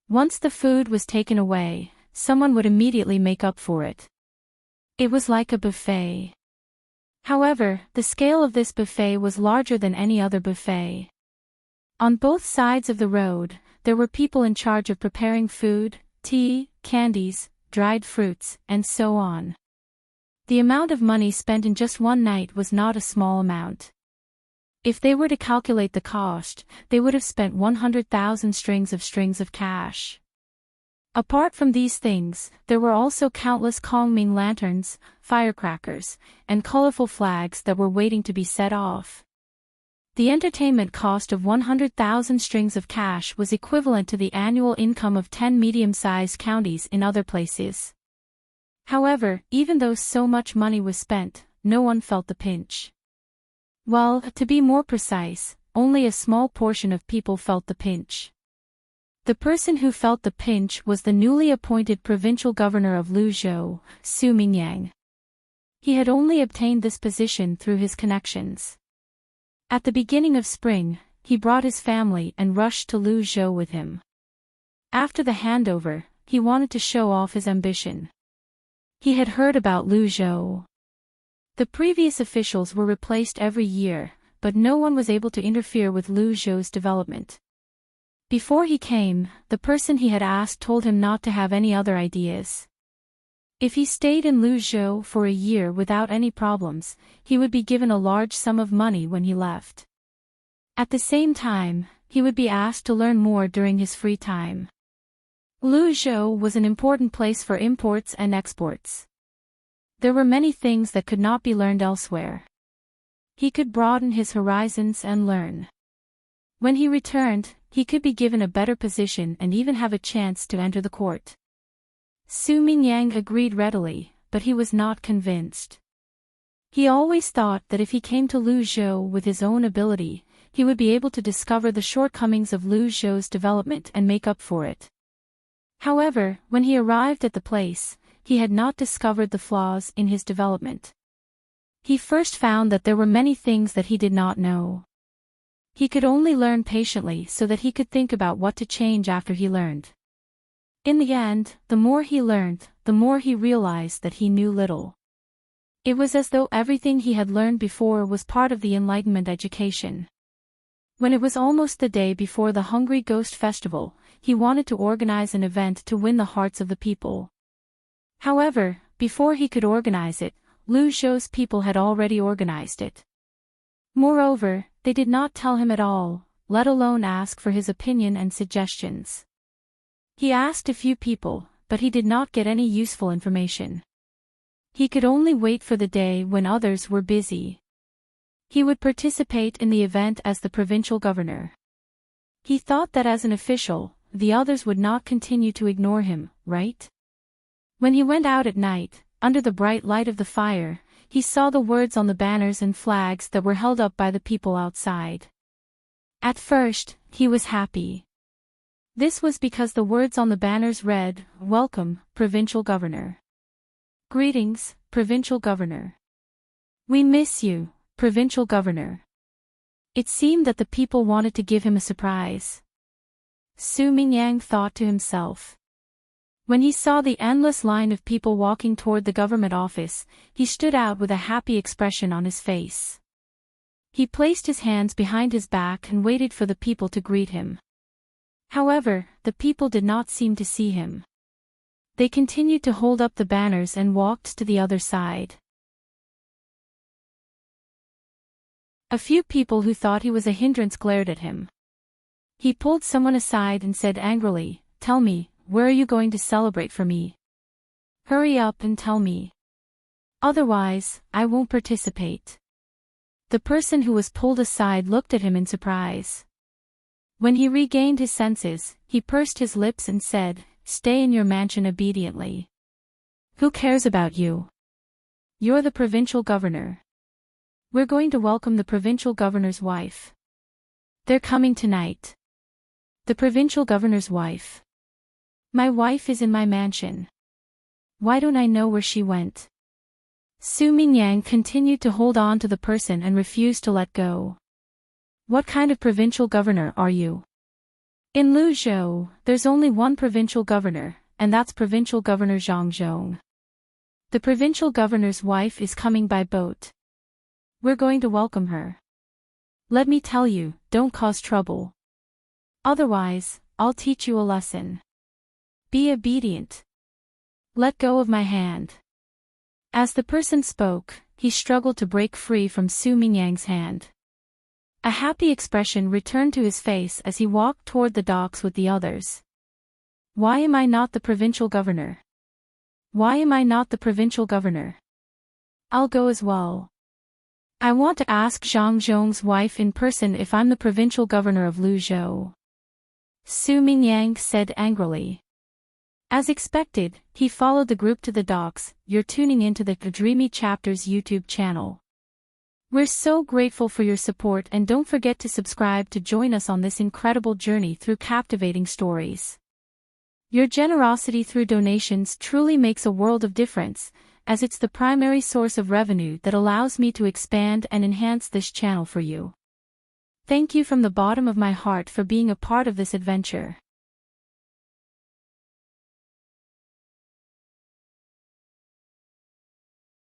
Once the food was taken away, someone would immediately make up for it. It was like a buffet. However, the scale of this buffet was larger than any other buffet. On both sides of the road, there were people in charge of preparing food, tea, candies, dried fruits, and so on. The amount of money spent in just one night was not a small amount. If they were to calculate the cost, they would have spent 100,000 strings of cash. Apart from these things, there were also countless Kongming lanterns, firecrackers, and colorful flags that were waiting to be set off. The entertainment cost of 100,000 strings of cash was equivalent to the annual income of 10 medium-sized counties in other places. However, even though so much money was spent, no one felt the pinch. Well, to be more precise, only a small portion of people felt the pinch. The person who felt the pinch was the newly appointed provincial governor of Luzhou, Su Mingyang. He had only obtained this position through his connections. At the beginning of spring, he brought his family and rushed to Luzhou with him. After the handover, he wanted to show off his ambition. He had heard about Luzhou. The previous officials were replaced every year, but no one was able to interfere with Luzhou's development. Before he came, the person he had asked told him not to have any other ideas. If he stayed in Luzhou for a year without any problems, he would be given a large sum of money when he left. At the same time, he would be asked to learn more during his free time. Luzhou was an important place for imports and exports. There were many things that could not be learned elsewhere. He could broaden his horizons and learn. When he returned, he could be given a better position and even have a chance to enter the court. Su Mingyang agreed readily, but he was not convinced. He always thought that if he came to Luzhou with his own ability, he would be able to discover the shortcomings of Luzhou's development and make up for it. However, when he arrived at the place, he had not discovered the flaws in his development. He first found that there were many things that he did not know. He could only learn patiently so that he could think about what to change after he learned. In the end, the more he learned, the more he realized that he knew little. It was as though everything he had learned before was part of the Enlightenment education. When it was almost the day before the Hungry Ghost Festival, he wanted to organize an event to win the hearts of the people. However, before he could organize it, Lu Zhou's people had already organized it. Moreover, they did not tell him at all, let alone ask for his opinion and suggestions. He asked a few people, but he did not get any useful information. He could only wait for the day when others were busy. He would participate in the event as the provincial governor. He thought that as an official, the others would not continue to ignore him, right? When he went out at night, under the bright light of the fire, he saw the words on the banners and flags that were held up by the people outside. At first, he was happy. This was because the words on the banners read, "Welcome, Provincial Governor." "Greetings, Provincial Governor." "We miss you, Provincial Governor." It seemed that the people wanted to give him a surprise. Su Mingyang thought to himself. When he saw the endless line of people walking toward the government office, he stood out with a happy expression on his face. He placed his hands behind his back and waited for the people to greet him. However, the people did not seem to see him. They continued to hold up the banners and walked to the other side. A few people who thought he was a hindrance glared at him. He pulled someone aside and said angrily, "Tell me, where are you going to celebrate for me? Hurry up and tell me. Otherwise, I won't participate." The person who was pulled aside looked at him in surprise. When he regained his senses, he pursed his lips and said, "Stay in your mansion obediently. Who cares about you? You're the provincial governor. We're going to welcome the provincial governor's wife. They're coming tonight." "The provincial governor's wife? My wife is in my mansion. Why don't I know where she went?" Su Mingyang continued to hold on to the person and refused to let go. "What kind of provincial governor are you? In Lu Zhou, there's only one provincial governor, and that's Provincial Governor Zhang Zhong. The provincial governor's wife is coming by boat. We're going to welcome her. Let me tell you, don't cause trouble. Otherwise, I'll teach you a lesson. Be obedient. Let go of my hand." As the person spoke, he struggled to break free from Su Mingyang's hand. A happy expression returned to his face as he walked toward the docks with the others. "Why am I not the provincial governor? Why am I not the provincial governor? I'll go as well. I want to ask Zhang Zhong's wife in person if I'm the provincial governor of Lu Zhou." Su Mingyang said angrily. As expected, he followed the group to the docks. "You're tuning into the Dreamy Chapters YouTube channel. We're so grateful for your support, and don't forget to subscribe to join us on this incredible journey through captivating stories. Your generosity through donations truly makes a world of difference, as it's the primary source of revenue that allows me to expand and enhance this channel for you. Thank you from the bottom of my heart for being a part of this adventure.